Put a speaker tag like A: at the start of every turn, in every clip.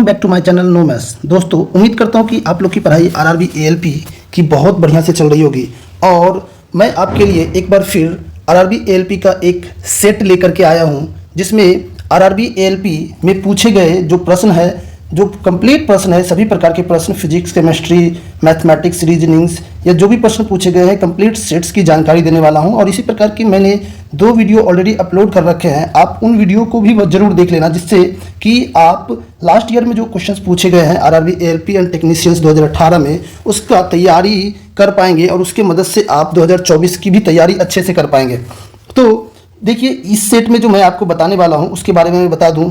A: Back to my channel no maths. दोस्तों, उम्मीद करता हूं कि आप लोग की पढ़ाई आरआरबी एएलपी की बहुत बढ़िया से चल रही होगी और मैं आपके लिए एक बार फिर आरआरबी एएलपी का एक सेट लेकर के आया हूं, जिसमें आरआरबी एएलपी में पूछे गए जो प्रश्न है, जो कंप्लीट प्रश्न है, सभी प्रकार के प्रश्न, फिजिक्स, केमिस्ट्री, मैथमेटिक्स, रीजनिंग्स या जो भी प्रश्न पूछे गए हैं, कंप्लीट सेट्स की जानकारी देने वाला हूं। और इसी प्रकार की मैंने 2 वीडियो ऑलरेडी अपलोड कर रखे हैं, आप उन वीडियो को भी जरूर देख लेना, जिससे कि आप लास्ट ईयर में जो क्वेश्चंस पूछे गए हैं आरआरबी एएलपी एंड टेक्नीशियंस 2018 में, उसका तैयारी कर पाएंगे और उसके मदद से आप 2024 की भी तैयारी अच्छे से कर पाएंगे। तो देखिए, इस सेट में जो मैं आपको बताने वाला हूं उसके बारे में मैं बता दूं।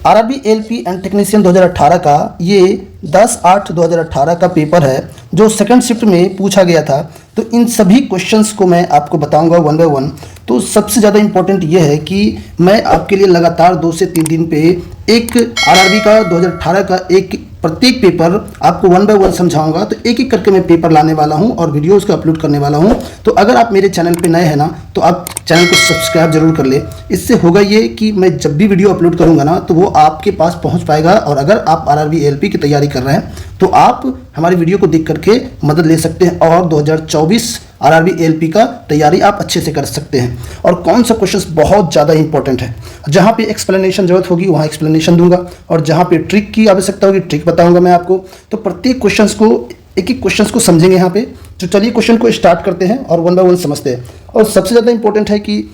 A: आरआरबी एएलपी एंड टेक्नीशियन 2018 का ये 10/8/2018 का पेपर है, जो सेकंड शिफ्ट में पूछा गया था। तो इन सभी क्वेश्चंस को मैं आपको बताऊंगा 1 बाय 1। तो सबसे ज़्यादा इंपॉर्टेंट ये है कि मैं आपके लिए लगातार 2 से 3 दिन पे एक आरआरबी का 2018 का एक प्रत्येक पेपर आपको 1 बाय 1 समझाऊंगा। तो एक एक करके मैं पेपर लाने वाला हूं और वीडियोस को अपलोड करने वाला हूं। तो अगर आप मेरे चैनल पे नए हैं ना, तो आप चैनल को सब्सक्राइब जरूर कर ले। इससे होगा ये कि मैं जब भी वीडियो अपलोड करूंगा ना, तो वो आपके पास पहुंच पाएगा। और अगर आप आरआरबी एएलपी की तैयारी कर रहे हैं तो आप हमारी वीडियो को देख करके मदद ले सकते हैं और 2024 आरआरबी एएलपी का तैयारी आप अच्छे से कर सकते हैं। और कौन सा क्वेश्चंस बहुत ज़्यादा इंपॉर्टेंट है, जहाँ पे एक्सप्लेनेशन जरूरत होगी वहाँ एक्सप्लेनेशन दूंगा, और जहाँ पे ट्रिक की आवश्यकता होगी ट्रिक बताऊंगा मैं आपको। तो प्रत्येक क्वेश्चंस को एक एक क्वेश्चंस को समझेंगे यहाँ पे। तो चलिए क्वेश्चन को स्टार्ट करते हैं और 1 बाय 1 समझते हैं। और सबसे ज़्यादा इंपॉर्टेंट है कि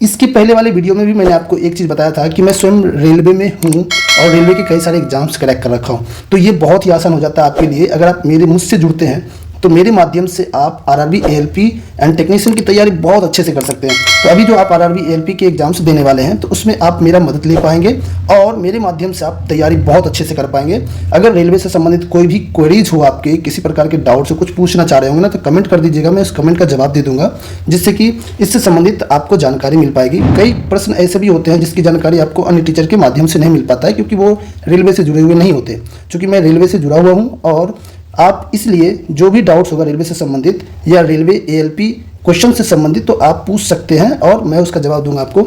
A: इसके पहले वाले वीडियो में भी मैंने आपको एक चीज़ बताया था कि मैं स्वयं रेलवे में हूँ और रेलवे के कई सारे एग्जाम्स क्रैक कर रखा हूँ। तो ये बहुत ही आसान हो जाता है आपके लिए अगर आप मुझसे जुड़ते हैं। तो मेरे माध्यम से आप आरआरबी एएलपी एंड टेक्नीशियन की तैयारी बहुत अच्छे से कर सकते हैं। तो अभी जो आप आरआरबी एएलपी के एग्जाम्स देने वाले हैं, तो उसमें आप मेरा मदद ले पाएंगे और मेरे माध्यम से आप तैयारी बहुत अच्छे से कर पाएंगे। अगर रेलवे से संबंधित कोई भी क्वेरीज हो, आपके किसी प्रकार के डाउट से कुछ पूछना चाह रहे होंगे ना, तो कमेंट कर दीजिएगा, मैं उस कमेंट का जवाब दे दूंगा, जिससे कि इससे संबंधित आपको जानकारी मिल पाएगी। कई प्रश्न ऐसे भी होते हैं जिसकी जानकारी आपको अन्य टीचर के माध्यम से नहीं मिल पाता है, क्योंकि वो रेलवे से जुड़े हुए नहीं होते। चूँकि मैं रेलवे से जुड़ा हुआ हूँ और आप इसलिए जो भी डाउट्स होगा रेलवे से संबंधित या रेलवे एएलपी क्वेश्चन से संबंधित, तो आप पूछ सकते हैं और मैं उसका जवाब दूंगा आपको।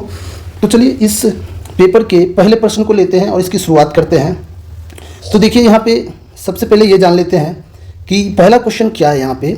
A: तो चलिए इस पेपर के पहले प्रश्न को लेते हैं और इसकी शुरुआत करते हैं। तो देखिए, यहाँ पे सबसे पहले ये जान लेते हैं कि पहला क्वेश्चन क्या है। यहाँ पे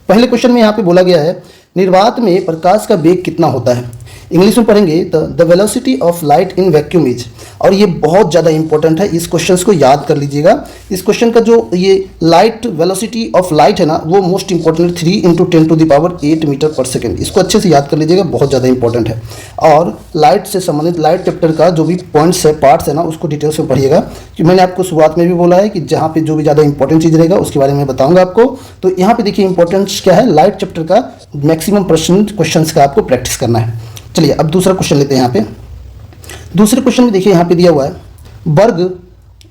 A: पहले क्वेश्चन में यहाँ पे बोला गया है, निर्वात में प्रकाश का वेग कितना होता है। इंग्लिश में पढ़ेंगे तो the velocity of light in vacuum is. और ये बहुत ज़्यादा इंपॉर्टेंट है, इस क्वेश्चन को याद कर लीजिएगा। इस क्वेश्चन का जो ये लाइट वेलोसिटी ऑफ लाइट है ना, वो मोस्ट इंपॉर्टेंट 3 × 10⁸ मीटर पर सेकेंड। इसको अच्छे से याद कर लीजिएगा, बहुत ज़्यादा इंपॉर्टेंट है। और लाइट से संबंधित लाइट चैप्टर का जो भी पॉइंट्स है, पार्ट्स है ना, उसको डिटेल्स में पढ़िएगा। कि मैंने आपको शुरुआत में भी बोला है कि जहाँ पे जो भी ज़्यादा इंपॉर्टेंट चीज़ रहेगा उसके बारे में बताऊँगा आपको। तो यहाँ पे देखिए इंपॉर्टेंस क्या है, लाइट चैप्टर का मैक्सिमम क्वेश्चन का आपको प्रैक्टिस करना है। चलिए अब दूसरा क्वेश्चन लेते हैं। यहाँ पे दूसरे क्वेश्चन में देखिए यहाँ पे दिया हुआ है, वर्ग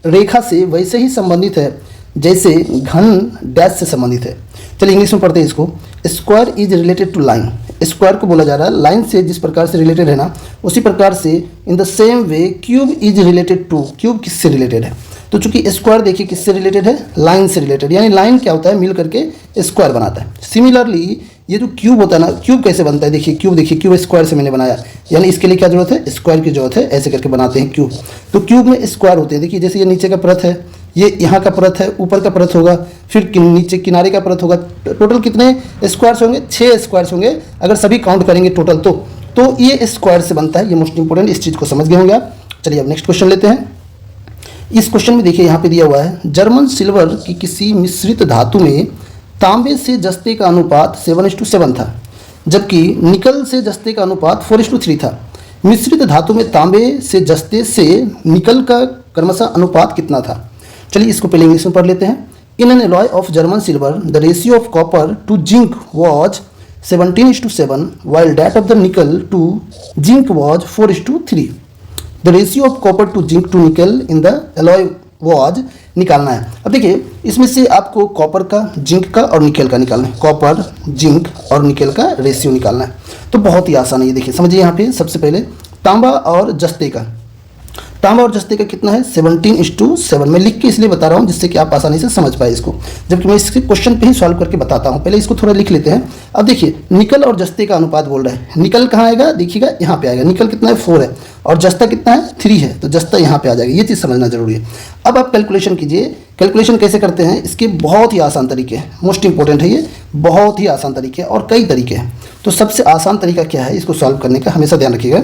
A: रेखा से वैसे ही संबंधित है जैसे घन डैश से संबंधित है। चलिए इंग्लिश में पढ़ते हैं इसको। Square is related to line. Square को बोला जा रहा है लाइन से जिस प्रकार से रिलेटेड है ना, उसी प्रकार से in the same way cube is related to. Cube किससे रिलेटेड है? तो चूंकि स्क्वायर देखिए किससे रिलेटेड है, लाइन से रिलेटेड, यानी लाइन क्या होता है, मिल करके स्क्वायर बनाता है। सिमिलरली ये जो क्यूब होता है ना, क्यूब कैसे बनता है, देखिए क्यूब, देखिए क्यूब स्क्वायर से मैंने बनाया, यानी इसके लिए क्या जरूरत है, स्क्वायर की जरूरत है। ऐसे करके बनाते हैं क्यूब। तो क्यूब में स्क्वायर होते हैं। देखिए जैसे ये नीचे का परत है, ये यहाँ का परत है, ऊपर का परत होगा, फिर नीचे किनारे का परत होगा। टोटल कितने स्क्वायर्स होंगे? 6 स्क्वायर्स होंगे अगर सभी काउंट करेंगे टोटल। तो ये स्क्वायर से बनता है। ये मोस्ट इंपॉर्टेंट, इस चीज़ को समझ गए होंगे आप। चलिए अब नेक्स्ट क्वेश्चन लेते हैं। इस क्वेश्चन में देखिए यहाँ पे दिया हुआ है, जर्मन सिल्वर की किसी मिश्रित धातु में तांबे से जस्ते का अनुपात 7:7 था, जबकि निकल से जस्ते का अनुपात 4:3 था। मिश्रित धातु में तांबे से जस्ते से निकल का क्रमशः अनुपात कितना था? चलिए इसको पहले इंग्लिश में पढ़ लेते हैं। In an alloy of German silver the ratio of copper to zinc was 17:7 while that of the nickel to zinc was 4:3। The ratio of copper to zinc to nickel in the alloy was निकालना है। अब देखिए इसमें से आपको copper का, zinc का और निकेल का निकालना है। कॉपर, जिंक और निकेल का रेशियो निकालना है। तो बहुत ही आसान है ये। देखिए समझिए यहाँ पे सबसे पहले तांबा और जस्ते का। तांबा और जस्ते का कितना है 17:7। मैं लिख के इसलिए बता रहा हूँ जिससे कि आप आसानी से समझ पाए इसको, जबकि मैं इसके क्वेश्चन पे ही सॉल्व करके बताता हूँ। पहले इसको थोड़ा लिख लेते हैं। अब देखिए निकल और जस्ते का अनुपात बोल रहा है। निकल कहाँ आएगा, देखिएगा यहाँ पे आएगा। निकल कितना है 4 है और जस्ता कितना है 3 है, तो जस्ता यहाँ पे आ जाएगा। ये चीज़ समझना जरूरी है। अब आप कैलकुलेशन कीजिए। कैलकुलेशन कैसे करते हैं, इसके बहुत ही आसान तरीके हैं। मोस्ट इंपॉर्टेंट है ये, बहुत ही आसान तरीके हैं और कई तरीके हैं। तो सबसे आसान तरीका क्या है इसको सॉल्व करने का, हमेशा ध्यान रखिएगा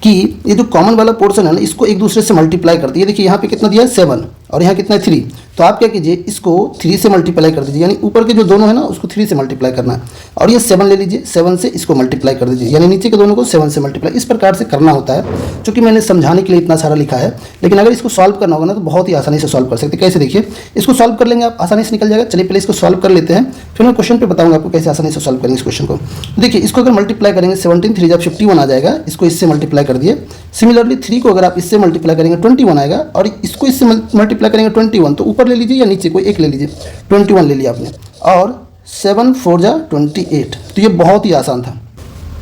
A: कि ये जो कॉमन वाला पोर्शन है ना, इसको एक दूसरे से मल्टीप्लाई कर दिए। देखिए यहाँ पे कितना दिया है 7 और यहाँ कितना है 3। तो आप क्या कीजिए, इसको 3 से मल्टीप्लाई कर दीजिए, यानी ऊपर के जो दोनों है ना उसको 3 से मल्टीप्लाई करना है। और ये 7 ले लीजिए, 7 से इसको मल्टीप्लाई कर दीजिए, यानी नीचे के दोनों को 7 से मल्टीप्लाई। इस प्रकार से करना होता है। चूँकि मैंने समझाने के लिए इतना सारा लिखा है, लेकिन अगर इसको सॉल्व करना होगा ना तो बहुत ही आसानी से सॉल्व कर सकते हैं। कैसे, देखिए इसको सॉल्व कर लेंगे आप, आसानी से निकल जाएगा। चलिए पहले इसको सॉल्व कर लेते हैं, फिर मैं क्वेश्चन पे बताऊंगा आपको कैसे आसानी से सॉल्व करेंगे इस क्वेश्चन को। देखिए इसको अगर मल्टीप्लाई करेंगे 17 3 51 आ जाएगा। इसको इससे मल्टीप्लाई कर दिए। सिमिलरली 3 को अगर आप इससे मल्टीप्लाई करेंगे 21 आएगा, और इसको इससे मल्टीप्लाई करेंगे 21, तो ऊपर ले लीजिए या नीचे कोई एक ले लीजिए। 21 ले लिया आपने, और 7 4 जा 28। तो ये बहुत ही आसान था।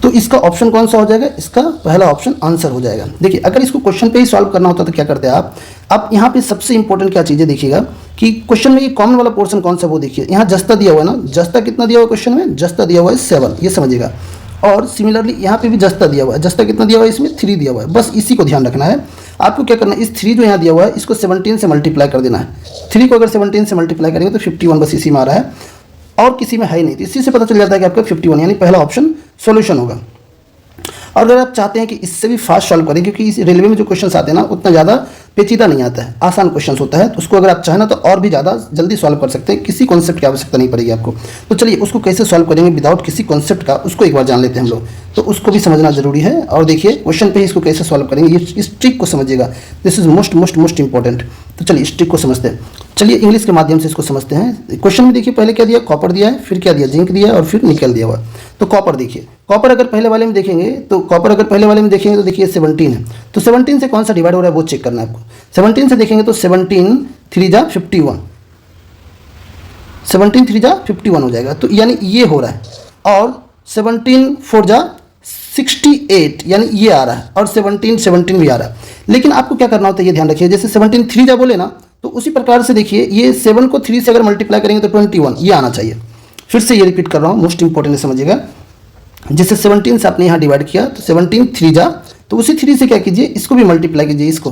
A: तो इसका ऑप्शन कौन सा हो जाएगा, इसका पहला ऑप्शन आंसर हो जाएगा। देखिए अगर इसको क्वेश्चन पे ही सॉल्व करना होता तो क्या करते हैं आप यहाँ पे सबसे इंपॉर्टेंट क्या चीज़ है देखिएगा कि क्वेश्चन में ये कॉमन वाला पोर्शन कौन सा, वो देखिए यहाँ जस्ता दिया हुआ है ना। जस्ता कितना दिया हुआ है क्वेश्चन में, जस्ता दिया हुआ है 7, ये समझिएगा। और सिमिलरली यहाँ पे भी जस्ता दिया हुआ है। जस्ता कितना दिया हुआ है, इसमें 3 दिया हुआ है। बस इसी को ध्यान रखना है। आपको क्या करना है, इस 3 जो यहाँ दिया हुआ है इसको 17 से मल्टीप्लाई कर देना है। 3 को अगर 17 से मल्टीप्लाई करेंगे तो 51 बस इसी में आ रहा है, और किसी में है ही नहीं। तो इसी से पता चल जाता है कि आपका 51 यानी पहला ऑप्शन सॉल्यूशन होगा। और अगर आप चाहते हैं कि इससे भी फास्ट सॉल्व करें, क्योंकि इस रेलवे में जो क्वेश्चंस आते हैं ना उतना ज़्यादा पेचीदा नहीं आता है, आसान क्वेश्चंस होता है, तो उसको अगर आप चाहें ना तो और भी ज़्यादा जल्दी सॉल्व कर सकते हैं। किसी कॉन्सेप्ट की आवश्यकता नहीं पड़ेगी आपको। तो चलिए उसको कैसे सॉल्व करेंगे विदाउट किसी कॉन्सेप्ट का, उसको एक बार जान लेते हैं हम लोग। तो उसको भी समझना जरूरी है। और देखिए क्वेश्चन पे ही इसको कैसे सॉल्व करेंगे, ये इस ट्रिक को समझिएगा। This is most important. तो चलिए इस ट्रिक को समझते हैं। चलिए इंग्लिश के माध्यम से इसको समझते हैं। क्वेश्चन में देखिए पहले क्या दिया, कॉपर दिया है, फिर क्या दिया, जिंक दिया है, और फिर निकल दिया हुआ। तो कॉपर देखिए, कॉपर अगर पहले वाले में देखेंगे तो देखिए 17 है। तो 17 से कौन सा डिवाइड हो रहा है वो चेक करना है आपको। 17 से देखेंगे तो 17 3 जा 51, 17 3 जा 51 हो जाएगा। तो यानी ये हो रहा है। और 17 4 जा 68 यानी ये आ रहा है, और 17 भी आ रहा है। लेकिन आपको क्या करना होता है ये ध्यान रखिए। जैसे 17 3 जा बोले ना, तो उसी प्रकार से देखिए ये 7 को 3 से अगर मल्टीप्लाई करेंगे तो 21 ये आना चाहिए। फिर से ये रिपीट कर रहा हूँ, मोस्ट इंपॉर्टेंट है, समझिएगा। जैसे 17 से आपने यहाँ डिवाइड किया तो 17 3 जा, तो उसी 3 से क्या कीजिए, इसको भी मल्टीप्लाई कीजिए इसको।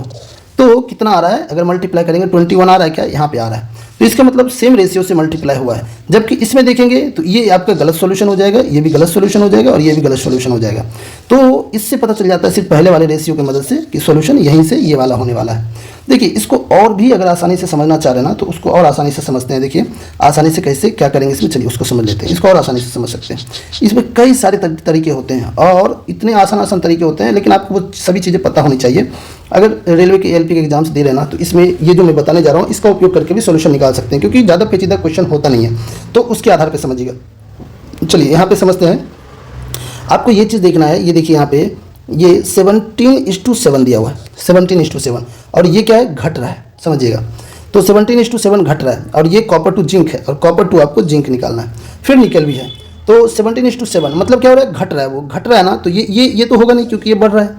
A: तो कितना आ रहा है, अगर मल्टीप्लाई करेंगे 21 आ रहा है, क्या यहाँ पे आ रहा है। तो इसका मतलब सेम रेशियो से मल्टीप्लाई हुआ है। जबकि इसमें देखेंगे तो ये आपका गलत सॉल्यूशन हो जाएगा, ये भी गलत सॉल्यूशन हो जाएगा, और ये भी गलत सॉल्यूशन हो जाएगा। तो इससे पता चल जाता है सिर्फ पहले वाले रेशियो की मदद से कि सॉल्यूशन यहीं से ये वाला होने वाला है। देखिए इसको और भी अगर आसानी से समझना चाह रहे हैं ना तो उसको और आसानी से समझते हैं। देखिए आसानी से कैसे क्या करेंगे इसमें, चलिए उसको समझ लेते हैं। इसको और आसानी से समझ सकते हैं। इसमें कई सारे तरीके होते हैं और इतने आसान तरीके होते हैं, लेकिन आपको वो सभी चीज़ें पता होनी चाहिए। अगर रेलवे के एलपी के एग्जाम्स दे रहे हैं ना, तो इसमें ये जो मैं बताने जा रहा हूँ इसका उपयोग करके भी सॉल्यूशन निकाल सकते हैं, क्योंकि ज़्यादा पेचीदा क्वेश्चन होता नहीं है। तो उसके आधार पर समझिएगा। चलिए यहाँ पे समझते हैं। आपको ये चीज़ देखना है, ये देखिए यहाँ पे ये 17:7 दिया हुआ है, 17:7, और ये क्या है, घट रहा है, समझिएगा। तो 17:7 घट रहा है, और ये कॉपर टू जिंक है, और कॉपर टू आपको जिंक निकालना है। फिर निकल भी है। तो 17:7 मतलब क्या हो रहा है, घट रहा है। वो घट रहा है ना, तो ये तो होगा नहीं क्योंकि ये बढ़ रहा है,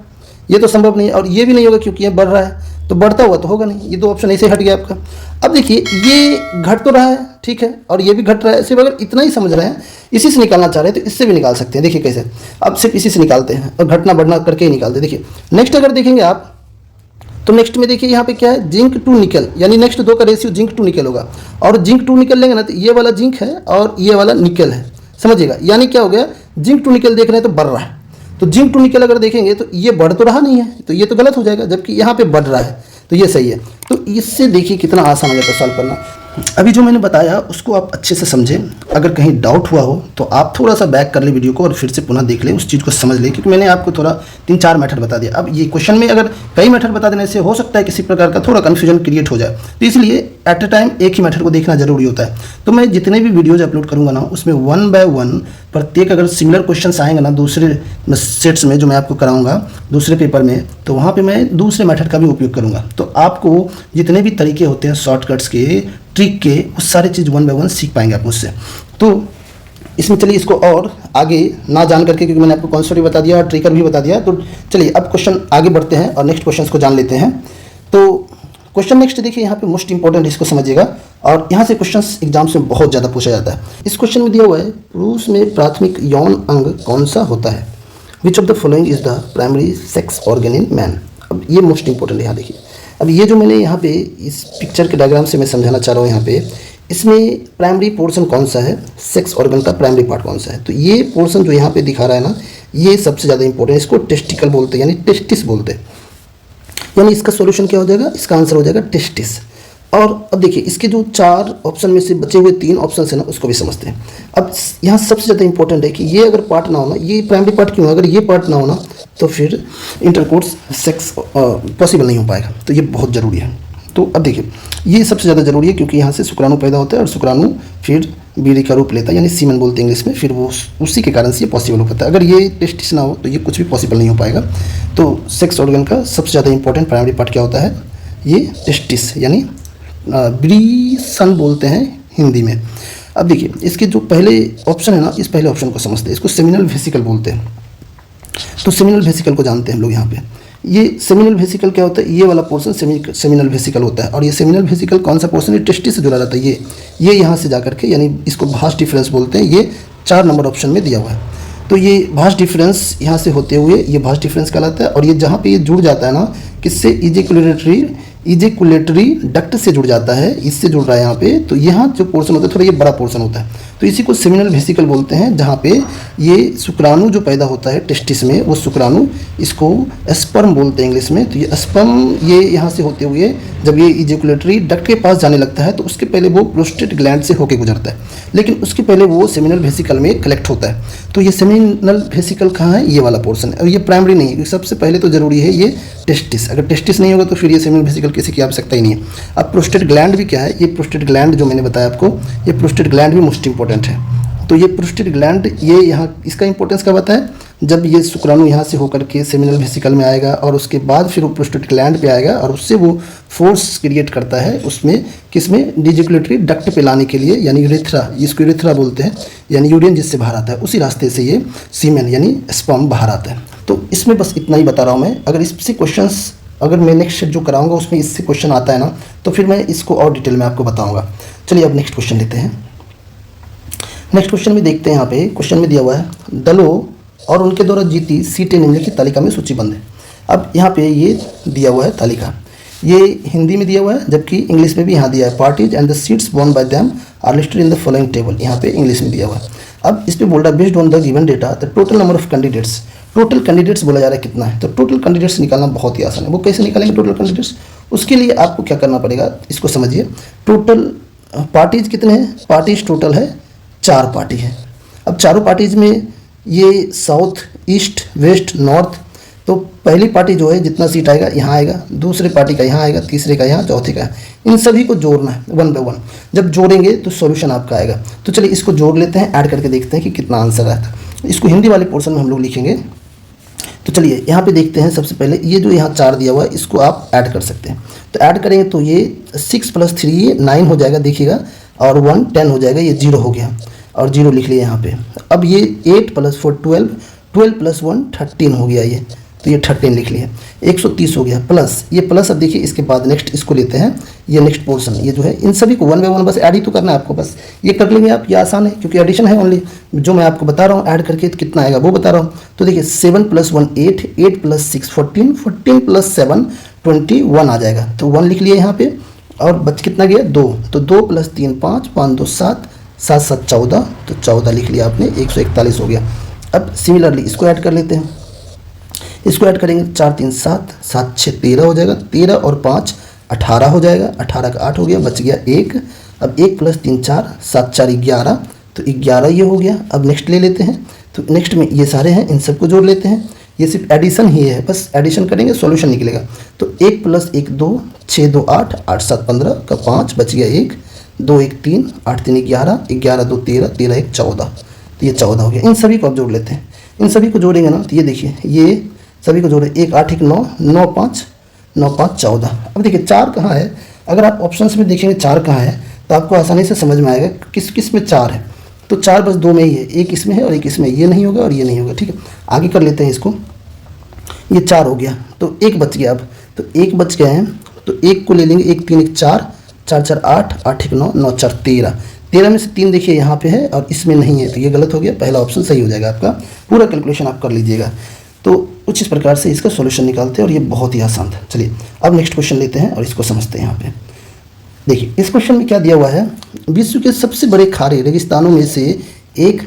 A: ये तो संभव नहीं है। और ये भी नहीं होगा क्योंकि ये बढ़ रहा है, तो बढ़ता हुआ तो होगा नहीं। ये 2 ऑप्शन ऐसे हट गया आपका। अब देखिए ये घट तो रहा है, ठीक है, और ये भी घट रहा है। सिर्फ अगर इतना ही समझ रहे हैं, इसी से निकालना चाह रहे हैं, तो इससे भी निकाल सकते हैं। देखिए कैसे, अब सिर्फ इसी से निकालते हैं और घटना बढ़ना करके ही निकालते हैं। देखिए नेक्स्ट अगर देखेंगे आप, तो नेक्स्ट में देखिए यहाँ पे क्या है, जिंक टू निकल, यानी नेक्स्ट 2 का रेशियो जिंक टू निकल होगा। और जिंक टू निकल लेंगे ना, तो ये वाला जिंक है और ये वाला निकल है, समझिएगा। यानी क्या हो गया, जिंक टू निकल देख रहे हैं तो बढ़ रहा है। तो जिंक टू निकल अगर देखेंगे तो ये बढ़ तो रहा नहीं है, तो ये तो गलत हो जाएगा, जबकि यहाँ पे बढ़ रहा है, तो ये सही है। तो इससे देखिए कितना आसान हो जाता है सॉल्व करना। अभी जो मैंने बताया उसको आप अच्छे से समझें। अगर कहीं डाउट हुआ हो तो आप थोड़ा सा बैक कर ले वीडियो को और फिर से पुनः देख ले, उस चीज़ को समझ ले, क्योंकि मैंने आपको थोड़ा 3-4 मेथड बता दिया। अब ये क्वेश्चन में अगर कई मेथड बता देने से हो सकता है किसी प्रकार का थोड़ा कन्फ्यूजन क्रिएट हो जाए, तो इसलिए एट ए टाइम एक ही मेथड को देखना जरूरी होता है। तो मैं जितने भी वीडियोज अपलोड करूँगा ना, उसमें 1 बाय 1 प्रत्येक अगर सिमिलर क्वेश्चन आएंगे ना दूसरे सेट्स में जो मैं आपको कराऊंगा दूसरे पेपर में, तो वहाँ पे मैं दूसरे मेथड का भी उपयोग करूँगा। तो आपको जितने भी तरीके होते हैं शॉर्टकट्स के, ट्रिक के, उस सारे चीज़ 1 बाय 1 सीख पाएंगे आप मुझसे। तो इसमें चलिए इसको और आगे ना जान करके, क्योंकि मैंने आपको कॉन्सेप्ट भी बता दिया और ट्रिकर भी बता दिया, तो चलिए अब क्वेश्चन आगे बढ़ते हैं और नेक्स्ट क्वेश्चन को जान लेते हैं। तो क्वेश्चन नेक्स्ट देखिए, यहाँ पे मोस्ट इंपॉर्टेंट, इसको समझिएगा, और यहाँ से क्वेश्चंस एग्जाम्स में बहुत ज़्यादा पूछा जाता है। इस क्वेश्चन में दिया हुआ है, पुरुष में प्राथमिक यौन अंग कौन सा होता है? Which of the following is the primary sex organ in man? अब ये मोस्ट इंपॉर्टेंट है, यहाँ देखिए। अब ये जो मैंने यहाँ पे इस पिक्चर के डायग्राम से मैं समझाना चाह रहा हूँ, यहाँ पे इसमें प्राइमरी पोर्शन कौन सा है, सेक्स ऑर्गन का प्राइमरी पार्ट कौन सा है। तो ये पोर्शन जो यहाँ पे दिखा रहा है ना, ये सबसे ज़्यादा इंपॉर्टेंट है। इसको टेस्टिकल बोलते हैं, यानी टेस्टिस बोलते हैं। यानी इसका सॉल्यूशन क्या हो जाएगा, इसका आंसर हो जाएगा टेस्टिस। और अब देखिए इसके जो 4 ऑप्शन में से बचे हुए 3 ऑप्शन है ना, उसको भी समझते हैं। अब यहाँ सबसे ज़्यादा इंपॉर्टेंट है कि ये अगर पार्ट ना होना, ये प्राइमरी पार्ट क्यों है, अगर ये पार्ट ना होना तो फिर इंटरकोर्स सेक्स पॉसिबल नहीं हो पाएगा। तो ये बहुत ज़रूरी है। तो अब देखिए ये सबसे ज़्यादा ज़रूरी है, क्योंकि यहाँ से शुक्राणु पैदा होता है और शुक्राणु फिर बीड़ी का रूप लेता है, यानी सीमेन बोलते हैं इंग्लिश में, फिर वो उसी के कारण से ये पॉसिबल हो पाता है। अगर ये टेस्टिस ना हो तो ये कुछ भी पॉसिबल नहीं हो पाएगा। तो सेक्स ऑर्गन का सबसे ज़्यादा इंपॉर्टेंट प्राइमरी पार्ट क्या होता है, ये टेस्टिस, यानी ब्रीसन बोलते हैं हिंदी में। अब देखिए इसके जो पहले ऑप्शन है ना, इस पहले ऑप्शन को समझते हैं, इसको सेमिनल वेसिकल बोलते हैं। तो सेमिनल वेसिकल को जानते हैं हम लोग यहाँ पे। ये सेमिनल वेसिकल क्या होता है, ये वाला पोर्शन सेमिनल वेसिकल होता है। और ये सेमिनल वेसिकल कौन सा पोर्शन है, टेस्टिस से जुड़ा रहता है। ये यहाँ से जाकर के, यानी इसको भास डिफरेंस बोलते हैं, ये 4 नंबर ऑप्शन में दिया हुआ है। तो ये भास डिफरेंस यहाँ से होते हुए ये भास डिफरेंस कहलाता है। और ये जहाँ पे ये जुड़ जाता है ना, किससे, इजेकुलेटरी डक्ट से जुड़ जाता है, इससे जुड़ रहा है यहाँ पे। तो यहाँ जो पोर्शन होता है थोड़ा ये बड़ा पोर्शन होता है, तो इसी को सेमिनल वेसिकल बोलते हैं। जहाँ पे ये शुक्राणु जो पैदा होता है टेस्टिस में, वो शुक्राणु, इसको स्पर्म बोलते हैं इंग्लिश में। तो ये स्पर्म ये यहाँ से होते हुए जब ये इजेकुलेटरी डक्ट के पास जाने लगता है, तो उसके पहले वो प्रोस्टेट ग्लैंड से होकर गुजरता है, लेकिन उसके पहले वो सेमिनल वेसिकल में कलेक्ट होता है। तो ये सेमिनल वेसिकल कहाँ है, ये वाला पोर्शन है। और ये प्राइमरी नहीं है, सबसे पहले तो जरूरी है ये टेस्टिस। अगर टेस्टिस नहीं होगा तो फिर ये सेमिनल वेसिकल किसी की आवश्यकता ही नहीं है। अब प्रोस्टेट ग्लैंड भी क्या है, ये प्रोस्टेट ग्लैंड जो मैंने बताया आपको, ये प्रोस्टेट ग्लैंड भी मोस्ट इंपॉर्टेंट है। तो ये प्रोस्टेट ग्लैंड, ये यहाँ इसका इंपॉर्टेंस क्या बताया, जब ये शुक्राणु यहाँ से होकर के सेमिनल वेसिकल में आएगा और उसके बाद फिर वो प्रोस्टेट ग्लैंड पे आएगा और उससे वो फोर्स क्रिएट करता है उसमें, किसमें, इजेकुलेटरी डक्ट पे लाने के लिए, यानी यूरेथ्रा, इसको यूरेथ्रा बोलते हैं, यानी यूरिन जिससे बाहर आता है, उसी रास्ते से ये सीमेन यानी स्पर्म बाहर आता है। तो इसमें बस इतना ही बता रहा हूँ मैं। अगर इससे क्वेश्चंस, अगर मैं नेक्स्ट जो कराऊंगा उसमें इससे क्वेश्चन आता है ना, तो फिर मैं इसको और डिटेल में आपको बताऊंगा। चलिए अब नेक्स्ट क्वेश्चन लेते हैं। नेक्स्ट क्वेश्चन में देखते हैं, यहाँ पे क्वेश्चन में दिया हुआ है, दलों और उनके द्वारा जीती सीटें निम्नलिखित तालिका में सूचीबद्ध है। अब यहाँ पे ये दिया हुआ है तालिका, ये हिंदी में दिया हुआ है, जबकि इंग्लिश में भी यहाँ दिया है, parties and the seats won by them are listed in the following table. यहाँ पे इंग्लिश में दिया हुआ है। अब इस पे बोल रहा है, based on the given data the total number of candidates. Total candidates बोला जा रहा है कितना है, तो टोटल कैंडिडेट्स निकालना बहुत ही आसान है। वो कैसे निकालेंगे टोटल कैंडिडेट्स, उसके लिए आपको क्या करना पड़ेगा, इसको समझिए। टोटल पार्टीज कितने हैं, पार्टीज टोटल है 4 पार्टी है। अब चारों पार्टीज में ये साउथ, ईस्ट, वेस्ट, नॉर्थ, तो पहली पार्टी जो है जितना सीट आएगा यहाँ आएगा, दूसरे पार्टी का यहाँ आएगा, तीसरे का यहाँ, चौथे का, इन सभी को जोड़ना है 1 बाय 1। जब जोड़ेंगे तो सॉल्यूशन आपका आएगा। तो चलिए इसको जोड़ लेते हैं, ऐड करके देखते हैं कि कितना आंसर आता है। इसको हिंदी वाले पोर्शन में हम लोग लिखेंगे। तो चलिए यहाँ पे देखते हैं। सबसे पहले ये जो यहाँ 4 दिया हुआ है, इसको आप ऐड कर सकते हैं। तो ऐड करेंगे तो ये 6 + 3 9 हो जाएगा, देखिएगा, और 1 10 हो जाएगा, ये 0 हो गया, और 0 लिख लिया यहाँ पे। अब ये 8 + 4 12, 12 + 1 13 हो गया ये, तो ये 13 लिख लिया, 130 हो गया, प्लस ये प्लस। अब देखिए इसके बाद नेक्स्ट इसको लेते हैं, ये नेक्स्ट पोर्शन, ये जो है इन सभी को 1 बाय 1 बस ऐड ही तो करना है आपको, बस ये कर लेंगे आप, ये आसान है क्योंकि एडिशन है ओनली। जो मैं आपको बता रहा हूँ ऐड करके कितना आएगा वो बता रहा हूँ। तो देखिए 7 + 1 8, 8 + 6 14, 14 + 7 21 आ जाएगा, तो 1 लिख लिया यहाँ पे, और बच कितना गया 2, तो 2 + 3 5, 5 2 7, 7 7 14, तो 14 लिख लिया आपने, 141 हो गया। अब सिमिलरली इसको ऐड कर लेते हैं, इसको ऐड करेंगे 4 3 7, 7 6 13 हो जाएगा, 13 और 5 18 हो जाएगा, 18 का 8 हो गया, बच गया 1। अब 1 + 3 4, 7 4 11, तो 11 ये हो गया। अब नेक्स्ट ले लेते हैं, तो नेक्स्ट में ये सारे हैं, इन सबको जोड़ लेते हैं। ये सिर्फ एडिशन ही है, बस एडिशन करेंगे सॉल्यूशन निकलेगा। तो 1 + 1 2, 6 2 8, 8 7 15 का 5, बच गया 1, 2 1 3, 8 3 11, 11 2 13, 13 1 14, तो ये 14 हो गया। इन सभी को आप जोड़ लेते हैं, इन सभी को जोड़ेंगे ना, तो ये देखिए ये सभी को जोड़े, 1 8 1 9, 9 5, 9 5 14। अब देखिए 4 कहाँ है, अगर आप ऑप्शंस में देखेंगे 4 कहाँ है, तो आपको आसानी से समझ में आएगा किस किस में 4 है। तो 4 बस 2 में ही है, एक इसमें है और एक इसमें, ये नहीं होगा और ये नहीं होगा। ठीक है, आगे कर लेते हैं इसको। ये 4 हो गया तो एक बच गया। अब तो एक बच गया है तो एक को ले लेंगे, 1 3 1 4, 4 4 8, 8 1 9, 9 4 13। 13 में से 3 देखिए यहाँ पे है और इसमें नहीं है, तो ये गलत हो गया। पहला ऑप्शन सही हो जाएगा आपका। पूरा कैलकुलेशन आप कर लीजिएगा। तो कुछ इस प्रकार से इसका सॉल्यूशन निकालते हैं और ये बहुत ही आसान था। चलिए अब नेक्स्ट क्वेश्चन लेते हैं और इसको समझते हैं। यहाँ पे देखिए इस क्वेश्चन में क्या दिया हुआ है, विश्व के सबसे बड़े खारे रेगिस्तानों में से एक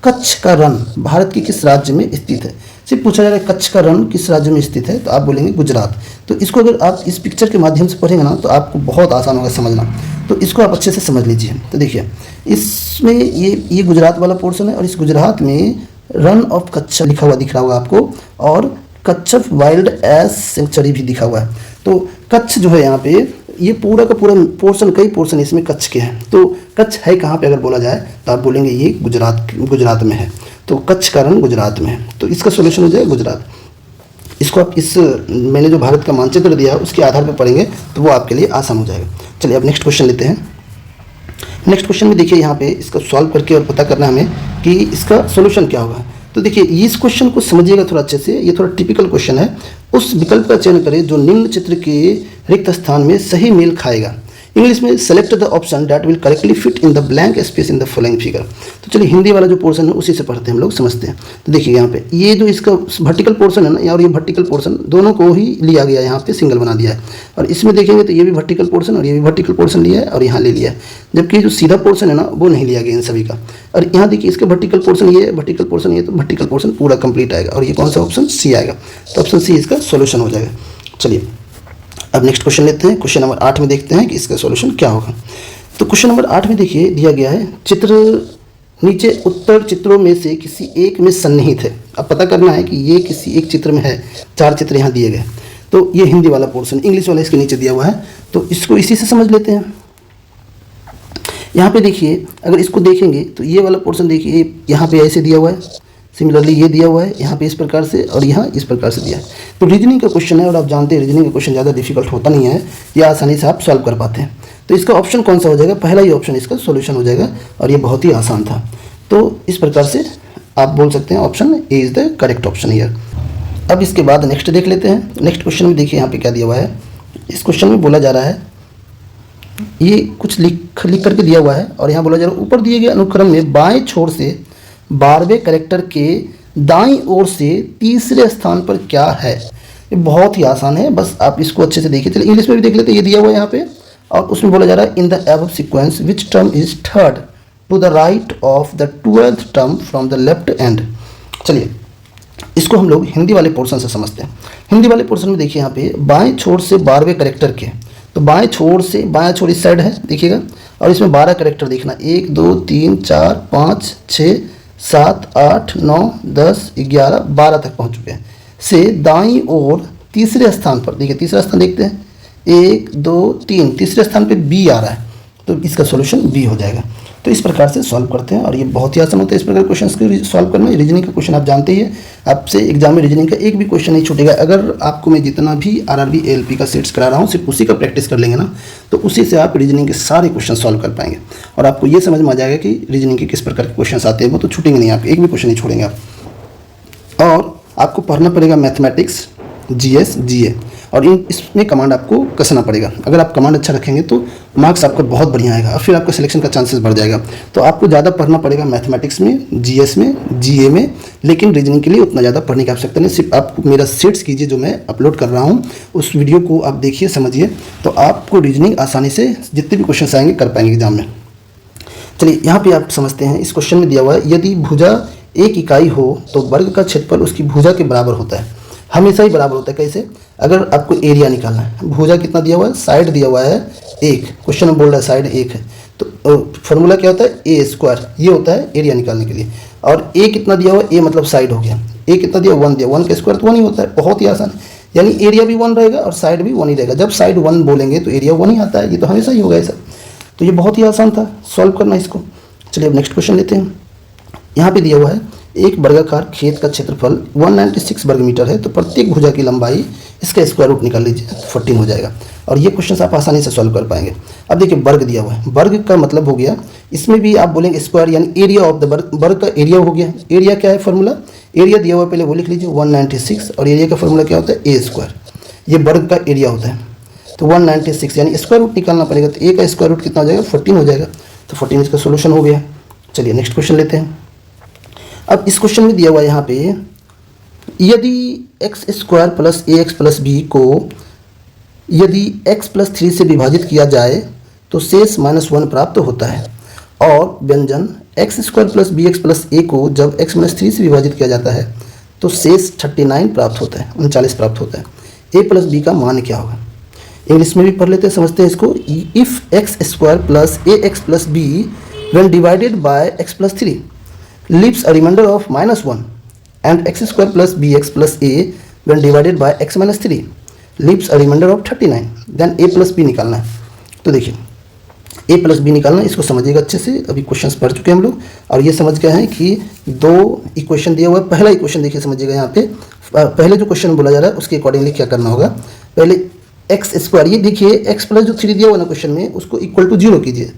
A: कच्छ का रण भारत के किस राज्य में स्थित है। सिर्फ पूछा जा रहा है कच्छ का रण किस राज्य में स्थित है, तो आप बोलेंगे गुजरात। तो इसको अगर आप इस पिक्चर के माध्यम से पढ़ेंगे ना तो आपको बहुत आसान होगा समझना। तो इसको आप अच्छे से समझ लीजिए। तो देखिए इसमें ये गुजरात वाला पोर्शन है और इस गुजरात में रन ऑफ कच्छ लिखा हुआ दिख रहा होगा आपको, और कच्छ वाइल्ड एस सेंचुरी भी दिखा हुआ है। तो कच्छ जो है यहाँ पे, ये पूरा का पूरा पोर्शन, कई पोर्शन इसमें कच्छ के हैं। तो कच्छ है कहाँ पे अगर बोला जाए तो आप बोलेंगे ये गुजरात में है। तो कच्छ का रण गुजरात में है, तो इसका सोल्यूशन हो जाएगा गुजरात। इसको आप इस मैंने जो भारत का मानचित्र दिया है उसके आधार पर पढ़ेंगे तो वो आपके लिए आसान हो जाएगा। चलिए अब नेक्स्ट क्वेश्चन लेते हैं। नेक्स्ट क्वेश्चन में देखिए यहाँ पे इसका सॉल्व करके और पता करना हमें कि इसका सोल्यूशन क्या होगा। तो देखिए इस क्वेश्चन को समझिएगा थोड़ा अच्छे से, ये थोड़ा टिपिकल क्वेश्चन है। उस विकल्प का चयन करें जो निम्न चित्र के रिक्त स्थान में सही मेल खाएगा। इंग्लिश में select the option that will correctly fit in the blank space in the following figure. तो चलिए हिंदी वाला जो पोर्शन है उसी से पढ़ते हैं, हम लोग समझते हैं। तो देखिए यहाँ पे ये जो इसका वर्टिकल पोर्शन है ना, और ये वर्टिकल पोर्शन दोनों को ही लिया गया है, यहाँ पे सिंगल बना दिया है। और इसमें देखेंगे तो ये भी वर्टिकल पोर्शन और ये भी वर्टिकल पोर्शन लिया है और यहाँ ले लिया है, जबकि जो सीधा पोर्शन है ना वो नहीं लिया गया इन सभी का। और यहाँ देखिए इसका वर्टिकल पोर्शन ये है, वर्टिकल पोर्शन ये, तो वर्टिकल पोर्शन पूरा कंप्लीट आएगा और ये कौन सा ऑप्शन, सी आएगा। तो ऑप्शन सी इसका सोल्यूशन हो जाएगा। चलिए अब नेक्स्ट क्वेश्चन लेते हैं। क्वेश्चन नंबर 8 में देखते हैं कि इसका सॉल्यूशन क्या होगा। तो क्वेश्चन नंबर 8 में देखिए दिया गया है चित्र नीचे उत्तर चित्रों में से किसी एक में सन्निहित है। अब पता करना है कि ये किसी एक चित्र में है। 4 चित्र यहाँ दिए गए, तो ये हिंदी वाला पोर्शन, इंग्लिश वाला इसके नीचे दिया हुआ है। तो इसको इसी से समझ लेते हैं। यहाँ पे देखिए अगर इसको देखेंगे तो ये वाला पोर्शन देखिए यहाँ पे ऐसे दिया हुआ है, सिमिलरली ये दिया हुआ है यहाँ पे इस प्रकार से और यहाँ इस प्रकार से दिया है। तो रीजनिंग का क्वेश्चन है और आप जानते हैं रीजनिंग का क्वेश्चन ज़्यादा डिफिकल्ट होता नहीं है, या आसानी से आप सॉल्व कर पाते हैं। तो इसका ऑप्शन कौन सा हो जाएगा, पहला ही ऑप्शन इसका सॉल्यूशन हो जाएगा और ये बहुत ही आसान था। तो इस प्रकार से आप बोल सकते हैं option A is the correct option here. अब इसके बाद नेक्स्ट देख लेते हैं। नेक्स्ट क्वेश्चन में देखिए यहाँ पे क्या दिया हुआ है। इस क्वेश्चन में बोला जा रहा है, ये कुछ लिख करके दिया हुआ है और यहाँ बोला जा रहा है ऊपर दिए गए अनुक्रम में बाएं छोर से 12वें कैरेक्टर के दाईं ओर से तीसरे स्थान पर क्या है। ये बहुत ही आसान है, बस आप इसको अच्छे से देखिए। चलिए इंग्लिश में भी देख लेते हैं। ये दिया हुआ है यहाँ पे और उसमें बोला जा रहा है in the above sequence which term is third to the right of the 12th term from the left end. चलिए इसको हम लोग हिंदी वाले पोर्शन से समझते हैं। हिंदी वाले पोर्शन में देखिए यहाँ पे बाएं छोर से 12वें कैरेक्टर के, तो बाएं छोर से, बाएं छोर इस साइड है देखिएगा, और इसमें 12 कैरेक्टर देखना, 1 2 3 4 5 6 7 8 9 10 11 12 तक पहुंच चुके हैं। से दाईं ओर तीसरे स्थान पर देखिए, तीसरा स्थान देखते हैं, 1 2 3, तीसरे स्थान पे बी आ रहा है, तो इसका सॉल्यूशन बी हो जाएगा। तो इस प्रकार से सॉल्व करते हैं और ये बहुत ही आसान होता है इस प्रकार क्वेश्चन को सॉल्व करना। रीजनिंग का क्वेश्चन आप जानते ही है, आपसे एग्जाम में रीजनिंग का एक भी क्वेश्चन नहीं छूटेगा। अगर आपको मैं जितना भी आरआरबी एएलपी का सेट्स करा रहा हूँ सिर्फ उसी का प्रैक्टिस कर लेंगे ना, तो उसी से आप रीजनिंग के सारे क्वेश्चन सॉल्व कर पाएंगे और आपको ये समझ में आ जाएगा कि रीजनिंग के किस प्रकार के क्वेश्चन आते हैं। वो तो छूटेंगे नहीं, आप एक भी क्वेश्चन नहीं छोड़ेंगे आप। और आपको पढ़ना पड़ेगा मैथमेटिक्स, जीएस, जीए, और इसमें कमांड आपको कसना पड़ेगा। अगर आप कमांड अच्छा रखेंगे तो मार्क्स आपका बहुत बढ़िया आएगा और फिर आपका सिलेक्शन का चांसेस बढ़ जाएगा। तो आपको ज़्यादा पढ़ना पड़ेगा मैथमेटिक्स में, जीएस में, जीए में, लेकिन रीजनिंग के लिए उतना ज़्यादा पढ़ने की आवश्यकता नहीं। सिर्फ आप मेरा सेट्स कीजिए जो मैं अपलोड कर रहा हूँ, उस वीडियो को आप देखिए, समझिए, तो आपको रीजनिंग आसानी से जितने भी क्वेश्चन आएंगे कर पाएंगे एग्जाम में। चलिए यहाँ पर आप समझते हैं। इस क्वेश्चन में दिया हुआ है यदि भुजा 1 इकाई हो तो वर्ग का क्षेत्रफल उसकी भुजा के बराबर होता है। हमेशा ही बराबर होता है। कैसे? अगर आपको एरिया निकालना है, भुजा कितना दिया हुआ है, साइड दिया हुआ है 1, क्वेश्चन में बोल रहा है साइड 1 है, तो फॉर्मूला क्या होता है, ए स्क्वायर, ये होता है एरिया निकालने के लिए। और ए कितना दिया हुआ है, ए मतलब साइड हो गया, ए कितना दिया, 1 दिया, 1 का स्क्वायर तो 1 ही होता है, बहुत ही आसान है। यानी एरिया भी 1 रहेगा और साइड भी 1 ही रहेगा। जब साइड 1 बोलेंगे तो एरिया 1 ही आता है, ये तो हमेशा ही होगा ऐसा। तो ये बहुत ही आसान था सॉल्व करना इसको। चलिए अब नेक्स्ट क्वेश्चन लेते हैं। यहाँ पे दिया हुआ है एक वर्गाकार खेत का क्षेत्रफल 196 वर्ग मीटर है, तो प्रत्येक भुजा की लंबाई इसका स्क्वायर रूट निकाल लीजिए, 14 हो जाएगा। और ये क्वेश्चन आप आसानी से सॉल्व कर पाएंगे। अब देखिए वर्ग दिया हुआ है, वर्ग का मतलब हो गया, इसमें भी आप बोलेंगे स्क्वायर यानी एरिया ऑफ द वर्ग, वर्ग का एरिया हो गया। एरिया क्या है फॉर्मूला, एरिया दिया हुआ पहले वो लिख लीजिए 196, और एरिया का फॉर्मूला क्या होता है ए स्क्वायर, ये वर्ग का एरिया होता है। तो 196 यानी स्क्वायर रूट निकालना पड़ेगा, तो ए का स्क्वायर रूट कितना हो जाएगा 14 हो जाएगा। तो 14 इसका सोल्यूशन हो गया। चलिए नेक्स्ट क्वेश्चन लेते हैं। अब इस क्वेश्चन में दिया हुआ है यहाँ पे, यदि x square plus a x plus B को यदि x प्लस 3 से विभाजित किया जाए तो शेष -1 प्राप्त होता है, और व्यंजन x square plus b x plus a को जब x माइनस 3 से विभाजित किया जाता है तो शेष 39 प्राप्त होता है, 39 प्राप्त होता है। a प्लस बी का मान क्या होगा, इंग्लिश में भी पढ़ लेते हैं, समझते हैं इसको। If x square plus a x plus b when divided by x plus 3 leaves a remainder of -1 and x square plus bx plus a when divided by x minus 3 leaves a remainder of 39, then a plus b निकालना है। तो देखिए a plus B निकालना, इसको समझिएगा अच्छे से। अभी क्वेश्चंस पढ़ चुके हैं हम लोग, और ये समझ गए हैं कि दो इक्वेशन दिया हुआ है। पहला इक्वेशन देखिए, समझिएगा यहाँ पे पहले जो क्वेश्चन बोला जा रहा है उसके अकॉर्डिंगली क्या करना होगा। पहले एक्स स्क्वायर, ये देखिए एक्स प्लस जो 3 दिया हुआ ना क्वेश्चन में, उसको इक्वल टू 0 कीजिए।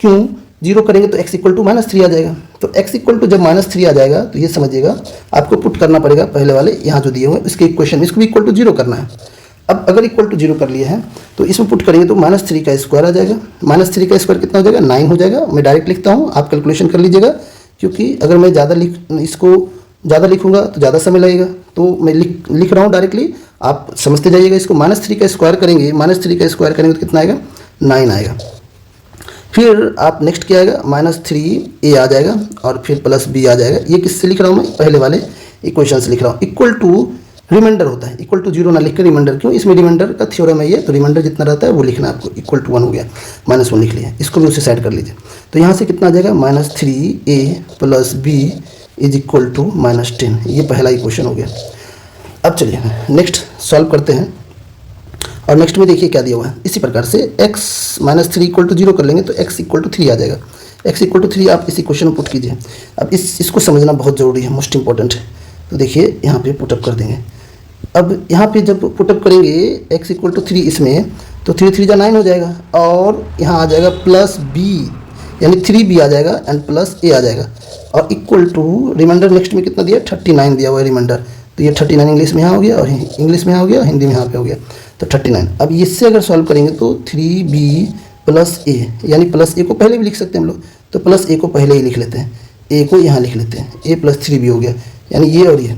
A: क्यों, 0 करेंगे तो x इक्वल टू -3 आ जाएगा। तो x इक्वल टू जब -3 आ जाएगा तो ये समझिएगा आपको पुट करना पड़ेगा पहले वाले यहाँ जो दिए हुए हैं इसके इक्वेशन में, इसको भी इक्वल टू 0 करना है। अब अगर इक्वल टू 0 कर लिए हैं तो इसमें पुट करेंगे तो -3 का स्क्वायर आ जाएगा। -3 का स्क्वायर कितना हो जाएगा, 9 हो जाएगा। मैं डायरेक्ट लिखता हूँ, आप कैलकुलेशन कर लीजिएगा, क्योंकि अगर मैं इसको ज़्यादा लिखूंगा तो ज़्यादा समय लगेगा। तो मैं लिख रहा हूँ डायरेक्टली, आप समझते जाइएगा। इसको -3 का स्क्वायर करेंगे, -3 का स्क्वायर करेंगे तो कितना आएगा, 9 आएगा। फिर आप नेक्स्ट क्या आएगा, -3a आ जाएगा, और फिर प्लस b आ जाएगा। ये किससे लिख रहा हूँ मैं, पहले वाले इक्वेशन से लिख रहा हूँ। इक्वल टू रिमाइंडर होता है, इक्वल टू 0 ना लिख कर रिमाइंडर, क्यों, इसमें रिमाइंडर का थ्योरम है ये, तो रिमाइंडर जितना रहता है वो लिखना है आपको। इक्वल टू 1 हो गया, -1 लिख लिया, इसको भी उसे साइड कर लीजिए। तो यहाँ से कितना आ जाएगा, -3a plus b is equal to -10। ये पहला इक्वेशन हो गया। अब चलिए नेक्स्ट सॉल्व करते हैं, और नेक्स्ट में देखिए क्या दिया हुआ है। इसी प्रकार से x -3 इक्वल टू 0 कर लेंगे तो x इक्वल टू 3 आ जाएगा। x इक्वल टू 3 आप इस इक्वेशन में पुट कीजिए। अब इसको समझना बहुत ज़रूरी है, मोस्ट इंपॉर्टेंट है। तो देखिए यहाँ पे पुटअप कर देंगे। अब यहाँ पे जब पुटअप करेंगे x इक्वल टू 3 इसमें, तो 3 3 जा 9 हो जाएगा, और यहाँ आ जाएगा प्लस b यानी 3b आ जाएगा एंड प्लस a आ जाएगा, और इक्वल टू रिमाइंडर नेक्स्ट में कितना दिया, 39 दिया हुआ है रिमाइंडर। तो ये 39 इंग्लिश में यहाँ हो गया, और इंग्लिश में यहाँ हो गया, हिंदी में यहाँ पे हो गया, तो 39। अब इससे अगर सॉल्व करेंगे तो 3b प्लस a, यानी प्लस a को पहले भी लिख सकते हैं हम लोग, तो प्लस a को पहले ही लिख लेते हैं, a को यहाँ लिख लेते हैं, a प्लस 3b हो गया, यानी ये और ये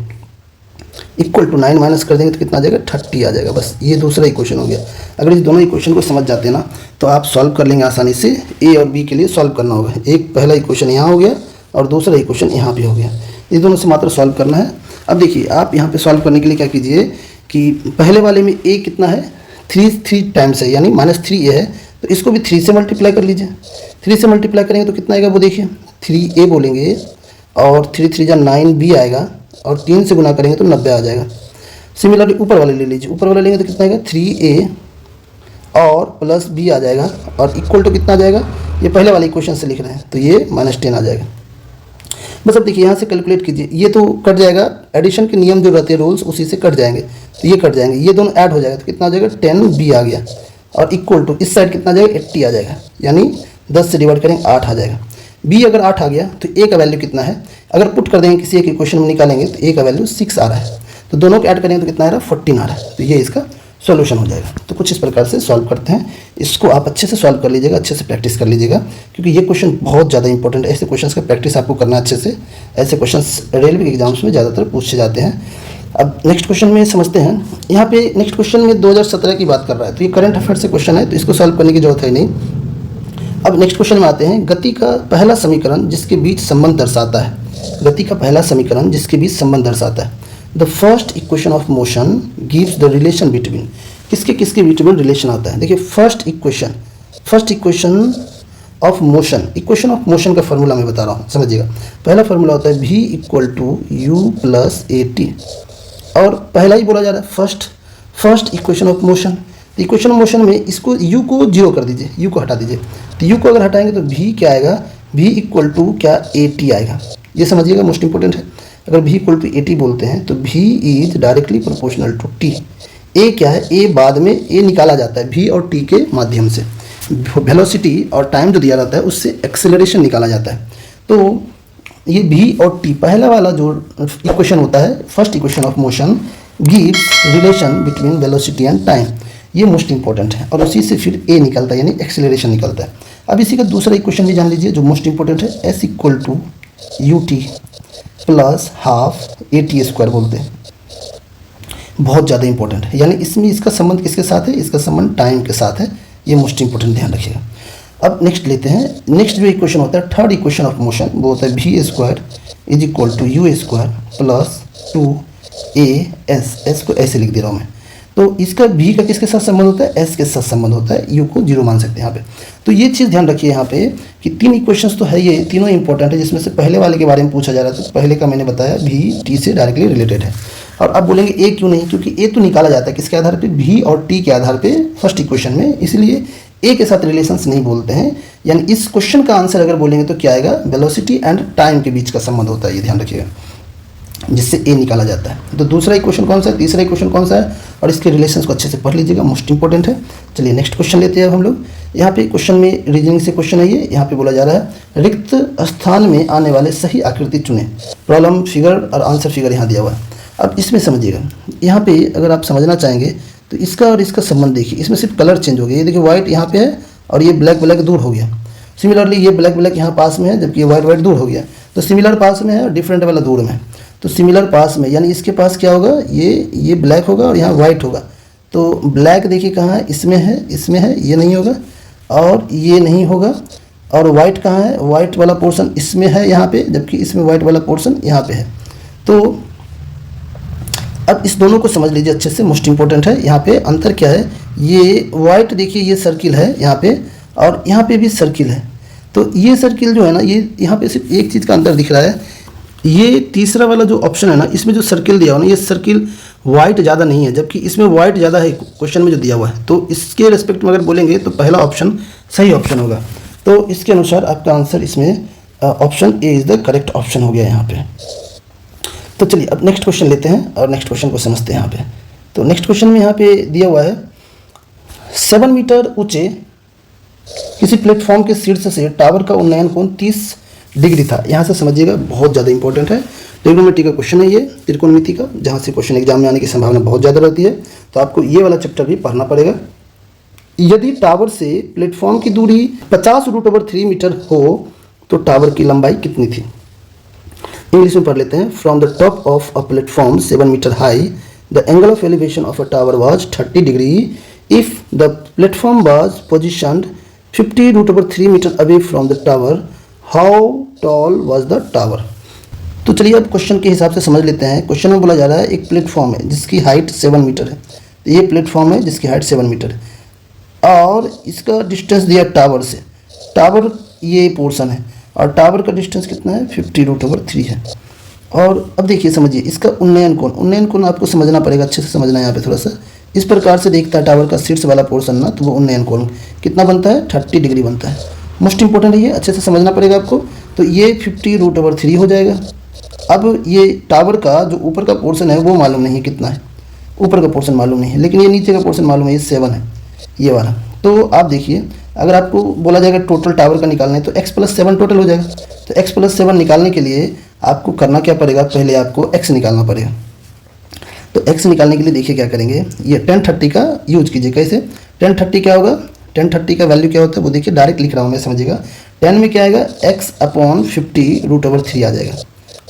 A: इक्वल टू 9 माइनस कर देंगे तो कितना आ जाएगा, 30 आ जाएगा। बस ये दूसरा इक्वेशन हो गया। अगर इस दोनों इक्वेशन को समझ जाते हैं ना तो आप सॉल्व कर लेंगे आसानी से। ए और बी के लिए सॉल्व करना होगा, एक पहला इक्वेशन यहाँ हो गया और दूसरा इक्वेशन यहाँ भी हो गया, इस दोनों से मात्र सॉल्व करना है। अब देखिए आप यहाँ पे सॉल्व करने के लिए क्या कीजिए कि पहले वाले में a कितना है, 3 टाइम्स है, यानी -3a है, तो इसको भी 3 से मल्टीप्लाई कर लीजिए। 3 से मल्टीप्लाई करेंगे तो कितना आएगा वो देखिए, 3a बोलेंगे और 3 3 जा 9b आएगा, और 3 से गुना करेंगे तो 90 आ जाएगा। सिमिलरली ऊपर वाले ले लीजिए, ऊपर वाले लेंगे तो कितना आएगा, 3a और प्लस b आ जाएगा, और इक्वल टू कितना आ जाएगा, ये पहले वाले इक्वेशन से लिख रहे हैं तो ये -10 आ जाएगा। बस अब देखिए यहाँ से कैलकुलेट कीजिए, ये तो कट जाएगा, एडिशन के नियम जो रहते हैं रूल्स उसी से कट जाएंगे, तो ये कट जाएंगे, ये दोनों ऐड हो जाएगा तो कितना आ जाएगा, 10b आ गया, और इक्वल टू इस साइड कितना आ जाएगा, 80 आ जाएगा, यानी 10 से डिवाइड करेंगे 8 आ जाएगा। b अगर 8 आ गया तो a का वैल्यू कितना है, अगर पुट कर देंगे किसी एक इक्वेशन में निकालेंगे तो a का वैल्यू 6 आ रहा है, तो दोनों को ऐड करेंगे तो कितना आ रहा है, 14 आ रहा है, तो ये इसका सॉल्यूशन हो जाएगा। तो कुछ इस प्रकार से सॉल्व करते हैं, इसको आप अच्छे से सॉल्व कर लीजिएगा, अच्छे से प्रैक्टिस कर लीजिएगा, क्योंकि ये क्वेश्चन बहुत ज़्यादा इंपॉर्टेंट है। ऐसे क्वेश्चंस का प्रैक्टिस आपको करना अच्छे से, ऐसे क्वेश्चंस रेलवे के एग्जाम्स में ज़्यादातर पूछे जाते हैं। अब नेक्स्ट क्वेश्चन में समझते हैं। यहाँ पे नेक्स्ट क्वेश्चन में 2017 की बात कर रहा है, तो ये करंट अफेयर से क्वेश्चन है, तो इसको सॉल्व करने की जरूरत है नहीं। अब नेक्स्ट क्वेश्चन में आते हैं, गति का पहला समीकरण जिसके बीच संबंध दर्शाता है। गति का पहला समीकरण जिसके बीच संबंध दर्शाता है। The first equation of motion gives the relation between, किसके किसके बिटवीन रिलेशन आता है। देखिए first equation of motion, equation of motion का फॉर्मूला मैं बता रहा हूँ, समझिएगा। पहला फॉर्मूला होता है v equal to u plus a t, और पहला ही बोला जा रहा है first equation of motion. Equation of motion में इसको u को 0 कर दीजिए, u को हटा दीजिए, तो u को अगर हटाएंगे तो v क्या आएगा, v इक्वल टू क्या ए टी आएगा, ये समझिएगा, मोस्ट इंपॉर्टेंट है। अगर v equal to a t बोलते हैं तो v is directly proportional to t, a क्या है, ए बाद में ए निकाला जाता है v और t के माध्यम से। वेलोसिटी और टाइम जो दिया जाता है उससे एक्सेलरेशन निकाला जाता है। तो ये v और t पहला वाला जो इक्वेशन होता है, first equation of motion gives relation between velocity and time, ये मोस्ट इंपॉर्टेंट है और उसी से फिर ए निकलता है यानी एक्सेलरेशन निकलता है। अब इसी का दूसरा इक्वेशन भी जान लीजिए जो मोस्ट इंपॉर्टेंट है, s equal to u t plus half a t square बोलते हैं, बहुत ज़्यादा इंपॉर्टेंट है। यानी इसमें इसका संबंध किसके साथ है, इसका संबंध टाइम के साथ है, ये मोस्ट इंपॉर्टेंट ध्यान रखिएगा। अब नेक्स्ट लेते हैं, नेक्स्ट जो इक्वेशन होता है थर्ड इक्वेशन ऑफ मोशन वो होता है v square is equal to u square plus 2as, s को ऐसे लिख दे रहा हूँ मैं। तो इसका v का किसके साथ संबंध होता है, s के साथ संबंध होता है, u को 0 मान सकते हैं यहाँ पे। तो ये चीज़ ध्यान रखिए यहाँ पे कि 3 इक्वेशंस तो है, ये तीनों इंपॉर्टेंट है, जिसमें से पहले वाले के बारे में पूछा जा रहा था। तो पहले का मैंने बताया v t से डायरेक्टली रिलेटेड है। और अब बोलेंगे a क्यों नहीं, क्योंकि a तो निकाला जाता है किसके आधार पे, v और t के आधार पे फर्स्ट इक्वेशन में, इसलिए a के साथ रिलेशंस नहीं बोलते हैं। यानी इस क्वेश्चन का आंसर अगर बोलेंगे तो क्या आएगा, वेलोसिटी एंड टाइम के बीच का संबंध होता है, ये ध्यान रखिएगा, जिससे ए निकाला जाता है। तो दूसरा इक्वेशन कौन सा है, तीसरा इक्वेशन कौन सा है, और इसके रिलेशंस को अच्छे से पढ़ लीजिएगा, मोस्ट इंपॉर्टेंट है। चलिए नेक्स्ट क्वेश्चन लेते हैं अब हम लोग। यहाँ पे क्वेश्चन में रीजनिंग से क्वेश्चन है ये, यहाँ पे बोला जा रहा है रिक्त स्थान में आने वाले सही आकृति चुने, प्रॉब्लम फिगर और आंसर फिगर यहाँ दिया हुआ है। अब इसमें समझिएगा, यहाँ पे अगर आप समझना चाहेंगे तो इसका और इसका संबंध देखिए, इसमें सिर्फ कलर चेंज हो गया, ये देखिए व्हाइट यहाँ पे है और ये ब्लैक ब्लैक दूर हो गया। सिमिलरली ये ब्लैक ब्लैक यहाँ पास में है जबकि ये व्हाइट व्हाइट दूर हो गया। तो सिमिलर पास में है और डिफरेंट वाला दूर में है। तो सिमिलर पास में यानी इसके पास क्या होगा, ये ब्लैक होगा और यहाँ वाइट होगा। तो ब्लैक देखिए कहाँ है, इसमें है, इसमें है, ये नहीं होगा और ये नहीं होगा। और वाइट कहाँ है, वाइट वाला पोर्शन इसमें है यहाँ पे, जबकि इसमें वाइट वाला पोर्शन यहाँ पे है। तो अब इस दोनों को समझ लीजिए अच्छे से, मोस्ट इंपॉर्टेंट है। यहाँ पे अंतर क्या है, ये वाइट देखिए ये सर्किल है यहाँ पे और यहाँ पे भी सर्किल है। तो ये सर्किल जो है ना, ये यहाँ पे सिर्फ एक चीज़ का अंतर दिख रहा है, ये तीसरा वाला जो ऑप्शन है ना, इसमें जो सर्किल दिया हुआ ना, ये सर्किल वाइट ज़्यादा नहीं है, जबकि इसमें वाइट ज़्यादा है क्वेश्चन में जो दिया हुआ है। तो इसके रेस्पेक्ट में अगर बोलेंगे तो पहला ऑप्शन सही ऑप्शन होगा। तो इसके अनुसार आपका आंसर इसमें option A is the correct option हो गया यहाँ पे। तो चलिए अब नेक्स्ट क्वेश्चन लेते हैं और नेक्स्ट क्वेश्चन को समझते हैं यहाँ पे। तो नेक्स्ट क्वेश्चन में यहाँ पे दिया हुआ है 7 मीटर ऊंचे किसी प्लेटफॉर्म के शीर्ष से टावर का उन्नयन कोण 30 डिग्री था। यहाँ से समझिएगा, बहुत ज़्यादा इंपॉर्टेंट है, ट्रिग्नोमेट्री का क्वेश्चन है ये, त्रिकोणमिति का, जहाँ से क्वेश्चन एग्जाम में आने की संभावना बहुत ज़्यादा रहती है। तो आपको ये वाला चैप्टर भी पढ़ना पड़ेगा। यदि टावर से प्लेटफॉर्म की दूरी 50√3 मीटर हो तो टावर की लंबाई कितनी थी। इंग्लिश में पढ़ लेते हैं। From the top of a platform 7 metre high the angle of elevation of a tower was 30 degree if the platform was positioned 50√3 metre away from the tower, how tall was the tower. तो चलिए अब question के हिसाब से समझ लेते हैं। Question में बोला जा रहा है एक प्लेटफॉर्म है जिसकी हाइट 7 मीटर है। तो ये प्लेटफॉर्म है जिसकी हाइट 7 मीटर है और इसका डिस्टेंस दिया टावर से, टावर ये पोर्शन है और टावर का डिस्टेंस कितना है, 50√3 है। और अब देखिए समझिए इसका उन्नयन कोण आपको समझना पड़ेगा, अच्छे से समझना है यहाँ पे थोड़ा सा। इस प्रकार से देखता है टावर का शीर्ष वाला पोर्शन ना, तो वो उन्नयन कोण कितना बनता है, 30 डिग्री बनता है। मोस्ट इंपॉर्टेंट है ये, अच्छे से समझना पड़ेगा आपको। तो ये 50√3 हो जाएगा। अब ये टावर का जो ऊपर का पोर्शन है वो मालूम नहीं है कितना है, ऊपर का पोर्शन मालूम नहीं है, लेकिन ये नीचे का पोर्शन मालूम है, ये 7 है ये वाला। तो आप देखिए अगर आपको बोला जाएगा टोटल टावर का निकालना है तो x+7 टोटल हो जाएगा। तो x+7 निकालने के लिए आपको करना क्या पड़ेगा, पहले आपको x निकालना पड़ेगा। तो x निकालने के लिए देखिए क्या करेंगे, ये 1030 का यूज कीजिए। कैसे, 1030 क्या होगा, 1030 का वैल्यू क्या होता है वो देखिए, डायरेक्ट लिख रहा हूँ मैं, समझिएगा। 10 में क्या आएगा, x/50√3 आ जाएगा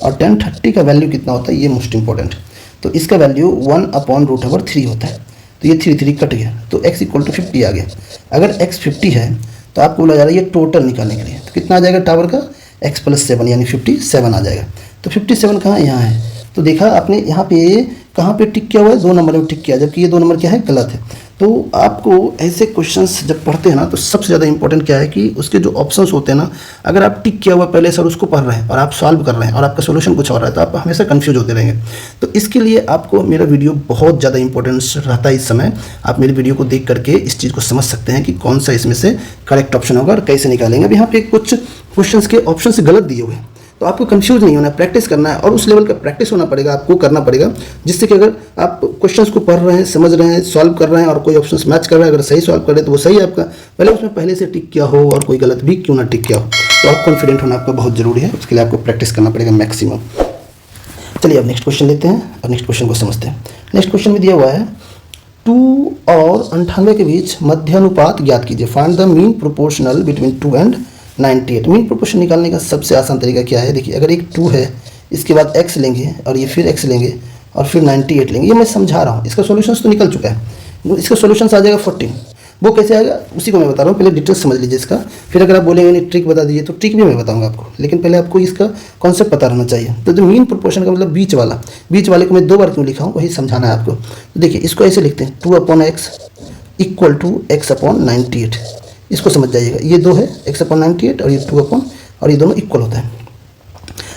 A: और 1030 का वैल्यू कितना होता है, ये मोस्ट इंपॉर्टेंट। तो इसका वैल्यू 1/√3 होता है। तो ये 3 कट गया तो x = 50 आ गया। अगर x 50 है तो आपको बोला जा रहा है ये टोटल निकालने के लिए, तो कितना आ जाएगा टावर का, x+7 यानी 57 आ जाएगा। तो 57 कहाँ, यहाँ है। तो देखा आपने यहाँ पे कहाँ पे टिक किया हुआ है, 2 नंबर में टिक किया, जबकि ये 2 नंबर क्या है, गलत है। तो आपको ऐसे क्वेश्चंस जब पढ़ते हैं ना तो सबसे ज़्यादा इंपॉर्टेंट क्या है कि उसके जो ऑप्शंस होते हैं ना, अगर आप टिक किया हुआ पहले सर उसको पढ़ रहे हैं और आप सॉल्व कर रहे हैं और आपका सोल्यूशन कुछ और है तो आप हमेशा कंफ्यूज होते रहेंगे। तो इसके लिए आपको मेरा वीडियो बहुत ज़्यादा इंपॉर्टेंस रहता है। इस समय आप मेरे वीडियो को देख करके इस चीज़ को समझ सकते हैं कि कौन सा इसमें से करेक्ट ऑप्शन होगा और कैसे निकालेंगे। अब यहाँ पे कुछ क्वेश्चन के ऑप्शन गलत दिए हुए हैं, तो आपको कंफ्यूज नहीं होना है, प्रैक्टिस करना है और उस लेवल का प्रैक्टिस होना पड़ेगा, आपको करना पड़ेगा, जिससे कि अगर आप क्वेश्चंस को पढ़ रहे हैं, समझ रहे हैं, सॉल्व कर रहे हैं और कोई ऑप्शंस मैच कर रहा है, अगर सही सॉल्व कर रहे हैं तो वो सही है आपका, भले उसमें पहले से टिक किया हो और कोई गलत भी क्यों ना टिक किया हो। तो आप कॉन्फिडेंट होना आपका बहुत ज़रूरी है, उसके लिए आपको प्रैक्टिस करना पड़ेगा मैक्सिमम। चलिए अब नेक्स्ट क्वेश्चन लेते हैं और नेक्स्ट क्वेश्चन को समझते हैं। नेक्स्ट क्वेश्चन में दिया हुआ है 2 और 98 के बीच मध्यानुपात ज्ञात कीजिए, find the mean proportional between 2 and 98। Mean proportion निकालने का सबसे आसान तरीका क्या है, देखिए अगर एक 2 है, इसके बाद x लेंगे और ये फिर x लेंगे और फिर 98 लेंगे, ये मैं समझा रहा हूँ, इसका सॉल्यूशंस तो निकल चुका है, इसका सॉल्यूशंस आ जाएगा 14। वो कैसे आएगा उसी को मैं बता रहा हूँ, पहले डिटेल्स समझ लीजिए इसका, फिर अगर आप बोलेंगे नहीं ट्रिक बता दीजिए तो ट्रिक भी मैं बताऊंगा आपको, लेकिन पहले आपको इसका कॉन्सेप्ट पता रहना चाहिए। तो जो मीन प्रोपोर्शन का मतलब बीच वाले को मैं 2 बार क्यों लिखा हूँ वही समझाना है आपको। तो देखिए इसको ऐसे लिखते हैं 2/x इक्वल टू x/98, इसको समझ जाइएगा, ये 2 है x/98 और ये 2 और ये दोनों इक्वल होता है।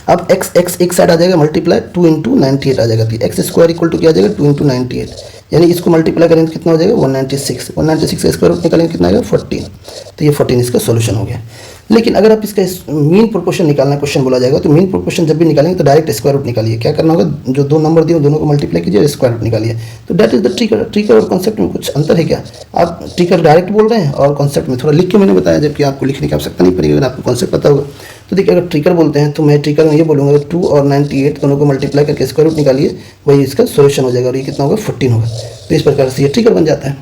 A: अब x एक साइड आ जाएगा मल्टीप्लाई 2 × 98 आ जाएगा, तो x² इक्वल टू क्या आ जाएगा 2 × 98, यानी इसको मल्टीप्लाई करेंगे कितना हो जाएगा 196 का स्क्वायर रूट निकालेंगे कितना आएगा 14, तो ये 14 इसका सॉल्यूशन हो गया। लेकिन अगर आप इसका मीन प्रोपोर्शन निकालना क्वेश्चन बोला जाएगा तो मीन प्रोपोर्शन जब भी निकालेंगे तो डायरेक्ट स्क्वायर रूट निकालिए, क्या करना होगा जो 2 नंबर दिए दोनों को मल्टीप्लाई कीजिए और स्क्वायर रूट निकालिए। तो दैट इज द ट्रिकर। ट्रिकर और कॉन्सेप्ट में कुछ अंतर है क्या, आप ट्रिकर डायरेक्ट बोल रहे हैं और कॉन्सेप्ट में थोड़ा लिख के मैंने बताया, जबकि आपको लिखने की आवश्यकता नहीं पड़ेगी अगर आपको कॉन्सेप्ट पता होगा। तो देखिए अगर ट्रिकर बोलते हैं तो मैं ट्रिकर में ये बोलूँगा 2 और 98 दोनों को मल्टीप्लाई करके स्क्वायर रूट निकालिए, वही इसका सोल्यूशन हो जाएगा और ये कितना होगा 14 होगा। तो इस प्रकार से ये ट्रिकर बन जाता है।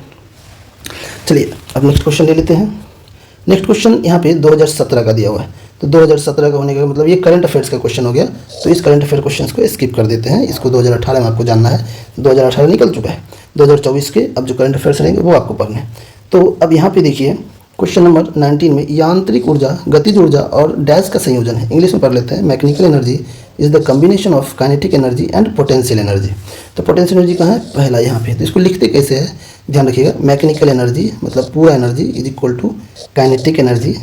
A: चलिए अब नेक्स्ट क्वेश्चन ले लेते हैं। नेक्स्ट क्वेश्चन यहाँ पे 2017 का दिया हुआ है, तो 2017 का होने का मतलब ये करंट अफेयर्स का क्वेश्चन हो गया, तो इस करंट अफेयर क्वेश्चन को स्किप कर देते हैं, इसको 2018 में आपको जानना है, 2018 निकल चुका है, 2024 के अब जो करंट अफेयर्स रहेंगे वो आपको पढ़ने हैं। तो अब यहाँ पे देखिए क्वेश्चन नंबर 19 में यांत्रिक ऊर्जा, गतिज ऊर्जा और डैश का संयोजन है, इंग्लिश में पढ़ लेते हैं। Mechanical energy is the combination of kinetic energy and potential energy. तो पोटेंशियल एनर्जी कहाँ है, पहला यहाँ पे, तो इसको लिखते कैसे है ध्यान रखिएगा, मैकेनिकल एनर्जी मतलब पूरा energy is equal to kinetic energy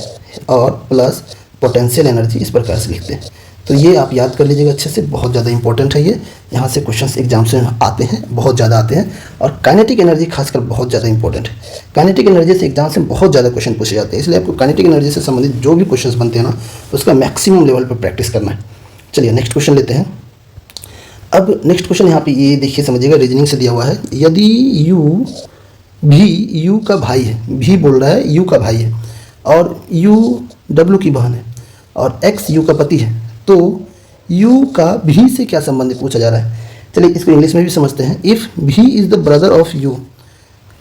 A: और प्लस पोटेंशियल एनर्जी, इस प्रकार से लिखते हैं। तो ये आप याद कर लीजिएगा अच्छे से, बहुत ज़्यादा इंपॉर्टेंट है ये, यहाँ से क्वेश्चंस एग्जाम्स में आते हैं, बहुत ज़्यादा आते हैं, और काइनेटिक एनर्जी खासकर बहुत ज़्यादा इंपॉर्टेंट है। काइनेटिक एनर्जी से एग्जाम से बहुत ज़्यादा क्वेश्चन पूछे जाते हैं, इसलिए आपको काइनेटिक एनर्जी से संबंधित जो भी क्वेश्चंस बनते हैं ना उसका मैक्सिमम लेवल पर प्रैक्टिस करना है। चलिए नेक्स्ट क्वेश्चन लेते हैं। अब नेक्स्ट क्वेश्चन यहाँ पे ये देखिए समझिएगा, रीजनिंग से दिया हुआ है, यदि यू भी यू का भाई है, भी बोल रहा है यू का भाई है और यू डब्ल्यू की बहन है और एक्स यू का पति है, तो यू का भी से क्या संबंध पूछा जा रहा है। चलिए इसको इंग्लिश में भी समझते हैं। If V is the brother of U,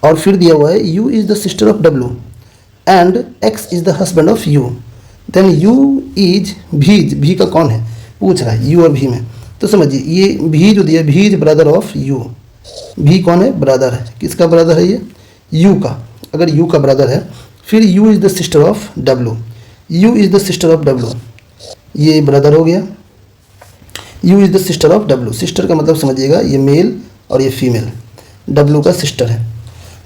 A: और फिर दिया हुआ है U is the sister of W and X is the husband of U, then U is V का कौन है पूछ रहा है यू और भी में। तो समझिए ये भी जो दिया, भी इज ब्रदर ऑफ यू, भी कौन है ब्रदर है, किसका ब्रदर है ये यू का, अगर यू का ब्रदर है, फिर you is the sister of W, you is the sister of W, ये ब्रदर हो गया, you is the sister of W, sister का मतलब समझिएगा ये मेल और ये फीमेल, डब्ल्यू का सिस्टर है,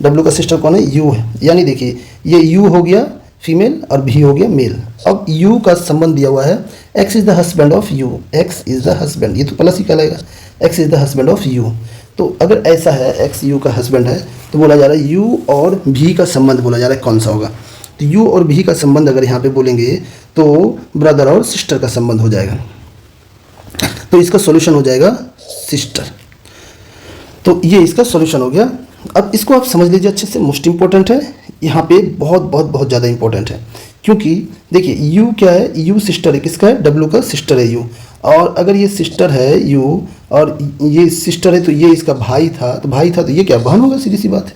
A: डब्ल्यू का सिस्टर कौन है यू है, यानी देखिए ये यू हो गया फीमेल और भी हो गया मेल। अब यू का संबंध दिया हुआ है x is the husband of you, x is the husband, ये तो प्लस ही कहलाएगा, x is the husband of you. तो अगर ऐसा है एक्स यू का हस्बैंड है तो बोला जा रहा है यू और भी का संबंध बोला जा रहा है कौन सा होगा, तो यू और भी का संबंध अगर यहाँ पे बोलेंगे तो ब्रदर और सिस्टर का संबंध हो जाएगा, तो इसका सॉल्यूशन हो जाएगा सिस्टर। तो ये इसका सॉल्यूशन हो गया। अब इसको आप समझ लीजिए अच्छे से, मोस्ट इंपॉर्टेंट है यहाँ पे, बहुत ज़्यादा इंपॉर्टेंट है, क्योंकि देखिए यू क्या है, यू सिस्टर है, किसका है डब्ल्यू का सिस्टर है यू, और अगर ये सिस्टर है यू और ये सिस्टर है तो ये इसका भाई था, तो भाई था तो ये क्या बहन होगा, सीधी सी बात है,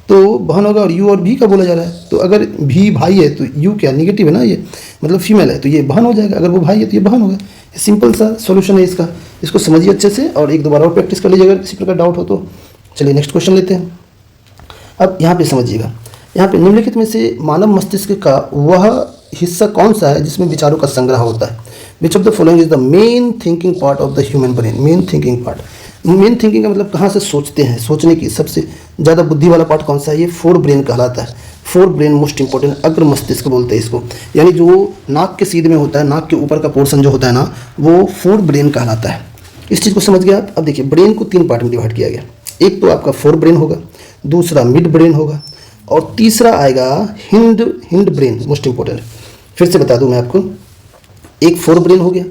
A: तो बहन होगा, और यू और भी का बोला जा रहा है, तो अगर भी भाई है तो यू क्या निगेटिव है ना, ये मतलब फीमेल है तो ये बहन हो जाएगा, अगर वो भाई है तो ये बहन होगा। सिंपल सा सॉल्यूशन है इसका, इसको समझिए अच्छे से और एक दोबारा और प्रैक्टिस कर लीजिए अगर किसी प्रकार डाउट हो तो। चलिए नेक्स्ट क्वेश्चन लेते हैं। अब यहाँ पे समझिएगा, यहाँ पे निम्नलिखित में से मानव मस्तिष्क का वह हिस्सा कौन सा है जिसमें विचारों का संग्रह होता है, which of the following is the main thinking part of the human brain. Main thinking part, main thinking का मतलब कहाँ से सोचते हैं, सोचने की सबसे ज़्यादा बुद्धि वाला पार्ट कौन सा है, ये फोर ब्रेन कहलाता है। फोर ब्रेन मोस्ट इंपॉर्टेंट, अग्र मस्तिष्क बोलते हैं इसको, यानी जो नाक के सीध में होता है, नाक के ऊपर का पोर्शन जो होता है ना, वो फोर ब्रेन कहलाता है। इस चीज़ को समझ गया आप। अब देखिए ब्रेन को 3 पार्ट में डिवाइड किया गया, एक तो आपका फोर ब्रेन होगा, दूसरा मिड ब्रेन होगा और तीसरा आएगा हिंड ब्रेन, मोस्ट इंपॉर्टेंट। फिर से बता दूं मैं आपको, एक फोर ब्रेन हो गया,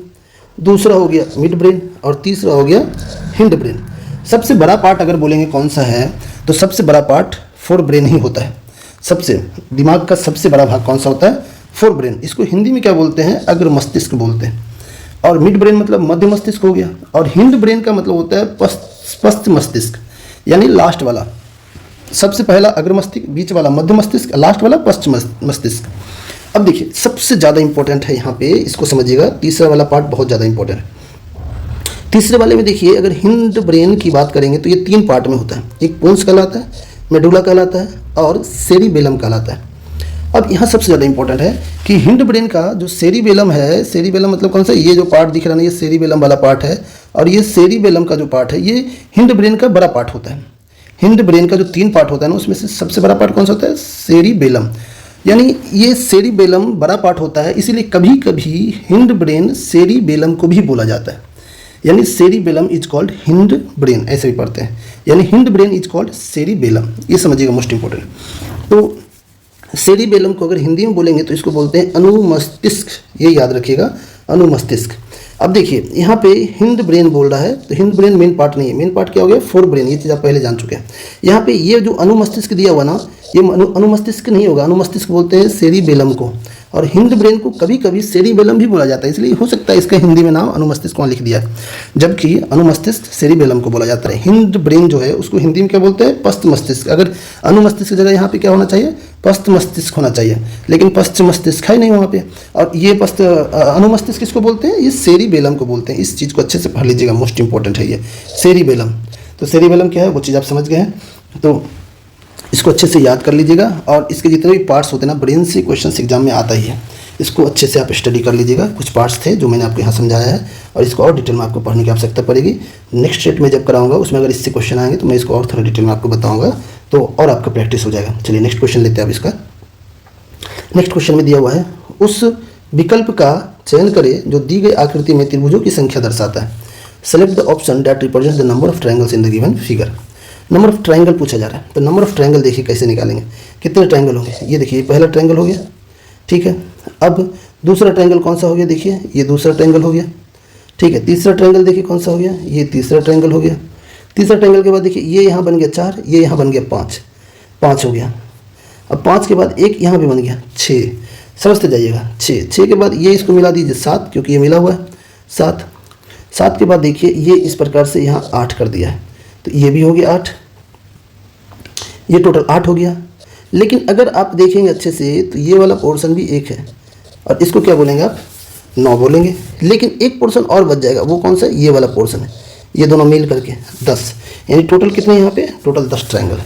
A: दूसरा हो गया मिड ब्रेन और तीसरा हो गया हिंड ब्रेन। सबसे बड़ा पार्ट अगर बोलेंगे कौन सा है, तो सबसे बड़ा पार्ट फोर ब्रेन ही होता है। सबसे दिमाग का सबसे बड़ा भाग कौन सा होता है, फोर ब्रेन। इसको हिंदी में क्या बोलते हैं, अग्र मस्तिष्क बोलते हैं। और मिड ब्रेन मतलब मध्य मस्तिष्क हो गया, और हिंड ब्रेन का मतलब होता है पश्च मस्तिष्क, यानी लास्ट वाला। सबसे पहला अग्र मस्तिष्क, बीच वाला मध्य मस्तिष्क, लास्ट वाला पश्च मस्तिष्क। अब देखिए सबसे ज़्यादा इंपॉर्टेंट है यहाँ पे, इसको समझिएगा, तीसरा वाला पार्ट बहुत ज़्यादा इंपॉर्टेंट है। तीसरे वाले में देखिए अगर हिंड ब्रेन की बात करेंगे तो ये 3 पार्ट में होता है। एक पोन्स कहलाता है, मेडुला कहलाता है और सेरिबेलम कहलाता है। अब यहाँ सबसे ज़्यादा इंपॉर्टेंट है कि हिंड ब्रेन का जो सेरिबेलम है, सेरिबेलम मतलब कौन सा, ये जो पार्ट दिख रहा है ये सेरिबेलम वाला पार्ट है, और ये सेरिबेलम का जो पार्ट है ये हिंड ब्रेन का बड़ा पार्ट होता है। हिंड ब्रेन का जो 3 पार्ट होता है ना, उसमें से सबसे बड़ा पार्ट कौन सा होता है, सेरिबेलम। यानी ये सेरिबेलम बड़ा पार्ट होता है, इसीलिए कभी कभी हिंड ब्रेन सेरिबेलम को भी बोला जाता है। यानी cerebellum is called hind brain, ऐसे भी पढ़ते हैं। यानी hind brain is called cerebellum, ये समझिएगा मोस्ट इंपॉर्टेंट। तो सेरिबेलम को अगर हिंदी में बोलेंगे तो इसको बोलते हैं अनुमस्तिष्क, ये याद रखिएगा, अनुमस्तिष्क। अब देखिए यहाँ पे हिंड ब्रेन बोल रहा है, तो हिंड ब्रेन मेन पार्ट नहीं है। मेन पार्ट क्या हो गया, फोर ब्रेन, ये चीज़ आप पहले जान चुके हैं। यहाँ पे ये जो अनुमस्तिष्क दिया हुआ ना, ये अनुमस्तिष्क नहीं होगा, अनुमस्तिष्क बोलते हैं सेरिबेलम को, और हिंड ब्रेन को कभी कभी सेरिबेलम भी बोला जाता है, इसलिए हो सकता है इसका हिंदी में नाम अनुमस्तिष्क वहाँ लिख दिया है, जबकि अनुमस्तिष्क सेरिबेलम को बोला जाता है। हिंड ब्रेन जो है उसको हिंदी में क्या बोलते हैं, पश्च मस्तिष्क। अगर अनुमस्तिष्क की जगह यहाँ पे क्या होना चाहिए, पश्च मस्तिष्क होना चाहिए, लेकिन पश्च मस्तिष्क है नहीं वहाँ पे। और ये अनुमस्तिष्क किसको बोलते हैं, ये सेरिबेलम को बोलते हैं। इस चीज़ को अच्छे से पढ़ लीजिएगा, मोस्ट इंपॉर्टेंट है ये सेरिबेलम। तो सेरिबेलम क्या है वो चीज़ आप समझ गए हैं, तो इसको अच्छे से याद कर लीजिएगा। और इसके जितने भी पार्ट्स होते हैं ना, ब्रेन से क्वेश्चन एग्जाम में आता ही है, इसको अच्छे से आप स्टडी कर लीजिएगा। कुछ पार्ट्स थे जो मैंने आपको यहाँ समझाया है, और इसको और डिटेल में आपको पढ़ने की आवश्यकता पड़ेगी। नेक्स्ट सेट में जब कराऊंगा उसमें अगर इससे क्वेश्चन आएंगे तो मैं इसको और थोड़ा डिटेल में आपको बताऊंगा, तो और आपका प्रैक्टिस हो जाएगा। चलिए नेक्स्ट क्वेश्चन लेते हैं अब इसका। नेक्स्ट क्वेश्चन में दिया हुआ है, उस विकल्प का चयन करें जो दी गई आकृति में त्रिभुजों की संख्या दर्शाता है। Select the option that represents the number of triangles in the given figure. Number of triangle पूछा जा रहा है, तो नंबर ऑफ ट्रायंगल देखिए कैसे निकालेंगे, कितने ट्रायंगल होंगे। ये देखिए पहला ट्रायंगल हो गया, ठीक है। अब दूसरा ट्रायंगल कौन सा हो गया, देखिए ये दूसरा ट्रायंगल हो गया, ठीक है। तीसरा ट्रायंगल देखिए कौन सा हो गया, ये तीसरा ट्रायंगल हो गया। तीसरा ट्रायंगल के बाद देखिए ये यहाँ बन गया 4, ये यहाँ बन गया 5, 5 हो गया। अब 5 के बाद एक यहाँ भी बन गया 6, समझते जाइएगा। 6 के बाद ये इसको मिला दीजिए 7, क्योंकि ये मिला हुआ है 7 के बाद देखिए ये इस प्रकार से यहाँ 8 कर दिया है, तो ये भी हो गया 8, ये टोटल 8 हो गया। लेकिन अगर आप देखेंगे अच्छे से तो ये वाला पोर्शन भी 1 है, और इसको क्या बोलेंगे आप, 9 बोलेंगे। लेकिन एक पोर्शन और बच जाएगा, वो कौन सा, ये वाला पोर्शन है, ये दोनों मिल करके 10, यानी टोटल कितने यहाँ पे, टोटल 10 ट्रायंगल।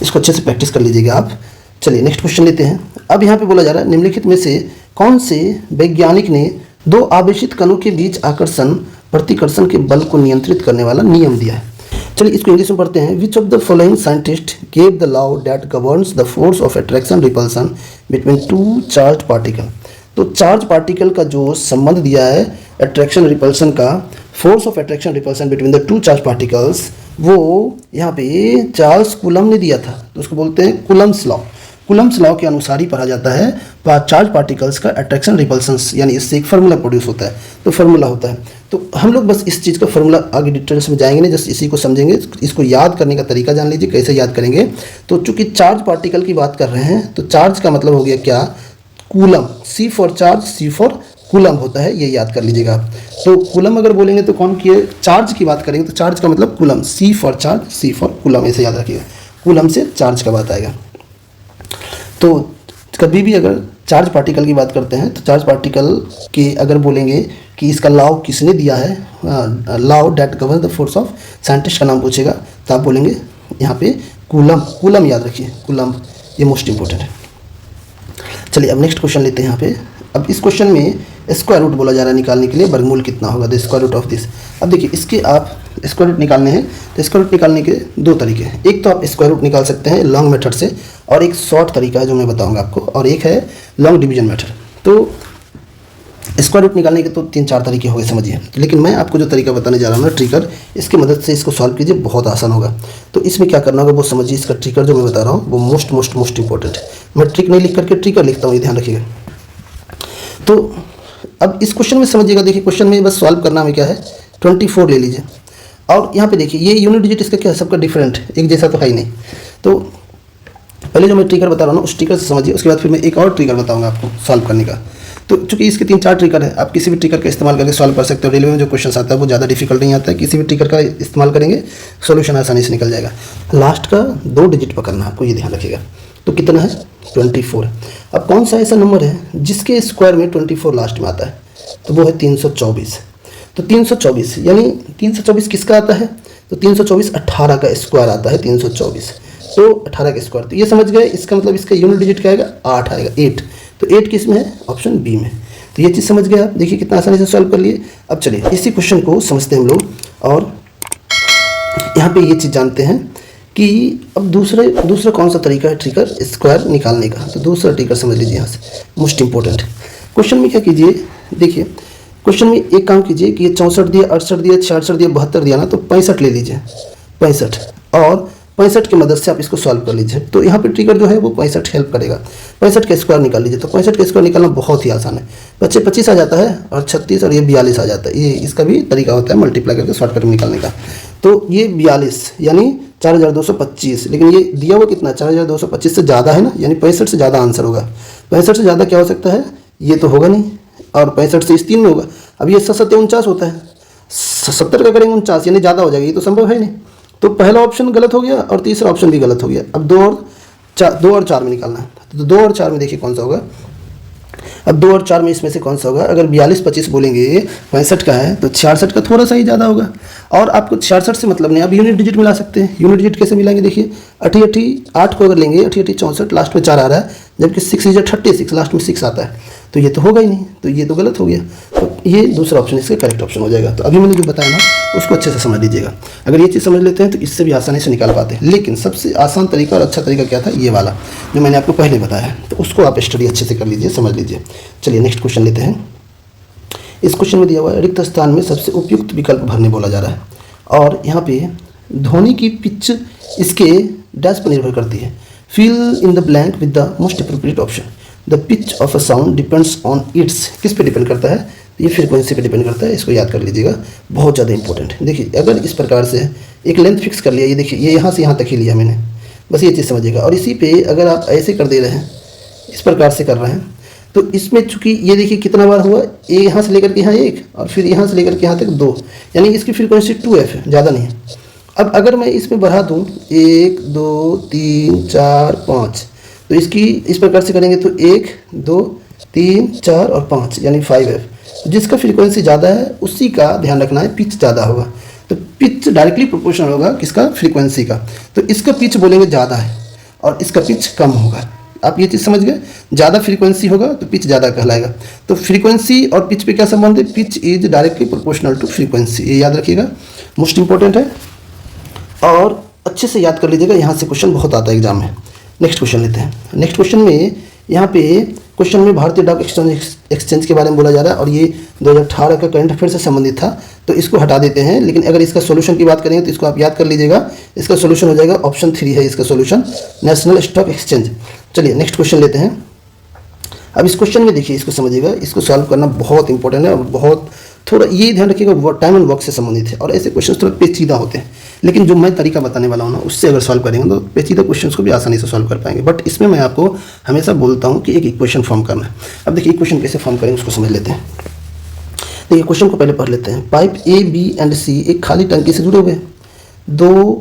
A: इसको अच्छे से प्रैक्टिस कर लीजिएगा आप। चलिए नेक्स्ट क्वेश्चन लेते हैं। अब यहाँ पे बोला जा रहा है, निम्नलिखित में से कौन से वैज्ञानिक ने 2 आवेशित कणों के बीच आकर्षण प्रतिकर्षण के बल को नियंत्रित करने वाला नियम दिया है। चलिए इसको इंग्लिश में पढ़ते हैं। Which of the following scientist gave the law that governs the force of attraction repulsion between 2 charge particle. तो चार्ज पार्टिकल का जो संबंध दिया है अट्रैक्शन रिपल्सन का, force of attraction repulsion between the 2 charge particles, वो यहाँ पे चार्ल्स कूलम ने दिया था, तो उसको बोलते हैं कूलम्स लॉ। कूलम्स लॉ के अनुसार ही पढ़ा जाता है चार्ज पार्टिकल्स का अट्रैक्शन रिपल्सन्स, यानी इससे एक फार्मूला प्रोड्यूस होता है, तो फार्मूला होता है। तो हम लोग बस इस चीज़ का फार्मूला आगे डिटेल्स में जाएंगे नहीं, जस्ट इसी को समझेंगे। इसको याद करने का तरीका जान लीजिए कैसे याद करेंगे। तो चूंकि चार्ज पार्टिकल की बात कर रहे हैं, तो चार्ज का मतलब हो गया क्या, coulomb, C for charge, C for coulomb होता है, ये याद कर लीजिएगा आप। तो कूलम अगर बोलेंगे तो कौन किए, चार्ज की बात करेंगे तो चार्ज का मतलब coulomb, C for charge, C for coulomb, ऐसे याद रखिएगा। कूलम से चार्ज का बात आएगा। तो कभी भी अगर चार्ज पार्टिकल की बात करते हैं तो चार्ज पार्टिकल के अगर बोलेंगे कि इसका लॉ किसने दिया है, law that govern the force of, scientist का नाम पूछेगा तो आप बोलेंगे यहाँ पे कूलम। कूलम याद रखिए, कूलम, ये मोस्ट इंपॉर्टेंट है। चलिए अब नेक्स्ट क्वेश्चन लेते हैं यहाँ पे। अब इस क्वेश्चन में स्क्वायर रूट बोला जा रहा है निकालने के लिए, वर्गमूल कितना होगा, the square root of this. अब देखिए इसके आप स्क्वायर रूट निकालने हैं, तो स्क्वायर रूट निकालने के 2 तरीके हैं। एक तो आप स्क्वायर रूट निकाल सकते हैं लॉन्ग मेथड से, और एक शॉर्ट तरीका है जो मैं बताऊंगा आपको, और एक है लॉन्ग डिवीजन मेथड। तो स्क्वायर रूट निकालने के तो 3-4 तरीके हो गए समझिए, लेकिन मैं आपको जो तरीका बताने जा रहा हूँ ना, ट्रिकर, इसकी मदद से इसको सॉल्व कीजिए, बहुत आसान होगा। तो इसमें क्या करना होगा वो समझिए। इसका ट्रिकर जो मैं बता रहा हूँ वो मोस्ट इंपॉर्टेंट है। मैं ट्रिक नहीं लिख करके ट्रिकर लिखता हूँ, ये ध्यान रखिएगा। तो अब इस क्वेश्चन में समझिएगा, देखिए क्वेश्चन में बस सॉल्व करना हमें क्या है, 24 ले लीजिए। और यहाँ पे देखिए ये यूनिट डिजिट इसका क्या है, सबका डिफरेंट, एक जैसा तो है ही नहीं। तो पहले जो मैं ट्रिगर बता रहा हूँ उस ट्रिगर से समझिए, उसके बाद फिर मैं एक और ट्रिगर बताऊँगा आपको सॉल्व करने का। तो चूंकि इसके 3-4 ट्रिगर है, आप किसी भी ट्रिगर का इस्तेमाल करके सॉल्व कर सकते हो। रेलवे में जो क्वेश्चन आता है वो ज़्यादा डिफिकल्ट नहीं आता है, किसी भी ट्रिगर का इस्तेमाल करेंगे सोल्यूशन आसानी से निकल जाएगा। लास्ट का 2 डिजिट पकड़ना है आपको, ये ध्यान रखिएगा। तो कितना है, 24 है। अब कौन सा ऐसा नंबर है जिसके स्क्वायर में 24 लास्ट में आता है, तो वो है 324। तो 324 यानी 324 किसका आता है, तो 324 18 का स्क्वायर आता है 324। तो 18 का स्क्वायर, तो ये समझ गए, इसका मतलब इसका यूनिट डिजिट क्या आएगा, 8 आएगा, 8। तो 8 किस में है, ऑप्शन बी में। तो ये चीज़ समझ गए आप, देखिए कितना आसानी से सॉल्व कर लिए। अब चलिए इसी क्वेश्चन को समझते हैं हम लोग, और यहाँ पे ये चीज़ जानते हैं कि अब दूसरा कौन सा तरीका है ट्रिगर स्क्वायर निकालने का। तो दूसरा ट्रिगर समझ लीजिए यहाँ से, मोस्ट इंपॉर्टेंट। क्वेश्चन में क्या कीजिए, देखिए क्वेश्चन में एक काम कीजिए कि ये 64 दिया, 68 दिया, 66 दिया, 72 दिया ना, तो 65 ले लीजिए, 65, और 65 की मदद से आप इसको सॉल्व कर लीजिए। तो यहाँ पे ट्रिगर जो है वो 65 हेल्प करेगा। 65 का स्क्वायर निकाल लीजिए। तो 65 का स्क्वायर निकालना बहुत ही आसान है, 25 आ जाता है, और 36 और ये 42 आ जाता है। ये इसका भी तरीका होता है मल्टीप्लाई करके शॉर्टकट में निकालने का। तो ये 42 यानी 4225, लेकिन ये दिया हुआ कितना, 4225 से ज़्यादा है ना, यानी 65 से ज़्यादा आंसर होगा। 65 से ज़्यादा क्या हो सकता है, ये तो होगा नहीं, और 65 से इस 3 में होगा। अब ये 7 होता है, 70 का करेंगे 49, यानी ज़्यादा हो जाएगा, ये तो संभव है नहीं। तो पहला ऑप्शन गलत हो गया और तीसरा ऑप्शन भी गलत हो गया। अब 2 और 4 में निकालना है। तो 2 और 4 में देखिए कौन सा होगा। अब 2 और 4 में इसमें से कौन सा होगा, अगर 42-25 बोलेंगे 65 का है, तो 66 का थोड़ा सा ही ज़्यादा होगा। और आपको 66 से मतलब नहीं, आप यूनिट डिजिट मिला सकते हैं। यूनिट डिजिट कैसे मिलाएंगे, देखिए 8 को अगर लेंगे, 8 64, लास्ट में 4 आ रहा है, जबकि 6 is 36, लास्ट में 6 आता है, तो ये तो होगा ही नहीं, तो ये तो गलत हो गया। तो ये दूसरा ऑप्शन इसका करेक्ट ऑप्शन हो जाएगा। तो अभी मैंने जो बताया ना उसको अच्छे से समझ लीजिएगा। अगर ये चीज़ समझ लेते हैं तो इससे भी आसानी से निकाल पाते हैं। लेकिन सबसे आसान तरीका और अच्छा तरीका क्या था, ये वाला जो मैंने आपको पहले बताया, तो उसको आप स्टडी अच्छे से कर लीजिए, समझ लीजिए। चलिए नेक्स्ट क्वेश्चन लेते हैं। इस क्वेश्चन में दिया हुआ है रिक्त स्थान में सबसे उपयुक्त विकल्प भरने बोला जा रहा है, और यहाँ पे ध्वनि की पिच इसके डैश पर निर्भर करती है। Fill in the blank with the most appropriate option. The pitch of a sound depends on its, किस पे डिपेंड करता है, ये फ्रीक्वेंसी पे डिपेंड करता है। इसको याद कर लीजिएगा, बहुत ज़्यादा इंपॉर्टेंट है। देखिए अगर इस प्रकार से एक लेंथ फिक्स कर लिया, ये देखिए ये यहाँ से यहाँ तक ही लिया मैंने, बस ये चीज़ समझिएगा। और इसी पे अगर आप ऐसे कर दे रहे हैं, इस प्रकार से कर रहे हैं, तो इसमें चूंकि ये देखिए कितना बार हुआ, ये यहाँ से लेकर के यहाँ 1 और फिर यहाँ से लेकर के यहाँ तक 2, यानी इसकी फ्रीक्वेंसी 2f है, ज़्यादा नहीं है। अब अगर मैं इसमें बढ़ा दूँ 1 2 3 4 5, तो इसकी इस प्रकार से करेंगे तो 1 2 3 4 और 5 यानी 5f। जिसका फ्रीक्वेंसी ज़्यादा है उसी का ध्यान रखना है, पिच ज़्यादा होगा। तो पिच डायरेक्टली प्रोपोर्शनल होगा किसका, फ्रीक्वेंसी का। तो इसका पिच बोलेंगे ज़्यादा है और इसका पिच कम होगा। आप ये चीज़ समझ गए, ज़्यादा फ्रीक्वेंसी होगा तो पिच ज़्यादा कहलाएगा। तो फ्रीक्वेंसी और पिच पे क्या संबंध है, pitch is directly proportional to frequency, ये याद रखिएगा, मोस्ट इंपॉर्टेंट है। और अच्छे से याद कर लीजिएगा, यहाँ से क्वेश्चन बहुत आता है एग्जाम में। नेक्स्ट क्वेश्चन लेते हैं। नेक्स्ट क्वेश्चन में यहाँ पे क्वेश्चन में भारतीय डाक एक्सचेंज के बारे में बोला जा रहा है, और ये 2018 का करंट अफेयर से संबंधित था, तो इसको हटा देते हैं। लेकिन अगर इसका सोल्यूशन की बात करेंगे तो इसको आप याद कर लीजिएगा, इसका सोल्यूशन हो जाएगा ऑप्शन 3 है इसका सोल्यूशन, नेशनल स्टॉक एक्सचेंज। चलिए नेक्स्ट क्वेश्चन लेते हैं। अब इस क्वेश्चन में देखिए, इसको समझिएगा, इसको सॉल्व करना बहुत इंपॉर्टेंट है, और बहुत थोड़ा ये ध्यान रखिएगा टाइम एंड वर्क से संबंधित है, और ऐसे क्वेश्चन थोड़ा पेचीदा होते हैं। लेकिन जो मैं तरीका बताने वाला हूँ ना, उससे अगर सॉल्व करेंगे तो पेचीदा क्वेश्चंस को भी आसानी से सॉल्व कर पाएंगे। बट इसमें मैं आपको हमेशा बोलता हूँ कि एक इक्वेशन फॉर्म करना है। अब देखिए इक्वेशन कैसे फॉर्म करेंगे उसको समझ लेते हैं। देखिए क्वेश्चन को पहले पढ़ लेते हैं। पाइप ए बी एंड सी एक खाली टंकी से जुड़े हुए हैं।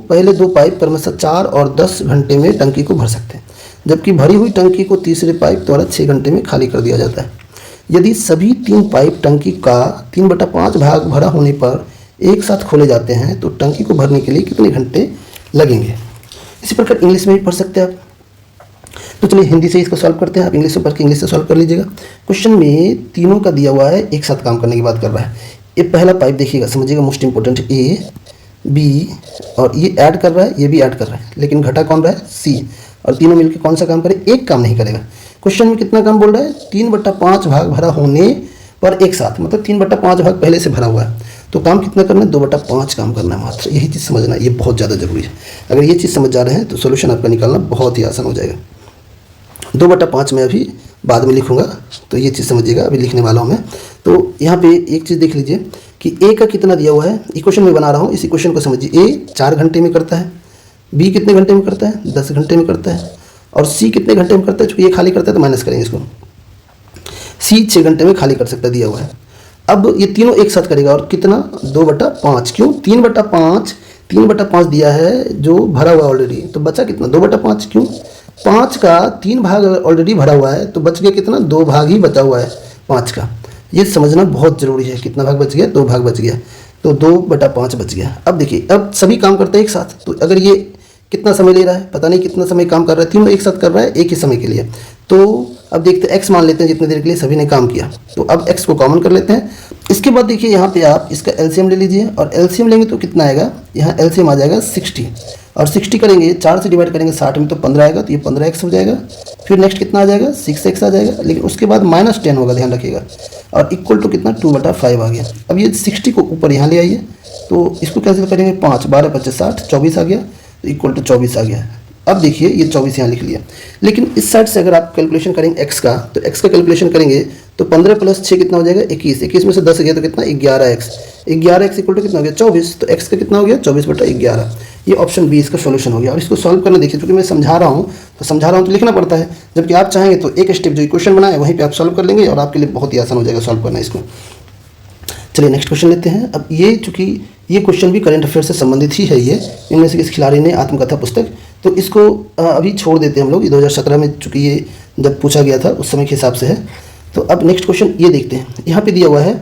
A: पहले दो पाइप क्रमशः 4 और 10 घंटे में टंकी को भर सकते हैं, जबकि भरी हुई टंकी को तीसरे पाइप द्वारा 6 घंटे में खाली कर दिया जाता है। यदि सभी 3 पाइप टंकी का 3/5 भाग भरा होने पर एक साथ खोले जाते हैं तो टंकी को भरने के लिए कितने घंटे लगेंगे। इसी प्रकार इंग्लिश में भी पढ़ सकते हैं आप। तो चलिए हिंदी से इसको सॉल्व करते हैं, आप इंग्लिश से पढ़ के इंग्लिश से सॉल्व कर लीजिएगा। क्वेश्चन में तीनों का दिया हुआ है, एक साथ काम करने की बात कर रहा है। ये पहला पाइप देखिएगा, समझिएगा, मोस्ट इंपॉर्टेंट, ए बी, और ये ऐड कर रहा है, ये भी ऐड कर रहा है, लेकिन घटा कौन रहा है, सी, और तीनों मिलकर कौन सा काम करे, एक काम नहीं करेगा। क्वेश्चन में कितना काम बोल रहा है, 3/5 भाग भरा होने पर एक साथ, मतलब 3/5 भाग पहले से भरा हुआ है, तो काम कितना करना है, 2/5 काम करना है मात्र। यही चीज़ समझना, ये बहुत ज़्यादा जरूरी है। अगर ये चीज़ समझ जा रहे हैं तो सोल्यूशन आपका निकालना बहुत ही आसान हो जाएगा। 2/5 में अभी बाद में लिखूंगा, तो ये चीज़ समझिएगा, अभी लिखने वाला हूँ मैं। तो यहाँ पे एक चीज़ देख लीजिए कि ए का कितना दिया हुआ है, इक्वेशन में बना रहा हूँ, इस इक्वेशन को समझिए। ए 4 घंटे में करता है, बी कितने घंटे में करता है, 10 घंटे में करता है, और सी कितने घंटे में करता है, चूँकि ये खाली करता है तो माइनस करेंगे इसको। सी 6 घंटे में खाली कर सकता है, दिया हुआ है। अब ये तीनों एक साथ करेगा और कितना, 2/5। क्यों 3/5, 3/5 दिया है जो भरा हुआ है ऑलरेडी, तो बचा कितना, 2/5। क्यों 5 का 3 भाग ऑलरेडी भरा हुआ है, तो बच गया कितना, 2 भाग ही बचा हुआ है 5 का। ये समझना बहुत ज़रूरी है, कितना भाग बच गया, 2 भाग बच गया, तो 2/5 बच गया। अब देखिए, अब सभी काम करते हैं एक साथ, तो अगर ये कितना समय ले रहा है, पता नहीं कितना समय काम कर रहा है, तीनों एक साथ कर रहा है एक ही समय के लिए। तो अब देखते हैं x मान लेते हैं जितने देर के लिए सभी ने काम किया, तो अब x को कॉमन कर लेते हैं। इसके बाद देखिए यहाँ पे आप इसका एलसीएम ले लीजिए, और एलसीएम लेंगे तो कितना आएगा, यहाँ एलसीएम आ जाएगा 60, और 60 करेंगे 4 से डिवाइड करेंगे 60 में, तो 15 आएगा, तो ये 15x हो जाएगा। फिर नेक्स्ट कितना आ जाएगा, 6x आ जाएगा, लेकिन उसके बाद -10 होगा, ध्यान रखिएगा, और इक्वल टू कितना, 2/5 आ गया। अब ये 60 को ऊपर यहाँ ले आइए, तो इसको कैंसिल करेंगे, 5 12 25 60, 24 आ गया, तो इक्वल टू 24 आ गया। अब देखिए ये 24 यहाँ लिख लिया, लेकिन इस साइड से अगर आप कैलकुलेशन करेंगे x का, तो x का कैलकुलेशन करेंगे तो 15 + 6 कितना हो जाएगा, 21, 21 में से 10 गया तो कितना, 11x, 11x इक्वल टू कितना हो गया, 24, तो x का कितना हो गया, 24/11। ये ऑप्शन बी इसका सोल्यूशन हो गया। और इसको सॉल्व करना देखिए, क्योंकि मैं समझा रहा हूँ तो लिखना पड़ता है, जबकि आप चाहेंगे तो एक स्टेप जो इक्वेशन बनाए वहीं पर आप सॉल्व कर लेंगे, और आपके लिए बहुत ही आसान हो जाएगा सॉल्व करना इसको। चलिए नेक्स्ट क्वेश्चन लेते हैं। अब ये चूँकि ये क्वेश्चन भी करंट अफेयर से संबंधित ही है, ये इनमें से किस खिलाड़ी ने आत्मकथा पुस्तक, तो इसको अभी छोड़ देते हैं हम लोग, ये 2017 में चूँकि ये जब पूछा गया था उस समय के हिसाब से है। तो अब नेक्स्ट क्वेश्चन ये देखते हैं, यहाँ पे दिया हुआ है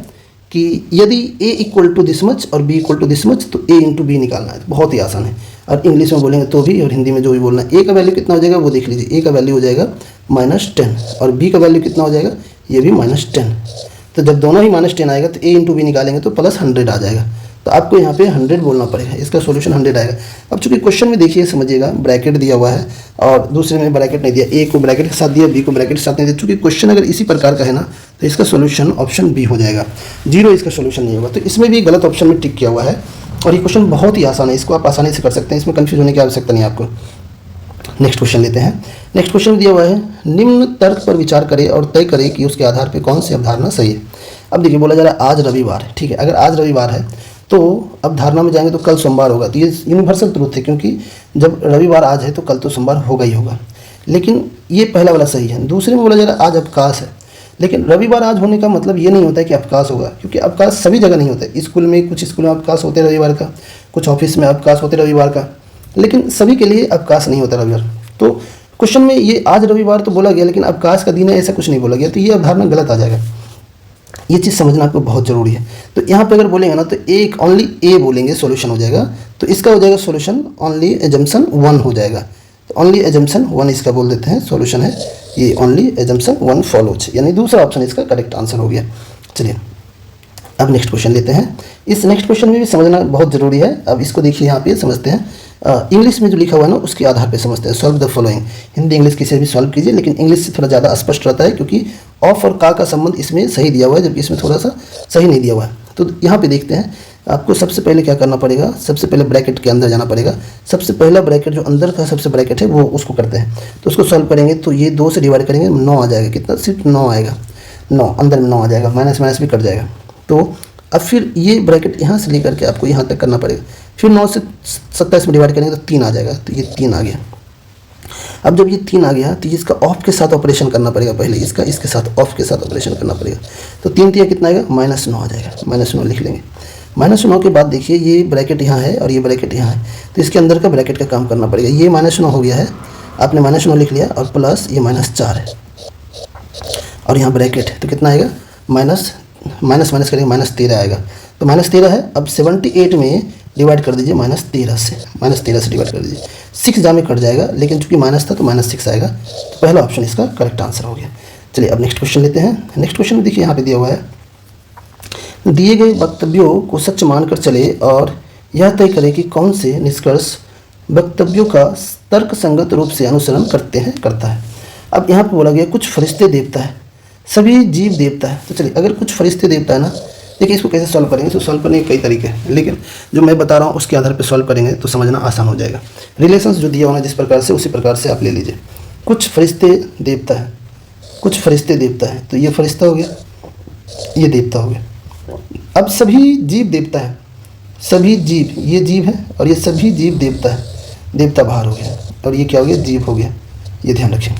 A: कि यदि a equal to this much और b equal to this much, तो a इंटू बी निकालना है। तो बहुत ही आसान है, और इंग्लिश में बोलेंगे तो भी और हिंदी में जो भी बोलना है। a का वैल्यू कितना हो जाएगा वो देख लीजिए, a का वैल्यू हो जाएगा -10, और b का वैल्यू कितना हो जाएगा, ये भी -10। तो जब दोनों ही -10 आएगा तो a इंटू बी निकालेंगे तो +100 आ जाएगा, तो आपको यहाँ पे 100 बोलना पड़ेगा, इसका सॉल्यूशन 100 आएगा। अब चूंकि क्वेश्चन में देखिए समझिएगा, ब्रैकेट दिया हुआ है और दूसरे में ब्रैकेट नहीं दिया, ए को ब्रैकेट के साथ दिया, बी को ब्रैकेट के साथ नहीं दिया। चूंकि क्वेश्चन अगर इसी प्रकार का है ना, तो इसका सॉल्यूशन ऑप्शन बी हो जाएगा, 0 इसका सॉल्यूशन नहीं होगा। तो इसमें भी गलत ऑप्शन में टिक किया हुआ है, और ये क्वेश्चन बहुत ही आसान है, इसको आप आसानी से कर सकते हैं, इसमें कन्फ्यूज होने की आवश्यकता नहीं है आपको। नेक्स्ट क्वेश्चन लेते हैं। नेक्स्ट क्वेश्चन दिया हुआ है, निम्न तर्क पर विचार करें और तय करें कि उसके आधार पर कौन सी अवधारणा सही है। अब देखिए बोला जा रहा है आज रविवार है, ठीक है, अगर आज रविवार है तो अब धारणा में जाएंगे तो कल सोमवार होगा, तो ये यूनिवर्सल ट्रूथ है, क्योंकि जब रविवार आज है तो कल तो सोमवार होगा ही होगा। लेकिन ये पहला वाला सही है। दूसरे में बोला जा रहा है आज अवकाश है, लेकिन रविवार आज होने का मतलब ये नहीं होता है कि अवकाश होगा, क्योंकि अवकाश सभी जगह नहीं होता है। स्कूल में कुछ स्कूल में अवकाश होते रविवार का, कुछ ऑफिस में अवकाश होते रविवार का, लेकिन सभी के लिए अवकाश नहीं होता रविवार। तो क्वेश्चन में ये आज रविवार तो बोला गया, लेकिन अवकाश का दिन है ऐसा कुछ नहीं बोला गया, तो ये अवधारणा गलत आ जाएगा। ये चीज़ समझना आपको बहुत ज़रूरी है। तो यहाँ पे अगर बोलेंगे ना तो एक ओनली ए बोलेंगे, सॉल्यूशन हो जाएगा, तो इसका हो जाएगा सॉल्यूशन ओनली एजम्पशन 1 हो जाएगा। तो ओनली एजम्पशन 1 इसका बोल देते हैं, सॉल्यूशन है ये ओनली एजम्पशन 1 फॉलोज, यानी दूसरा ऑप्शन इसका करेक्ट आंसर हो गया। चलिए अब नेक्स्ट क्वेश्चन लेते हैं। इस नेक्स्ट क्वेश्चन में भी समझना बहुत ज़रूरी है। अब इसको देखिए, यहाँ पे समझते हैं, इंग्लिश में जो लिखा हुआ है ना उसके आधार पे समझते हैं। Solve the following, Hindi English किसी भी सॉल्व कीजिए, लेकिन इंग्लिश से थोड़ा ज़्यादा स्पष्ट रहता है, क्योंकि ऑफ और का संबंध इसमें सही दिया हुआ है, जबकि इसमें थोड़ा सा सही नहीं दिया हुआ है। तो यहाँ पे देखते हैं, आपको सबसे पहले क्या करना पड़ेगा, सबसे पहले ब्रैकेट के अंदर जाना पड़ेगा। सबसे पहला ब्रैकेट जो अंदर का सबसे ब्रैकेट है वो उसको करते हैं, तो उसको सॉल्व करेंगे तो ये 2 से डिवाइड करेंगे 9 आ जाएगा, कितना, सिर्फ 9 आएगा, 9 अंदर में 9 आ जाएगा, माइनस माइनस भी कट जाएगा। तो अब फिर ये ब्रैकेट यहाँ से लेकर के आपको यहाँ तक करना पड़ेगा, फिर 9 से 27 में डिवाइड करेंगे तो 3 आ जाएगा, तो ये 3 आ गया। अब जब ये 3 आ गया तो इसका ऑफ के साथ ऑपरेशन करना पड़ेगा, पहले इसका इसके साथ ऑफ के साथ ऑपरेशन करना पड़ेगा। तो 3 3 कितना आएगा, -9 आ जाएगा, -9 लिख लेंगे। -9 के बाद देखिए ये ब्रैकेट यहाँ है और ये ब्रैकेट यहाँ है, तो इसके अंदर का ब्रैकेट का काम करना पड़ेगा। ये -9 हो गया है, आपने -9 लिख लिया, और प्लस ये -4 है, और यहाँ ब्रैकेट है, तो कितना आएगा, माइनस माइनस करेंगे, -13 आएगा। तो -13 है, अब 78 में डिवाइड कर दीजिए -13 से, -13 से डिवाइड कर दीजिए, 6 जा में कट जाएगा, लेकिन चूंकि माइनस था तो -6 आएगा। तो पहला ऑप्शन इसका करेक्ट आंसर हो गया। चलिए अब नेक्स्ट क्वेश्चन लेते हैं। नेक्स्ट क्वेश्चन में देखिए यहाँ पे दिया हुआ है, दिए गए वक्तव्यों को सच मानकर चले और यह तय करें कि कौन से निष्कर्ष वक्तव्यों का तर्कसंगत रूप से अनुसरण करता है। अब यहाँ पे बोला गया कुछ फरिश्ते देवता है, सभी जीव देवता है। तो चलिए अगर कुछ फरिश्ते देवता है ना, देखिए इसको कैसे सॉल्व करेंगे। तो सॉल्व करने के कई तरीके हैं, लेकिन जो मैं बता रहा हूँ उसके आधार पर सॉल्व करेंगे तो समझना आसान हो जाएगा। रिलेशंस जो दिया होना जिस प्रकार से, उसी प्रकार से आप ले लीजिए। कुछ फरिश्ते देवता है, कुछ फरिश्ते देवता है, तो ये फरिश्ता हो गया, ये देवता हो गया। अब सभी जीव देवता है, सभी जीव, ये जीव है और ये सभी जीव देवता है, देवता बाहर हो गया और ये क्या हो गया, जीव हो गया, ये ध्यान रखें।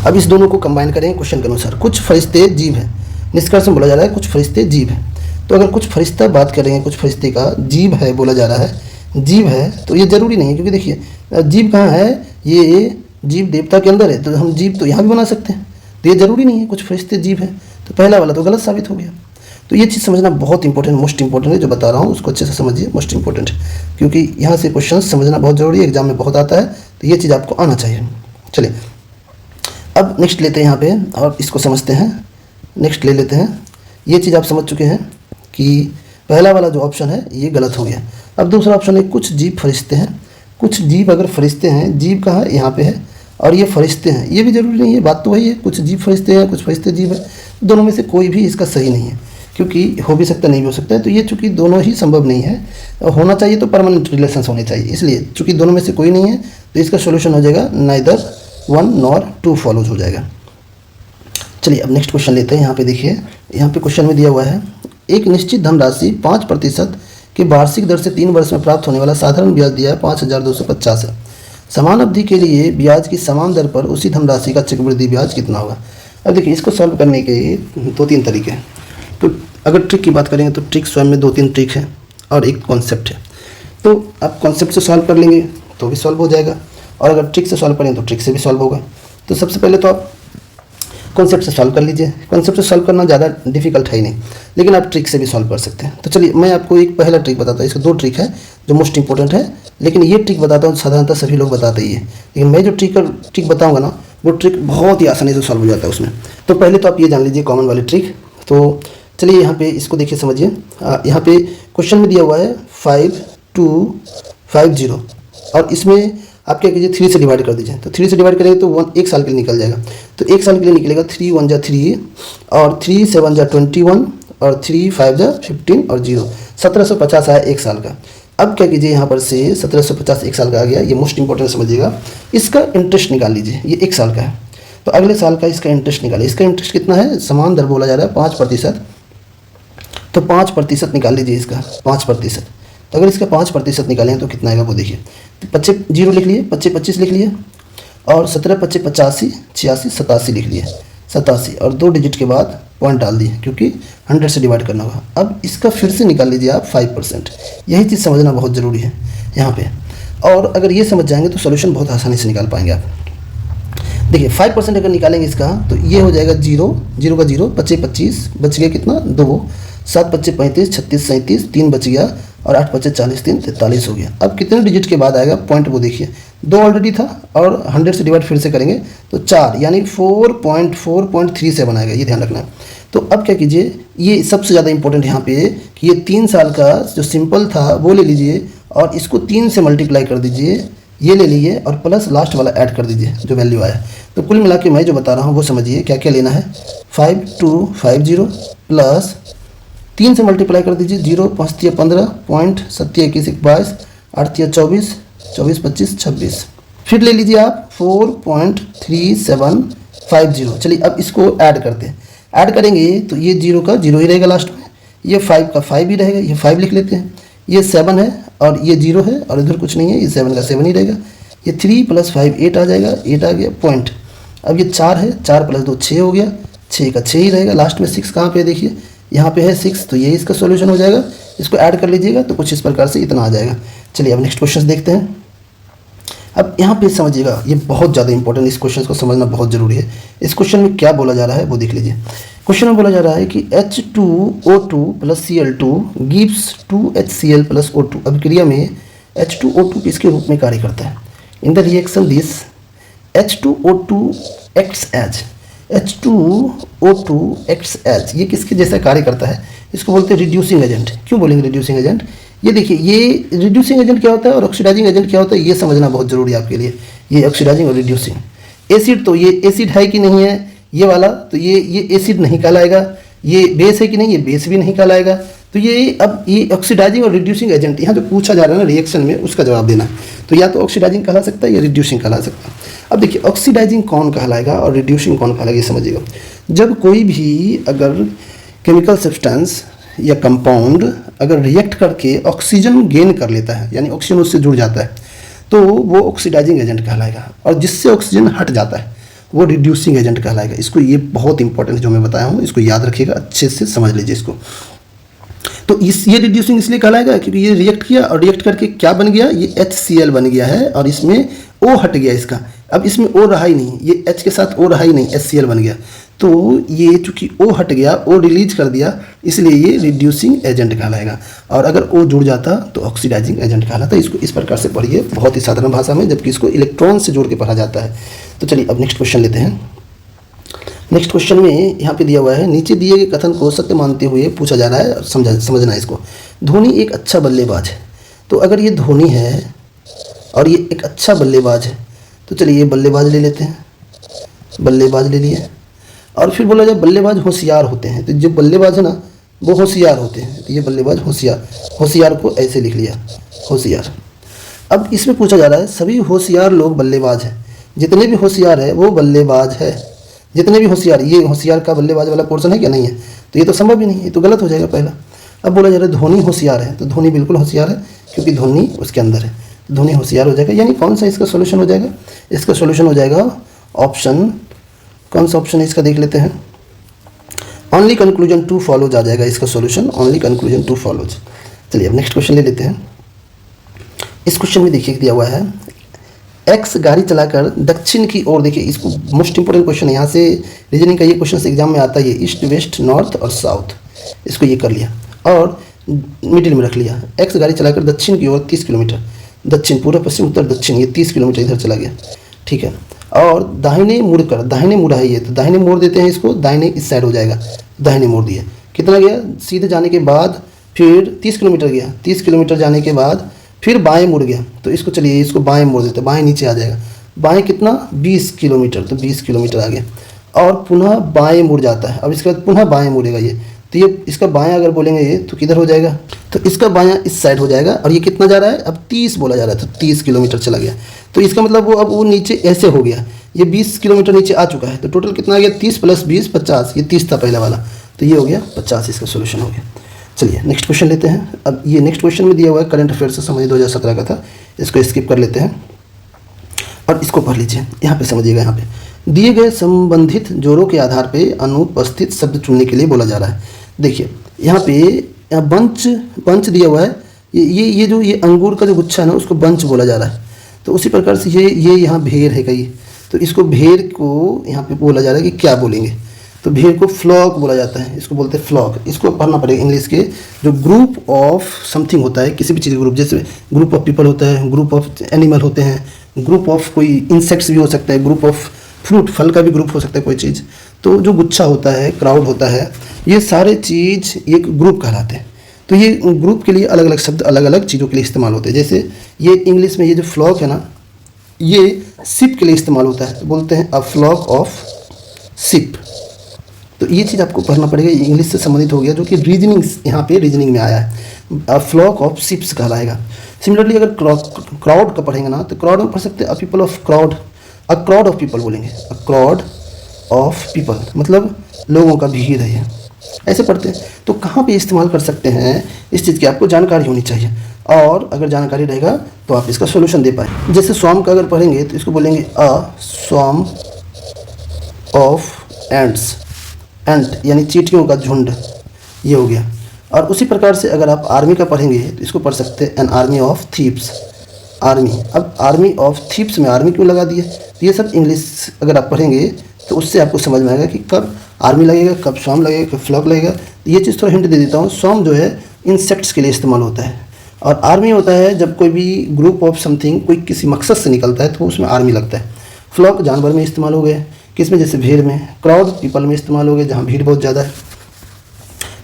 A: अब इस दोनों को कंबाइन करेंगे क्वेश्चन के अनुसार। कुछ फरिश्ते जीव हैं, निष्कर्ष में बोला जा रहा है कुछ फरिश्ते जीव हैं। तो अगर कुछ फरिश्ता बात करेंगे, कुछ फरिश्ते का जीव है बोला जा रहा है, जीव है, तो ये जरूरी नहीं है, क्योंकि देखिए जीव कहाँ है, ये जीव देवता के अंदर है, तो हम जीव तो यहाँ भी बना सकते हैं, तो ये जरूरी नहीं है कुछ फरिश्ते जीव है, तो पहला वाला तो गलत साबित हो गया। तो ये चीज़ समझना बहुत इंपॉर्टेंट, मोस्ट इंपॉर्टेंट है, जो बता रहा हूँ उसको अच्छे से समझिए, मोस्ट इंपॉर्टेंट है, क्योंकि यहाँ से क्वेश्चन समझना बहुत जरूरी है, एग्जाम में बहुत आता है, तो ये चीज़ आपको आना चाहिए। चलिए अब नेक्स्ट लेते हैं यहाँ पे और इसको समझते हैं। नेक्स्ट ले लेते हैं, ये चीज़ आप समझ चुके हैं कि पहला वाला जो ऑप्शन है ये गलत हो गया। अब दूसरा ऑप्शन है कुछ जीव फरिश्ते हैं। कुछ जीव अगर फरिश्ते हैं, जीव कहाँ है, यहाँ पे है, और ये फरिश्ते हैं, ये भी जरूरी नहीं है, बात तो वही है, कुछ जीव फरिश्ते हैं, कुछ फरिश्ते जीव है, दोनों में से कोई भी इसका सही नहीं है, क्योंकि हो भी सकता नहीं भी हो सकता है। तो ये चूँकि दोनों ही संभव नहीं है, होना चाहिए तो परमानेंट रिलेशंस होने चाहिए, इसलिए चूँकि दोनों में से कोई नहीं है तो इसका सोल्यूशन हो जाएगा नाइदर 1 नॉर 2 फॉलोज हो जाएगा। चलिए अब नेक्स्ट क्वेश्चन लेते हैं। यहाँ पे देखिए, यहाँ पे क्वेश्चन में दिया हुआ है एक निश्चित धनराशि 5% की वार्षिक दर से 3 वर्ष में प्राप्त होने वाला साधारण ब्याज दिया है 5250 है। समान अवधि के लिए ब्याज की समान दर पर उसी धनराशि का चक्रवृद्धि ब्याज कितना होगा। अब देखिए इसको सॉल्व करने के 2-3 तरीके हैं। तो अगर ट्रिक की बात करेंगे तो ट्रिक स्वयं में 2-3 ट्रिक है और एक कॉन्सेप्ट है। तो आप कॉन्सेप्ट से सॉल्व कर लेंगे तो भी सॉल्व हो जाएगा, और अगर ट्रिक से सॉल्व करेंगे तो ट्रिक से भी सॉल्व होगा। तो सबसे पहले तो आप कॉन्सेप्ट से सॉल्व कर लीजिए। कॉन्सेप्ट से सॉल्व करना ज़्यादा डिफिकल्ट है ही नहीं, लेकिन आप ट्रिक से भी सॉल्व कर सकते हैं। तो चलिए मैं आपको एक पहला ट्रिक बताता हूँ। इसका 2 ट्रिक है जो मोस्ट इंपॉर्टेंट है, लेकिन ये ट्रिक बताता हूँ साधारणतः सभी लोग बताते ही है, लेकिन मैं जो ट्रिक बताऊँगा ना वो ट्रिक बहुत ही आसानी से सॉल्व हो जाता है उसमें। तो पहले तो आप ये जान लीजिए कॉमन वाली ट्रिक। तो चलिए यहाँ पे इसको देखिए, समझिए। यहाँ पे क्वेश्चन में दिया हुआ है 5250 और इसमें आप क्या कीजिए 3 से डिवाइड कर दीजिए। तो 3 से डिवाइड करेंगे तो 1 साल के लिए निकल जाएगा। तो 1 साल के लिए निकलेगा 3 1 जा 3 और 3 7 जा 21 और 3 5 जा 15 और 0 1750 आया 1 साल का। अब क्या कीजिए यहाँ पर से 1750 1 साल का आ गया, ये मोस्ट इंपॉर्टेंट समझिएगा। इसका इंटरेस्ट निकाल लीजिए, ये 1 साल का है, तो अगले साल का इसका इंटरेस्ट निकालिए। इसका इंटरेस्ट कितना है, समान दर बोला जा रहा है 5%, तो 5% निकाल लीजिए इसका 5%। तो अगर इसका 5% निकालें तो कितना आएगा वो देखिए। तो 25 0 लिख लिए, 25 25 लिख लिए और 17 25 85 86 87 लिख लिए, 87 और 2 डिजिट के बाद पॉइंट डाल दिए, क्योंकि 100 से डिवाइड करना होगा। अब इसका फिर से निकाल लीजिए आप 5%। यही चीज़ समझना बहुत ज़रूरी है यहाँ पे, और अगर ये समझ जाएंगे तो सोल्यूशन बहुत आसानी से निकाल पाएंगे आप। देखिए 5% अगर निकालेंगे इसका तो ये हो जाएगा 0 0 का 0 25 25 बच गया कितना 2 7 25 35 36 37 3 बच गया और 8 25 40 3 43 हो गया। अब कितने डिजिट के बाद आएगा पॉइंट वो देखिए, 2 ऑलरेडी था और 100 से डिवाइड फिर से करेंगे तो 4 यानी 4.437 आएगा, ये ध्यान रखना। तो अब क्या कीजिए, ये सबसे ज़्यादा इंपॉर्टेंट यहाँ पे कि ये 3 साल का जो सिंपल था वो ले लीजिए और इसको 3 से मल्टीप्लाई कर दीजिए, ये ले लीजिए और प्लस लास्ट वाला ऐड कर दीजिए जो वैल्यू आया। तो कुल मिला के मैं जो बता रहा हूँ वो समझिए क्या क्या लेना है। 5250 प्लस 3 से मल्टीप्लाई कर दीजिए, 0 5 3 15 पॉइंट 7 21 22 8 3 24 24 25 26। फिर ले लीजिए आप 4.3750। चलिए अब इसको ऐड करते हैं। ऐड करेंगे तो ये 0 का 0 ही रहेगा लास्ट में, ये 5 का 5 ही रहेगा, ये 5 लिख लेते हैं। ये 7 है और ये 0 है और इधर कुछ नहीं है, ये 7 का 7 ही रहेगा। ये 3 + 5 8 आ जाएगा, 8 आ गया पॉइंट। अब ये 4 है, 4 + 2 6 हो गया, 6 का 6 ही रहेगा। लास्ट में 6 कहाँ पे है देखिए, यहाँ पे है 6, तो ये इसका सॉल्यूशन हो जाएगा। इसको ऐड कर लीजिएगा तो कुछ इस प्रकार से इतना आ जाएगा। चलिए अब नेक्स्ट क्वेश्चन देखते हैं। अब यहाँ पे समझिएगा, ये बहुत ज़्यादा इंपॉर्टेंट, इस क्वेश्चन को समझना बहुत ज़रूरी है। इस क्वेश्चन में क्या बोला जा रहा है वो देख लीजिए। क्वेश्चन में बोला जा रहा है कि H2O2 + Cl2 gives 2HCl + O2। अब क्रिया में H2O2 किसके रूप में कार्य करता है। In the reaction this H2O2 acts as H2O2 acts as, ये किसके जैसा कार्य करता है, इसको बोलते हैं रिड्यूसिंग एजेंट। क्यों बोलेंगे रिड्यूसिंग एजेंट, ये देखिए ये रिड्यूसिंग एजेंट क्या होता है और ऑक्सीडाइजिंग एजेंट क्या होता है, ये समझना बहुत जरूरी है आपके लिए। ये ऑक्सीडाइजिंग और रिड्यूसिंग। एसिड, तो ये एसिड है कि नहीं है ये वाला, तो ये एसिड नहीं कहलाएगा, ये बेस है कि नहीं, ये बेस भी नहीं कहलाएगा। तो ये अब ये ऑक्सीडाइजिंग और रिड्यूसिंग एजेंट यहाँ जो पूछा जा रहा है ना रिएक्शन में, उसका जवाब देना है। तो या तो ऑक्सीडाइजिंग कहला सकता है या रिड्यूसिंग कहला सकता है। अब देखिए ऑक्सीडाइजिंग कौन कहलाएगा और रिड्यूसिंग कौन कहलाएगा, ये समझिएगा। जब कोई भी अगर केमिकल सब्सटेंस या कंपाउंड अगर रिएक्ट करके ऑक्सीजन गेन कर लेता है, यानी ऑक्सीजन उससे जुड़ जाता है, तो वो ऑक्सीडाइजिंग एजेंट कहलाएगा। और जिससे ऑक्सीजन हट जाता है वो रिड्यूसिंग एजेंट कहलाएगा। इसको, ये बहुत इंपॉर्टेंट जो मैं बताया हूँ, इसको याद रखिएगा, अच्छे से समझ लीजिए इसको। तो ये रिड्यूसिंग इसलिए कहलाएगा क्योंकि ये रिएक्ट किया और रिएक्ट करके क्या बन गया, ये HCl बन गया है और इसमें O हट गया इसका। अब इसमें O रहा ही नहीं, ये H के साथ O रहा ही नहीं, HCl बन गया। तो ये चूंकि O हट गया, O रिलीज कर दिया, इसलिए ये रिड्यूसिंग एजेंट कहलाएगा। और अगर O जुड़ जाता तो ऑक्सीडाइजिंग एजेंट कहलाता। इसको इस प्रकार से पढ़िए, बहुत ही साधारण भाषा में, जबकि इसको इलेक्ट्रॉन से जोड़ के पढ़ा जाता है। तो चलिए अब नेक्स्ट क्वेश्चन लेते हैं। नेक्स्ट क्वेश्चन में यहाँ पे दिया हुआ है, नीचे दिए गए कथन को सत्य मानते हुए पूछा जा रहा है, समझना है इसको। धोनी एक अच्छा बल्लेबाज है। तो अगर ये धोनी है और ये एक अच्छा बल्लेबाज है, तो चलिए ये बल्लेबाज ले लेते हैं, बल्लेबाज ले लिए। और फिर बोला जाए बल्लेबाज होशियार होते हैं, तो जो बल्लेबाज है ना वो होशियार होते हैं, तो ये बल्लेबाज होशियार, होशियार को ऐसे लिख लिया, होशियार। अब इसमें पूछा जा रहा है सभी होशियार लोग बल्लेबाज हैं, जितने भी होशियार है वो बल्लेबाज है, जितने भी होशियार, ये होशियार का बल्लेबाज वाला पोर्शन है क्या, नहीं है, तो ये तो संभव ही नहीं, ये तो गलत हो जाएगा पहला। अब बोला जा रहा है धोनी होशियार है, तो धोनी बिल्कुल होशियार है क्योंकि धोनी उसके अंदर है, धोनी होशियार हो जाएगा। यानी कौन सा इसका सोल्यूशन हो जाएगा, इसका सोल्यूशन हो जाएगा ऑप्शन, कौन सा ऑप्शन है इसका देख लेते हैं, ओनली कंक्लूजन टू फॉलोज आ जाएगा इसका solution, only conclusion two follows. चलिए अब नेक्स्ट क्वेश्चन ले लेते हैं। इस क्वेश्चन में देखिए दिया हुआ है, एक्स गाड़ी चलाकर दक्षिण की ओर, देखिए इसको मोस्ट इंपोर्टेंट क्वेश्चन है, यहाँ से रीजनिंग का ये क्वेश्चन एग्जाम में आता है, ये ईस्ट वेस्ट नॉर्थ और साउथ, इसको ये कर लिया और मिडिल में रख लिया। एक्स गाड़ी चलाकर दक्षिण की ओर 30 किलोमीटर, दक्षिण, पूर्व पश्चिम उत्तर दक्षिण, ये 30 किलोमीटर इधर चला गया, ठीक है। और दाहिने मुड़कर, दाहिने मुड़ा है ये, तो दाहिने मोड़ देते हैं इसको, दाहिने इस साइड हो जाएगा, दाहिने मोड़ दिए, कितना गया, सीधे जाने के बाद फिर 30 किलोमीटर गया, 30 किलोमीटर जाने के बाद फिर बाएं मुड़ गया, तो इसको चलिए इसको बाएं मोड़ देते हैं, बाएं नीचे आ जाएगा, बाएं कितना 20 किलोमीटर, तो 20 किलोमीटर आ गया। और पुनः बाएं मुड़ जाता है, अब इसके बाद पुनः बाएं मुड़ेगा ये, तो ये इसका बायां अगर बोलेंगे ये तो किधर हो जाएगा, तो इसका बायां इस साइड हो जाएगा। और ये कितना जा रहा है, अब 30 बोला जा रहा है, तो 30 किलोमीटर चला गया, तो इसका मतलब वो अब वो नीचे ऐसे हो गया, ये 20 किलोमीटर नीचे आ चुका है, तो टोटल कितना आ गया 30 + 20 50, ये 30 था पहले वाला, तो ये हो गया 50, इसका सोल्यूशन हो गया। चलिए नेक्स्ट क्वेश्चन लेते हैं। अब ये नेक्स्ट क्वेश्चन में दिया हुआ है करंट अफेयर से संबंधित 2017 का था, इसको स्किप कर लेते हैं और इसको पढ़ लीजिए। यहाँ पे समझिएगा, यहाँ पे दिए गए संबंधित जोड़ों के आधार पे अनुपस्थित शब्द चुनने के लिए बोला जा रहा है। देखिए यहाँ पे बंच दिया हुआ है, ये जो ये अंगूर का जो गुच्छा है ना उसको बंच बोला जा रहा है। तो उसी प्रकार से ये यहाँ भेड़ है कहीं, तो इसको भेड़ को यहाँ पे बोला जा रहा है कि क्या बोलेंगे, तो भेड़ को फ्लॉक बोला जाता है, इसको बोलते हैं फ्लॉक। इसको पढ़ना पड़ेगा इंग्लिश के, जो ग्रुप ऑफ समथिंग होता है, किसी भी चीज़ का ग्रुप, जैसे ग्रुप ऑफ पीपल होता है, ग्रुप ऑफ एनिमल होते हैं, ग्रुप ऑफ कोई इंसेक्ट्स भी हो सकता है, ग्रुप ऑफ फ्रूट, फल का भी ग्रुप हो सकता है कोई चीज़। तो जो गुच्छा होता है, क्राउड होता है, ये सारे चीज़ एक ग्रुप कहलाते हैं। तो ये ग्रुप के लिए अलग अलग शब्द अलग अलग चीज़ों के लिए इस्तेमाल होते हैं। जैसे ये इंग्लिश में ये जो फ्लॉक है ना, ये शिप के लिए इस्तेमाल होता है, बोलते हैं अ फ्लॉक ऑफ शिप। तो ये चीज़ आपको पढ़ना पड़ेगा, ये इंग्लिश से संबंधित हो गया, जो कि रीजनिंग यहाँ पे रीजनिंग में आया है, अ फ्लॉक ऑफ शिप्स कहलाएगा। सिमिलरली अगर क्राउड का पढ़ेंगे ना, तो क्राउड में पढ़ सकते हैं a people of crowd, a crowd of people बोलेंगे, अ क्राउड ऑफ पीपल, मतलब लोगों का भीड़ है, ये ऐसे पढ़ते हैं। तो कहाँ पे इस्तेमाल कर सकते हैं इस चीज़ की आपको जानकारी होनी चाहिए, और अगर जानकारी रहेगा तो आप इसका सोल्यूशन दे पाए। जैसे स्वाम का अगर पढ़ेंगे तो इसको बोलेंगे अ स्वाम ऑफ एंट्स, एंट यानी चींटियों का झुंड, ये हो गया। और उसी प्रकार से अगर आप आर्मी का पढ़ेंगे तो इसको पढ़ सकते हैं an army of thieves, army. अब आर्मी ऑफ थीप्स में आर्मी क्यों लगा दिए, तो ये सब इंग्लिश अगर आप पढ़ेंगे तो उससे आपको समझ में आएगा कि कब आर्मी लगेगा, कब स्वाम लगेगा, कब फ्लॉक लगेगा। तो ये चीज़ थोड़ा हिंट दे देता हूँ। स्वाम जो है इंसेक्ट्स के लिए इस्तेमाल होता है, और आर्मी होता है जब कोई भी ग्रुप ऑफ समथिंग कोई किसी मकसद से निकलता है तो उसमें आर्मी लगता है। फ्लॉक जानवर में इस्तेमाल हो गए, किसमें, जैसे भीड़ में। क्राउड पीपल में इस्तेमाल हो गए जहाँ भीड़ बहुत ज़्यादा है।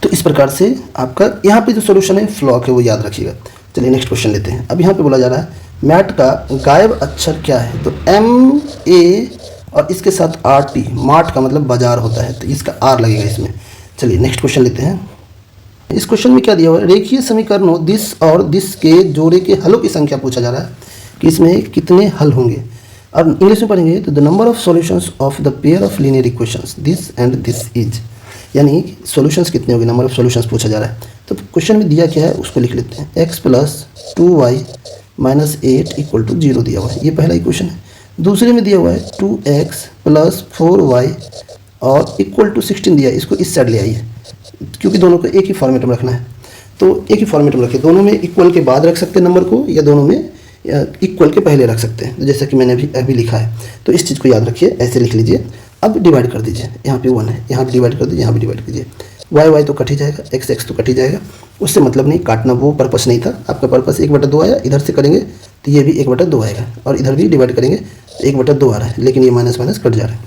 A: तो इस प्रकार से आपका यहाँ पे जो सोल्यूशन है फ्लॉक है, वो याद रखिएगा। चलिए नेक्स्ट क्वेश्चन लेते हैं। अब यहाँ पे बोला जा रहा है मैट का गायब अक्षर क्या है, तो MA और इसके साथ RT, मार्ट का मतलब बाजार होता है, तो इसका R लगेगा इसमें। चलिए नेक्स्ट क्वेश्चन लेते हैं। इस क्वेश्चन में क्या दिया हुआ है, रेखीय समीकरणों दिस और दिस के जोड़े के हलों की संख्या पूछा जा रहा है कि इसमें कितने हल होंगे। अब इंग्लिश में पढ़ेंगे तो the number of solutions of the pair of linear equations this and this is, यानी सॉल्यूशंस कितने होंगे, नंबर ऑफ सॉल्यूशंस पूछा जा रहा है। तो क्वेश्चन में दिया क्या है उसको लिख लेते हैं। x + 2y - 8 = 0 दिया हुआ है, ये पहला इक्वेशन है। दूसरे में दिया हुआ है 2x + 4y और = 16 दिया है, इसको इस साइड ले आइए क्योंकि दोनों को एक ही फॉर्मेट में रखना है। तो एक ही फॉर्मेट में रखिए, दोनों में इक्वल के बाद रख सकते हैं नंबर को या दोनों में इक्वल के पहले रख सकते हैं, जैसा कि मैंने अभी लिखा है। तो इस चीज़ को याद रखिए, ऐसे लिख लीजिए। अब डिवाइड कर दीजिए, यहाँ पे 1 है, यहाँ पे डिवाइड कर दीजिए, यहाँ पे डिवाइड कीजिए। y तो कट ही जाएगा, x तो कट ही जाएगा, उससे मतलब नहीं, काटना वो पर्पस नहीं था। आपका पर्पस 1/2 आया, इधर से करेंगे तो ये भी 1/2 आएगा और इधर भी डिवाइड करेंगे तो 1/2 आ रहा है, लेकिन ये माइनस माइनस कट जा रहा है।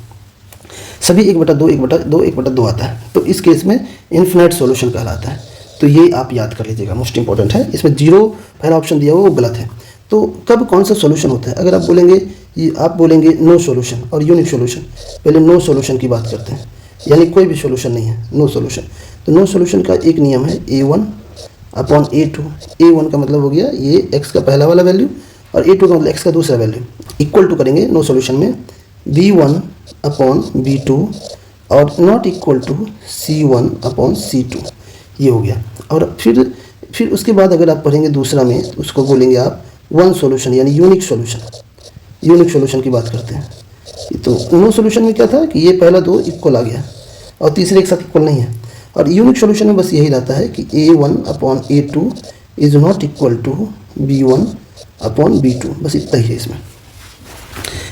A: सभी 1/2 1/2 1/2 आता है, तो इस केस में इन्फिनाइट सॉल्यूशन कहलाता है। तो ये आप याद कर लीजिएगा, मोस्ट इंपॉर्टेंट है। इसमें 0 पहला ऑप्शन दिया हुआ वो गलत है। तो कब कौन सा सॉल्यूशन होता है, अगर आप बोलेंगे नो सॉल्यूशन और यूनिक सॉल्यूशन, पहले नो सॉल्यूशन की बात करते हैं, यानी कोई भी सॉल्यूशन नहीं है, नो सॉल्यूशन। तो नो सॉल्यूशन का एक नियम है A1/A2। A1 का मतलब हो गया ये x का पहला वाला वैल्यू और A2 का मतलब x का दूसरा वैल्यू, इक्वल टू करेंगे नो सॉल्यूशन में B1/B2 और नॉट इक्वल टू C1/C2, ये हो गया। और फिर उसके बाद अगर आप पढ़ेंगे दूसरा में तो उसको बोलेंगे आप वन सॉल्यूशन, यानी यूनिक सॉल्यूशन की बात करते हैं। तो नो सॉल्यूशन में क्या था कि ये पहला 2 इक्वल आ गया और तीसरे एक साथ इक्वल नहीं है। और यूनिक सॉल्यूशन में बस यही रहता है कि A1/A2 is not equal to B1/B2, बस इतना ही है इसमें,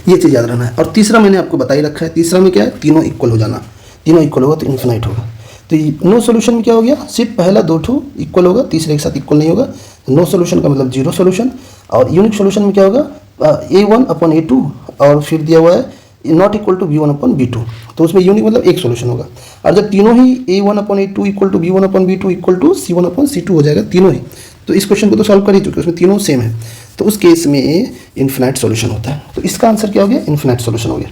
A: ये चीज़ याद रहना है। और तीसरा मैंने आपको बता ही रखा है, तीसरा में क्या है, तीनों इक्वल हो जाना, तीनों इक्वल होगा तो इन्फिनाइट होगा। तो नो सॉल्यूशन में क्या हो गया, सिर्फ पहला 2 इक्वल होगा, तीसरे एक साथ इक्वल नहीं होगा। नो सॉल्यूशन का मतलब 0 सॉल्यूशन। और यूनिक सॉल्यूशन में क्या होगा, A1/A2 और फिर दिया हुआ है नॉट इक्वल टू B1/B2, तो उसमें यूनिक मतलब एक सॉल्यूशन होगा। और जब तीनों ही A1/A2 equal to B1/B2 equal to C1/C2 हो जाएगा, तीनों ही, तो इस क्वेश्चन को तो सॉल्व कर ही चुके, उसमें तीनों सेम है, तो उस केस में इन्फिनाइट सॉल्यूशन होता है। तो इसका आंसर क्या हो गया, इन्फिनाइट सॉल्यूशन हो गया।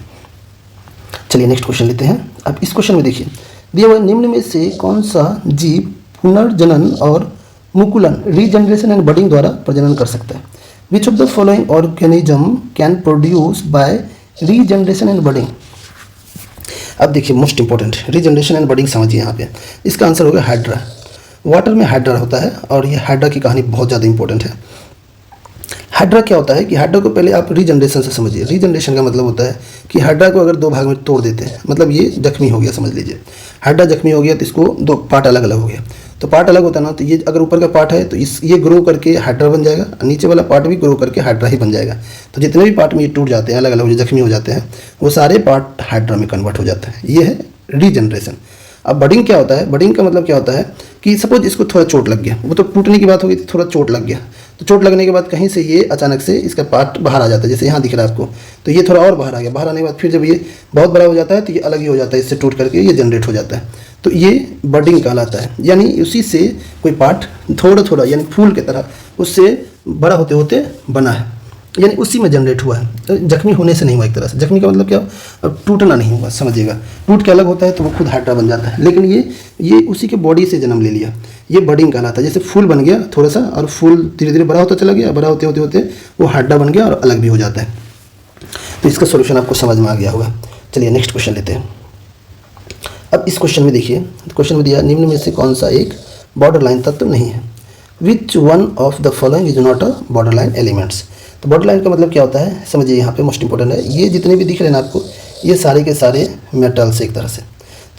A: चलिए नेक्स्ट क्वेश्चन लेते हैं। अब इस क्वेश्चन में देखिए दिया हुआ निम्न में से कौन सा जीव पुनर्जनन और मुकुलन रीजनरेशन एंड बडिंग द्वारा प्रजनन कर सकता है। Which of the following organism can produce by regeneration and budding. अब देखिए most important, regeneration and budding समझिए यहाँ पे। इसका आंसर होगा हाइड्रा। वाटर में हाइड्रा होता है और ये हाइड्रा की कहानी बहुत ज़्यादा इंपॉर्टेंट है। हाइड्रा क्या होता है कि हाइड्रा को पहले आप रीजनरेशन से समझिए। रीजनरेशन का मतलब होता है कि हाइड्रा को अगर 2 भाग में तोड़ देते हैं, मतलब ये जख्मी हो गया, समझ लीजिए हाइड्रा जख्मी हो गया तो इसको 2 पार्ट अलग अलग हो गया। तो पार्ट अलग होता है ना, तो ये अगर ऊपर का पार्ट है तो ये ग्रो करके हाइड्रा बन जाएगा, नीचे वाला पार्ट भी ग्रो करके हाइड्रा ही बन जाएगा। तो जितने भी पार्ट में ये टूट जाते हैं, अलग अलग जख्मी हो जाते हैं, वो सारे पार्ट हाइड्रा में कन्वर्ट हो जाता है। ये है रीजनरेशन। अब बडिंग क्या होता है, बडिंग का मतलब क्या होता है कि सपोज इसको थोड़ा चोट लग गया, वो तो टूटने की बात होगी, थोड़ा चोट लग गया, तो चोट लगने के बाद कहीं से ये अचानक से इसका पार्ट बाहर आ जाता है, जैसे यहाँ दिख रहा है आपको, तो ये थोड़ा और बाहर आ गया। बाहर आने के बाद फिर जब ये बहुत बड़ा हो जाता है तो ये अलग ही हो जाता है, इससे टूट करके ये जनरेट हो जाता है, तो ये बडिंग कहलाता है। यानी उसी से कोई पार्ट थोड़ा थोड़ा, यानी फूल की तरह उससे बड़ा होते होते बना है, यानी उसी में जनरेट हुआ है। तो जख्मी होने से नहीं हुआ एक तरह से। जख्मी का मतलब क्या, अब टूटना नहीं हुआ, समझिएगा। टूट के अलग होता है तो वो खुद हाइड्रा बन जाता है, लेकिन ये उसी के बॉडी से जन्म ले लिया, ये बडिंग कहलाता है। जैसे फूल बन गया थोड़ा सा और फूल धीरे धीरे बड़ा होता चला गया, बड़ा होते होते होते वो हाइड्रा बन गया और अलग भी हो जाता है। तो इसका सोल्यूशन आपको समझ में आ गया होगा। चलिए नेक्स्ट क्वेश्चन लेते हैं। अब इस क्वेश्चन में देखिए, क्वेश्चन में दिया निम्न में से कौन सा एक बॉर्डर लाइन तत्व नहीं है। विच one of the following is not a border line elements. तो बॉर्डर लाइन का मतलब क्या होता है समझिए, यहाँ पे मोस्ट इंपॉर्टेंट है। ये जितने भी दिख रहे हैं ना आपको, ये सारे के सारे मेटल्स एक तरह से,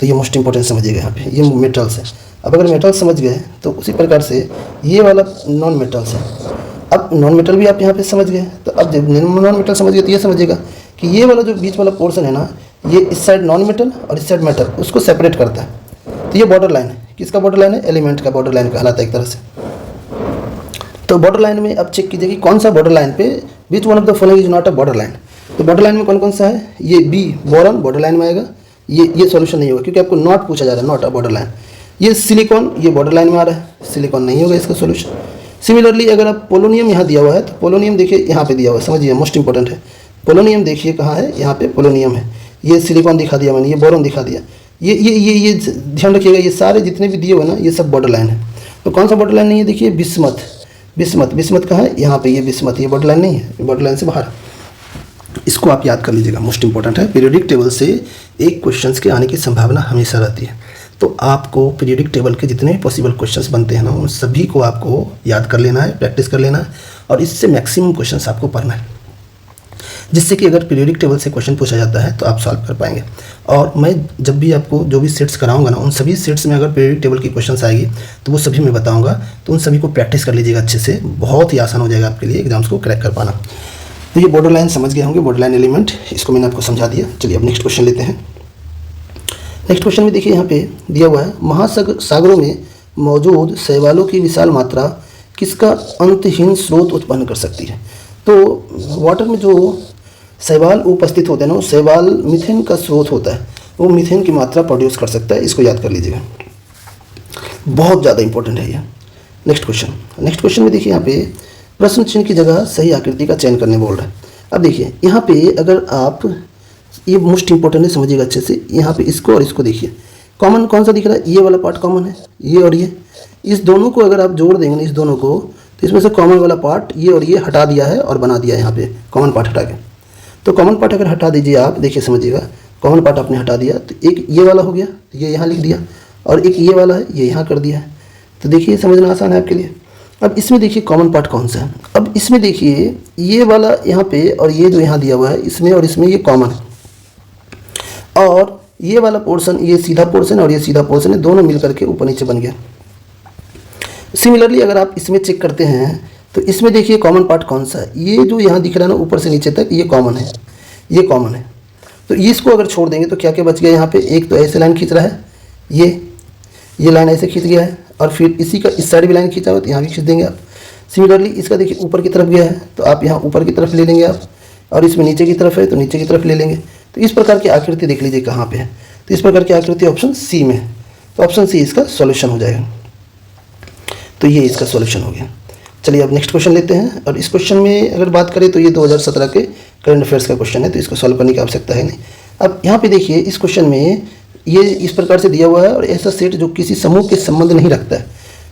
A: तो ये मोस्ट इंपॉर्टेंट समझिएगा। यहाँ पे ये मेटल्स है। अब अगर मेटल्स समझ गए तो उसी प्रकार से ये वाला नॉन मेटल्स है। अब नॉन मेटल भी आप यहाँ पे समझ गए, तो अब जब नॉन मेटल समझ गए तो ये समझिएगा कि ये वाला जो बीच वाला पोर्शन है ना, ये इस साइड नॉन मेटल और इस साइड मेटल, उसको सेपरेट करता है। तो ये बॉर्डर लाइन है। किसका बॉर्डर लाइन है, एलिमेंट का बॉर्डर लाइन कहलाता है एक तरह से। तो बॉर्डर लाइन में अब चेक कीजिए कि कौन सा बॉर्डर लाइन पे विच one of the following is not a border line. तो बॉर्डर लाइन में कौन कौन सा है, ये बी बोरॉन बॉर्डर लाइन में आएगा, ये सॉल्यूशन नहीं होगा क्योंकि आपको नॉट पूछा जा रहा है, नॉट अ बॉर्डर लाइन। ये सिलिकॉन, ये बॉर्डर लाइन में आ रहा है, सिलिकॉन नहीं होगा इसका सॉल्यूशन। सिमिलरली अगर आप पोलोनियम यहाँ दिया हुआ है तो पोलोनियम देखिए यहाँ पे दिया हुआ है, समझिए मोस्ट इंपॉर्टेंट है। पोलोनियम देखिए कहाँ है, यहाँ पे पोलोनियम है। ये सिलिकॉन दिखा दिया मैंने, ये बोरॉन दिखा दिया, ये ध्यान रखिएगा, ये सारे जितने भी दिए हुए ना ये सब बॉर्डर लाइन है। तो कौन सा बॉर्डर लाइन नहीं है, देखिए बिस्मत कहाँ है, यहाँ पे ये बिस्मत, ये बॉर्डर लाइन नहीं है, बॉर्डर लाइन से बाहर। इसको आप याद कर लीजिएगा, मोस्ट इंपॉर्टेंट है। पीरियोडिक टेबल से एक क्वेश्चंस के आने की संभावना हमेशा रहती है। तो आपको पीरियोडिक टेबल के जितने भी पॉसिबल क्वेश्चंस बनते हैं ना उन सभी को आपको याद कर लेना है, प्रैक्टिस कर लेना है और इससे मैक्सिमम क्वेश्चंस आपको पढ़ना है, जिससे कि अगर पीरियोडिक टेबल से क्वेश्चन पूछा जाता है तो आप सॉल्व कर पाएंगे। और मैं जब भी आपको जो भी सेट्स कराऊंगा ना उन सभी सेट्स में अगर पीरियोडिक टेबल की क्वेश्चंस आएगी तो वो सभी मैं बताऊंगा, तो उन सभी को प्रैक्टिस कर लीजिएगा अच्छे से, बहुत ही आसान हो जाएगा आपके लिए एग्जाम्स को क्रैक कर पाना। तो ये बॉर्डर लाइन समझ गए होंगे, बॉर्डर लाइन एलिमेंट, इसको मैंने आपको समझा दिया। चलिए अब नेक्स्ट क्वेश्चन लेते हैं। नेक्स्ट क्वेश्चन में देखिए यहाँ पे दिया हुआ है, महासागरों में मौजूद शैवालों की विशाल मात्रा किसका अंतहीन स्रोत उत्पन्न कर सकती है। तो वाटर में जो शैवाल उपस्थित होते हैं ना, शैवाल मीथेन का स्रोत होता है, वो मीथेन की मात्रा प्रोड्यूस कर सकता है, इसको याद कर लीजिएगा, बहुत ज़्यादा इंपॉर्टेंट है ये। नेक्स्ट क्वेश्चन में देखिए यहाँ पे प्रश्न चिन्ह की जगह सही आकृति का चयन करने बोल रहा है। अब देखिए यहाँ पे अगर आप, ये मोस्ट इंपॉर्टेंट है, समझिएगा अच्छे से। यहाँ पे इसको और इसको देखिए, कॉमन कौन सा दिख रहा है, ये वाला पार्ट कॉमन है, ये और ये, इस दोनों को अगर आप जोड़ देंगे ना, इस दोनों को, तो इसमें से कॉमन वाला पार्ट ये और ये हटा दिया है और बना दिया है यहाँ पे कॉमन पार्ट हटा के। तो कॉमन पार्ट अगर हटा दीजिए आप, देखिए समझिएगा, कॉमन पार्ट आपने हटा दिया तो एक ये वाला हो गया, ये यहाँ लिख दिया, और एक ये वाला है ये यहाँ कर दिया है। तो देखिए समझना आसान है आपके लिए। अब इसमें देखिए कॉमन पार्ट कौन सा है, अब इसमें देखिए ये वाला यहाँ पे और ये जो यहाँ दिया हुआ है इसमें और इसमें ये कॉमन है, और ये वाला पोर्शन, ये सीधा पोर्शन और ये सीधा पोर्शन है, दोनों मिल करके ऊपर नीचे बन गया। सिमिलरली अगर आप इसमें चेक करते हैं तो इसमें देखिए कॉमन पार्ट कौन सा है, ये जो यहाँ दिख रहा है ना ऊपर से नीचे तक, ये कॉमन है, ये कॉमन है। तो इसको अगर छोड़ देंगे तो क्या क्या बच गया यहाँ पे, एक तो ऐसे लाइन खींच रहा है, ये लाइन ऐसे खींच गया है, और फिर इसी का इस साइड भी लाइन खींचा हुआ तो यहाँ भी खींच देंगे आप। सिमिलरली इसका देखिए ऊपर की तरफ गया है तो आप यहाँ ऊपर की तरफ ले लेंगे आप, और इसमें नीचे की तरफ है तो नीचे की तरफ ले लेंगे। तो इस प्रकार की आकृति देख लीजिए कहाँ पे है, तो इस प्रकार की आकृति ऑप्शन सी में है, तो ऑप्शन सी इसका सॉल्यूशन हो जाएगा। तो ये इसका सॉल्यूशन हो गया। चलिए अब नेक्स्ट क्वेश्चन लेते हैं, और इस क्वेश्चन में अगर बात करें तो ये 2017 के करंट अफेयर्स का क्वेश्चन है, तो इसको सॉल्व करने की आवश्यकता है नहीं। अब यहाँ पे देखिए इस क्वेश्चन में ये इस प्रकार से दिया हुआ है, और ऐसा सेट जो किसी समूह के संबंध नहीं रखता है,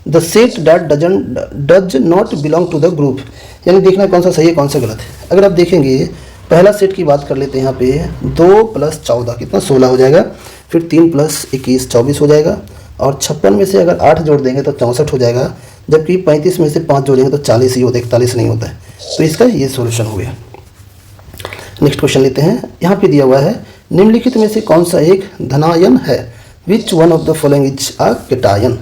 A: the set that does not belong to the group, यानी देखना कौन सा सही है कौन सा गलत है। अगर आप देखेंगे पहला सेट की बात कर लेते हैं, यहाँ पे 2 + 14 कितना 16 हो जाएगा, फिर 3 + 21 24 हो जाएगा, और 56 में से अगर 8 जोड़ देंगे तो 64 हो जाएगा, जबकि 35 में से 5 जोड़ेंगे तो 40 ही होता है, 41 नहीं होता है। तो इसका ये सॉल्यूशन हो गया। नेक्स्ट क्वेश्चन लेते हैं, यहाँ पे दिया हुआ है, निम्नलिखित में से कौन सा एक धनायन है, विच one of the following is a cation.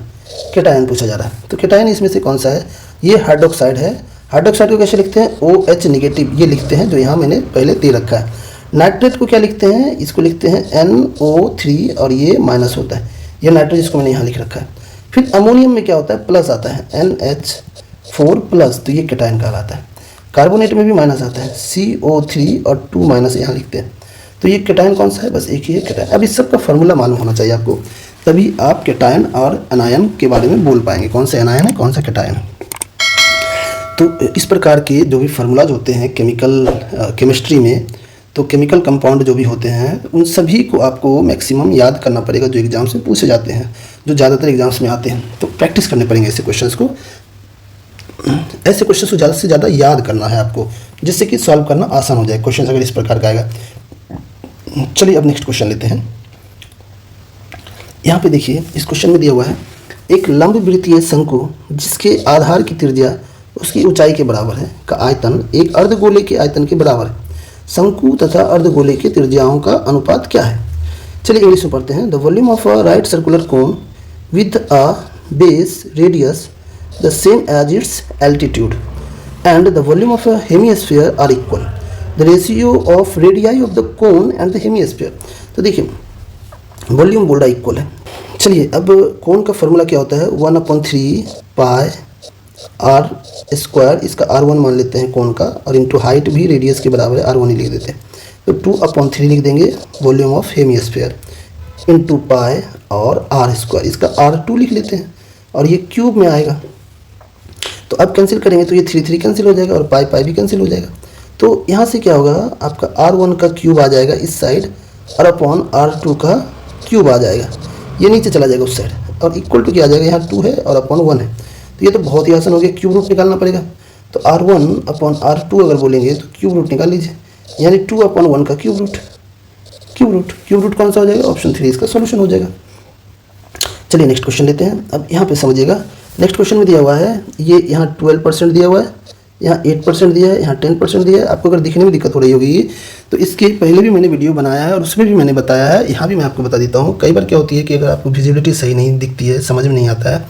A: Cation पूछा जा रहा है, तो केटायन इसमें से कौन सा है, ये हाइड्रोक्साइड है। हाइड्रोक्साइड को कैसे लिखते हैं, OH नेगेटिव, ये लिखते हैं जो यहाँ मैंने पहले दे रखा है। नाइट्रेट को क्या लिखते हैं, इसको लिखते हैं NO3 और ये माइनस होता है, ये नाइट्रेट इसको मैंने यहाँ लिख रखा है। फिर अमोनियम में क्या होता है, प्लस आता है NH4+, तो ये केटायन कहलाता है। कार्बोनेट में भी माइनस आता है CO3 और 2 माइनस यहाँ लिखते हैं, तो ये केटायन कौन सा है, बस एक ही है केटायन। अब इस सब का फॉर्मूला मालूम होना चाहिए आपको, तभी आप केटायन और अनायन के बारे में बोल पाएंगे, कौन सा अनायन है कौन सा केटायन है। तो इस प्रकार के जो भी फार्मूलाज होते हैं केमिस्ट्री में, तो केमिकल कंपाउंड जो भी होते हैं उन सभी को आपको मैक्सिमम याद करना पड़ेगा, जो एग्जाम्स में पूछे जाते हैं, जो ज़्यादातर एग्जाम्स में आते हैं। तो प्रैक्टिस करने पड़ेंगे ऐसे क्वेश्चंस को, ऐसे क्वेश्चंस को ज़्यादा से ज़्यादा याद करना है आपको, जिससे कि सॉल्व करना आसान हो जाए क्वेश्चन अगर इस प्रकार का आएगा। चलिए अब नेक्स्ट क्वेश्चन लेते हैं। यहाँ पे देखिए इस क्वेश्चन में दिया हुआ है, एक लंबवृत्तीय शंकु जिसके आधार की त्रिज्या उसकी ऊंचाई के बराबर है का आयतन एक अर्धगोले के आयतन के बराबर है। शंकु तथा अर्धगोले की त्रिज्याओं का अनुपात क्या है। चलिए इंग्लिश में पढ़ते हैं। The volume of a right circular cone with a base radius the same as its altitude and the volume of a hemisphere are equal. The ratio of radii of the cone and the hemisphere. तो देखिए volume बोल रहा equal है। चलिए अब कोन का formula क्या होता है, 1/3 पाई r स्क्वायर, इसका r1 मान लेते हैं कोन का, और इंटू हाइट भी रेडियस के बराबर है, r1 ही लिख देते हैं। तो 2/3 लिख देंगे volume of hemisphere into pi और r स्क्वायर, इसका r2 लिख लेते हैं, और ये क्यूब में आएगा। तो अब कैंसिल करेंगे तो ये 3 कैंसिल हो जाएगा और पाई भी कैंसिल हो जाएगा। तो यहाँ से क्या होगा, आपका r1 का क्यूब आ जाएगा इस साइड और अपॉन r2 का क्यूब आ जाएगा, ये नीचे चला जाएगा उस साइड, और इक्वल टू क्या आ जाएगा, यहाँ 2 है और अपॉन 1 है। तो ये तो बहुत ही आसान हो गया, क्यूब रूट निकालना पड़ेगा। तो R1 अपॉन R2 अगर बोलेंगे तो क्यूब रूट निकाल लीजिए, यानी 2 अपॉन 1 का क्यूब रूट। क्यूब रूट कौन सा हो जाएगा, ऑप्शन 3 इसका सोल्यूशन हो जाएगा। चलिए नेक्स्ट क्वेश्चन लेते हैं। अब यहाँ पे समझिएगा, नेक्स्ट क्वेश्चन में दिया हुआ है, ये यहाँ 12% दिया हुआ है, यहाँ 8% दिया है, यहाँ 10% दिया है। आपको अगर दिखने में दिक्कत हो रही होगी तो इसके पहले भी मैंने वीडियो बनाया है और उसमें भी मैंने बताया है, यहाँ भी मैं आपको बता देता हूँ। कई बार क्या होती है कि अगर आपको विजिबिलिटी सही नहीं दिखती है, समझ में नहीं आता है,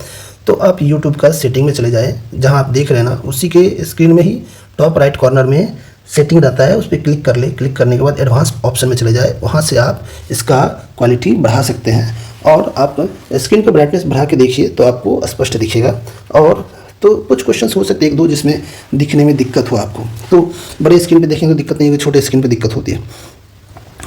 A: तो आप यूट्यूब का सेटिंग में चले जाए, जहाँ आप देख रहे हैं ना उसी के स्क्रीन में ही टॉप राइट कॉर्नर में सेटिंग रहता है, उस पर क्लिक कर ले। क्लिक करने के बाद एडवांस ऑप्शन में चले जाए, वहाँ से आप इसका क्वालिटी बढ़ा सकते हैं और आप स्क्रीन का ब्राइटनेस बढ़ा के देखिए तो आपको स्पष्ट दिखेगा। और तो कुछ क्वेश्चंस हो सकते हैं 1-2 जिसमें दिखने में दिक्कत हो आपको, तो बड़े स्क्रीन पे देखेंगे तो दिक्कत नहीं होगी, छोटे स्क्रीन पे दिक्कत होती है।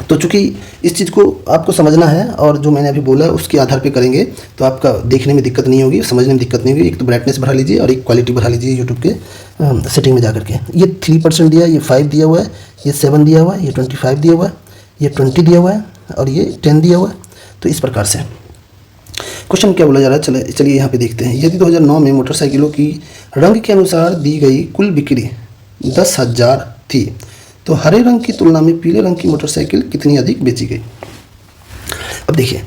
A: तो चूँकि इस चीज़ को आपको समझना है और जो मैंने अभी बोला है उसके आधार पे करेंगे तो आपका देखने में दिक्कत नहीं होगी, समझने में दिक्कत नहीं होगी। एक तो ब्राइटनेस बढ़ा लीजिए और एक क्वालिटी बढ़ा लीजिए यूट्यूब के सेटिंग में जा करके। ये 3% दिया है, ये 5 दिया हुआ है, ये 7 दिया हुआ है, ये 25 दिया हुआ है, ये 20 दिया हुआ है और ये 10 दिया हुआ है। तो इस प्रकार से क्वेश्चन क्या बोला जा रहा है, चलिए यहाँ पे देखते हैं। यदि 2009 में मोटरसाइकिलों की रंग के अनुसार दी गई कुल बिक्री 10,000 थी तो हरे रंग की तुलना में पीले रंग की मोटरसाइकिल कितनी अधिक बेची गई। अब देखिए,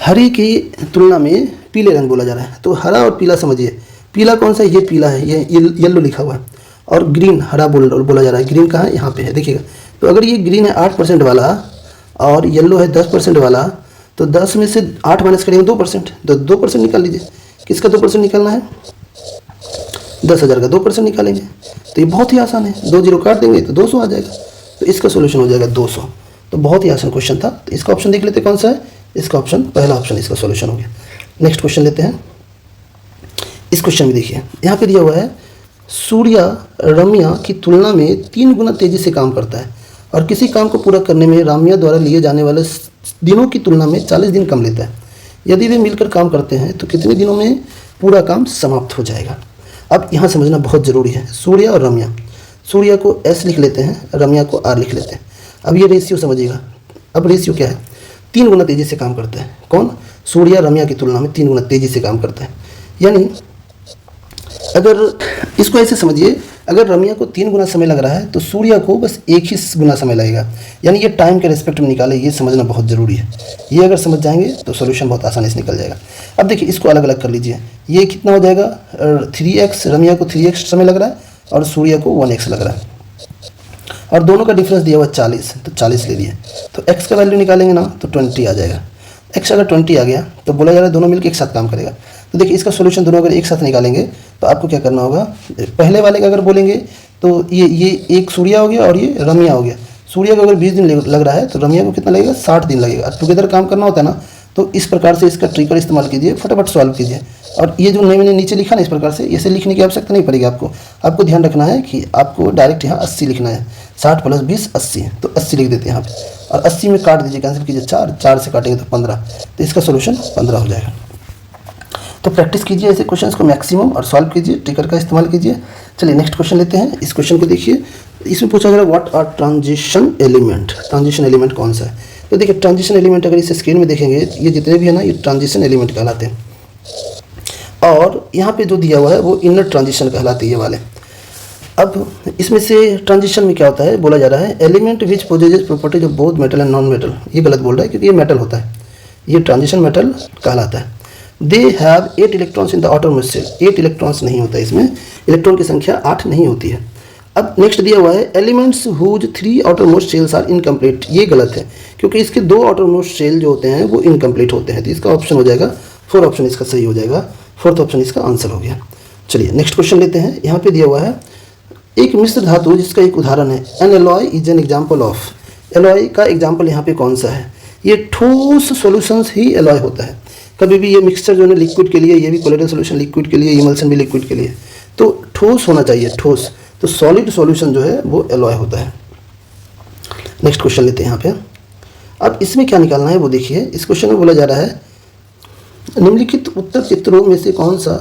A: हरे की तुलना में पीले रंग बोला जा रहा है, तो हरा और पीला समझिए। पीला कौन सा है, ये पीला है, ये येलो लिखा हुआ है, और ग्रीन हरा बोला जा रहा है। ग्रीन कहाँ है, यहाँ पे है, देखिएगा। तो अगर ये ग्रीन है 8% वाला और येलो है 10% वाला, तो 10 में से 8 माइनस करेंगे 2%, तो 2% निकाल लीजिए। किसका 2% निकालना है, 10,000 का 2% निकालेंगे। तो ये बहुत ही आसान है, 2 जीरो काट देंगे तो 200 आ जाएगा, तो इसका सोल्यूशन हो जाएगा 200। तो बहुत ही आसान क्वेश्चन था। तो इसका ऑप्शन देख लेते कौन सा है, इसका ऑप्शन पहला ऑप्शन इसका सोल्यूशन हो गया। नेक्स्ट क्वेश्चन लेते हैं। इस क्वेश्चन में देखिए, यहाँ पे दिया हुआ है सूर्या रम्या की तुलना में 3 गुना तेजी से काम करता है और किसी काम को पूरा करने में रम्या द्वारा लिए जाने वाले दिनों की तुलना में 40 दिन कम लेता है। यदि वे मिलकर काम करते हैं तो कितने दिनों में पूरा काम समाप्त हो जाएगा। अब यहाँ समझना बहुत ज़रूरी है, सूर्या और रम्या। सूर्या को S लिख लेते हैं, रम्या को R लिख लेते हैं। अब ये रेशियो समझिएगा। अब रेशियो क्या है, 3 गुना तेज़ी से काम करता है। कौन, सूर्या रम्या की तुलना में 3 गुना तेज़ी से काम करता है। यानी अगर इसको ऐसे समझिए, अगर रम्या को 3 गुना समय लग रहा है तो सूर्या को बस 1 ही गुना समय लगेगा। यानी ये टाइम के रिस्पेक्ट में निकाले, ये समझना बहुत ज़रूरी है। ये अगर समझ जाएंगे तो सोल्यूशन बहुत आसानी से निकल जाएगा। अब देखिए, इसको अलग अलग कर लीजिए। ये कितना हो जाएगा, 3x, रम्या को 3x समय लग रहा है और सूर्या को 1x लग रहा है, और दोनों का डिफरेंस दिया हुआ 40, तो 40 ले लिए। तो x का वैल्यू निकालेंगे ना तो 20 आ जाएगा। x अगर 20 आ गया तो बोला जा रहा है दोनों मिलकर एक साथ काम करेगा। तो देखिए, इसका सोल्यूशन दोनों अगर एक साथ निकालेंगे तो आपको क्या करना होगा, पहले वाले का अगर बोलेंगे तो ये एक सूर्या हो गया और ये रम्या हो गया। सूर्या को अगर 20 दिन लग रहा है तो रम्या को कितना लगेगा, 60 दिन लगेगा। टुगेदर काम करना होता है ना, तो इस प्रकार से इसका ट्रिकर इस्तेमाल कीजिए, फटाफट सॉल्व कीजिए। और ये जो मैंने नीचे लिखा ना, इस प्रकार से इसे लिखने की आवश्यकता नहीं पड़ेगी आपको ध्यान रखना है कि आपको डायरेक्ट यहाँ 80 लिखना है। 60 + 20 80, तो 80 लिख देते हैं यहाँ पे, और 80 में काट दीजिए, कैंसिल कीजिए, 4 से काटेंगे तो 15, तो इसका सोल्यूशन 15 हो जाएगा। तो प्रैक्टिस कीजिए ऐसे क्वेश्चंस को मैक्सिमम और सॉल्व कीजिए, ट्रिकर का इस्तेमाल कीजिए। चलिए नेक्स्ट क्वेश्चन लेते हैं। इस क्वेश्चन को देखिए, इसमें पूछा गया what are transition element. Transition element कौन सा है, तो देखिए ट्रांजिशन एलिमेंट अगर इस स्क्रीन में देखेंगे, ये जितने भी है ना, ये ट्रांजिशन एलिमेंट कहलाते हैं। और यहाँ पे जो दिया हुआ है वो इनर ट्रांजिशन कहलाते हैं ये वाले। अब इसमें से ट्रांजिशन में क्या होता है, बोला जा रहा है element which possesses properties of both metal and non metal. ये गलत बोल रहा है क्योंकि ये मेटल होता है, ये ट्रांजिशन मेटल कहलाता है। They have 8 electrons in the outermost shell. 8 electrons नहीं होता है इसमें, इलेक्ट्रॉन की संख्या 8 नहीं होती है। अब नेक्स्ट दिया हुआ है elements whose 3 outermost shells are incomplete. ये गलत है क्योंकि इसके 2 आउटरमोस्ट शेल जो होते हैं वो इनकम्प्लीट होते हैं। तो इसका ऑप्शन हो जाएगा 4 ऑप्शन इसका सही हो जाएगा, 4th ऑप्शन इसका आंसर हो गया। चलिए नेक्स्ट क्वेश्चन लेते हैं। यहाँ पे दिया हुआ है एक मिश्र धातु जिसका एक उदाहरण है N alloy is an example of. Alloy का एग्जाम्पल यहाँ पे कौन सा है, ये ठोस सॉल्यूशंस ही एलॉय होता है। कभी भी ये मिक्सचर जो है लिक्विड के लिए, ये भी कोलोइडल सॉल्यूशन लिक्विड के लिए, इमल्सन भी लिक्विड के लिए, तो ठोस होना चाहिए, ठोस। तो सॉलिड सॉल्यूशन जो है वो एलॉय होता है। नेक्स्ट क्वेश्चन लेते हैं यहाँ पे। अब इसमें क्या निकालना है वो देखिए। इस क्वेश्चन में बोला जा रहा है निम्नलिखित उत्तर चित्रों में से कौन सा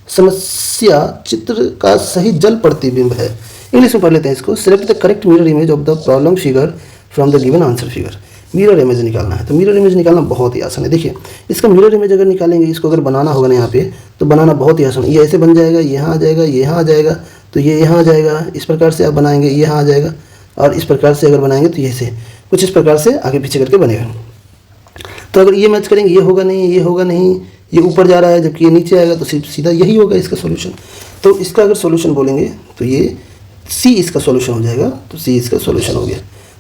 A: समस्या चित्र का सही जल प्रतिबिंब है। इंग्लिश में पढ़ लेते हैं इसको। Select the correct mirror image of the problem figure from the given answer figure. Mirror image निकालना है। तो मिरर इमेज निकालना बहुत ही आसान है। देखिए इसका मिरर इमेज अगर निकालेंगे, इसको अगर बनाना होगा ना यहाँ पे, तो बनाना बहुत ही आसान है। ये ऐसे बन जाएगा, यहाँ आ जाएगा, ये यहाँ आ जाएगा, तो ये यहाँ आ जाएगा। इस प्रकार से आप बनाएंगे, ये यहाँ आ जाएगा, और इस प्रकार से अगर बनाएंगे तो ये से कुछ इस प्रकार से आगे पीछे करके बनेगा। तो अगर ये मैच करेंगे, ये होगा नहीं, ये होगा नहीं, ये ऊपर जा रहा है जबकि ये नीचे आएगा, तो सीधा यही होगा इसका सॉल्यूशन। तो इसका अगर सॉल्यूशन बोलेंगे तो ये सी इसका सॉल्यूशन हो जाएगा। तो सी इसका सॉल्यूशन हो गया।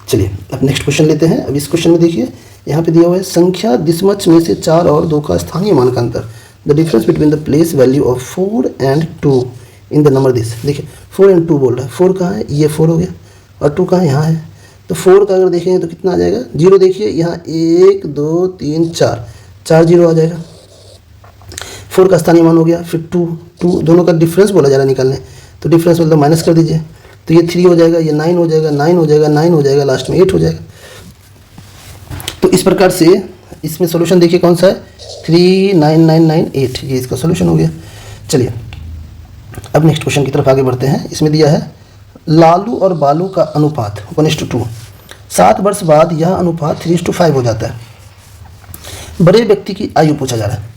A: चलिए अब नेक्स्ट क्वेश्चन लेते हैं। अब इस क्वेश्चन में देखिए यहाँ पे दिया हुआ है संख्या दिशमच में से 4 और 2 का स्थानीय मान का अंतर, the difference between the place value of 4 and 2 in the number this. देखिए 4 and 2 बोल रहा है। 4 कहाँ है, ये 4 हो गया, और 2 कहाँ है, यहाँ है। तो 4 का अगर देखेंगे तो कितना आ जाएगा, 0 देखिए यहाँ 1 2 3 4 0 आ जाएगा। 4 का स्थानीय मान हो गया। फिर 2 दोनों का डिफरेंस बोला जा रहा है निकालने, तो डिफरेंस मतलब माइनस कर दीजिए, तो ये 3 हो जाएगा, ये 9 हो जाएगा, 9 हो जाएगा, 9 हो जाएगा, लास्ट में 8 हो जाएगा। तो इस प्रकार से इसमें सॉल्यूशन देखिए कौन सा है, 3 9 9 9 8, ये इसका सॉल्यूशन हो गया। चलिए अब नेक्स्ट क्वेश्चन की तरफ आगे बढ़ते हैं। इसमें दिया है लालू और बालू का अनुपात 1:2। 7 वर्ष बाद यह अनुपात 3:5 हो जाता है। बड़े व्यक्ति की आयु पूछा जा रहा है।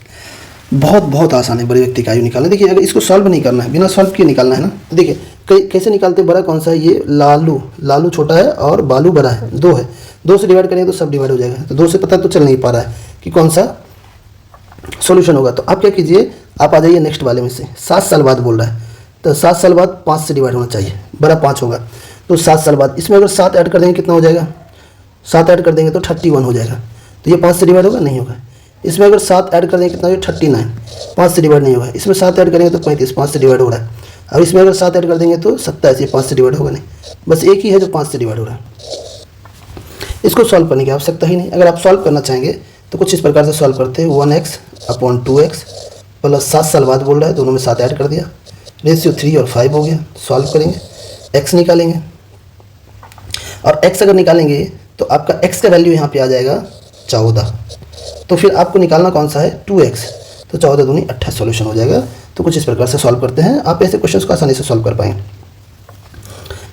A: बहुत आसान है बड़े व्यक्ति की आयु निकालना। देखिए अगर इसको सॉल्व नहीं करना है, बिना सॉल्व किए निकालना है ना, तो देखिए कैसे निकालते हैं। बड़ा कौन सा है, ये लालू छोटा है और बालू बड़ा है, 2 है। 2 से डिवाइड करेंगे तो सब डिवाइड हो जाएगा। तो 2 से पता तो चल नहीं पा रहा है कि कौन सा सॉल्यूशन होगा। तो आप क्या कीजिए, आप आ जाइए नेक्स्ट वाले में से। 7 साल बाद बोल रहा है, तो 7 साल बाद 5 से डिवाइड होना चाहिए, बड़ा 5 होगा। तो 7 साल बाद इसमें अगर 7 ऐड कर देंगे कितना हो जाएगा, 7 ऐड कर देंगे तो 31 हो जाएगा। तो ये 5 से डिवाइड होगा, नहीं होगा। इसमें अगर 7 ऐड कर देंगे कितना हो जाएगा, 39, 5 से डिवाइड नहीं होगा। इसमें 7 ऐड करेंगे तो 35, 5 से डिवाइड हो रहा है। और इसमें अगर 7 ऐड कर देंगे तो 27, ये 5 से डिवाइड होगा नहीं। बस एक ही है जो 5 से डिवाइड हो रहा है। इसको सॉल्व करने की आवश्यकता ही नहीं। अगर आप सॉल्व करना चाहेंगे तो कुछ इस प्रकार से सॉल्व करते हैं, 1x/2x प्लस 7 साल बाद बोल रहा है, दोनों में 7 ऐड कर दिया, रेशियो 3 और 5 हो गया। सॉल्व करेंगे, x निकालेंगे, और x अगर निकालेंगे तो आपका x का वैल्यू यहाँ पे आ जाएगा 14। तो फिर आपको निकालना कौन सा है, 2x, तो 14 दूनी 28 सॉल्यूशन हो जाएगा। तो कुछ इस प्रकार से सॉल्व करते हैं। आप ऐसे क्वेश्चंस को आसानी से सॉल्व कर पाएंगे।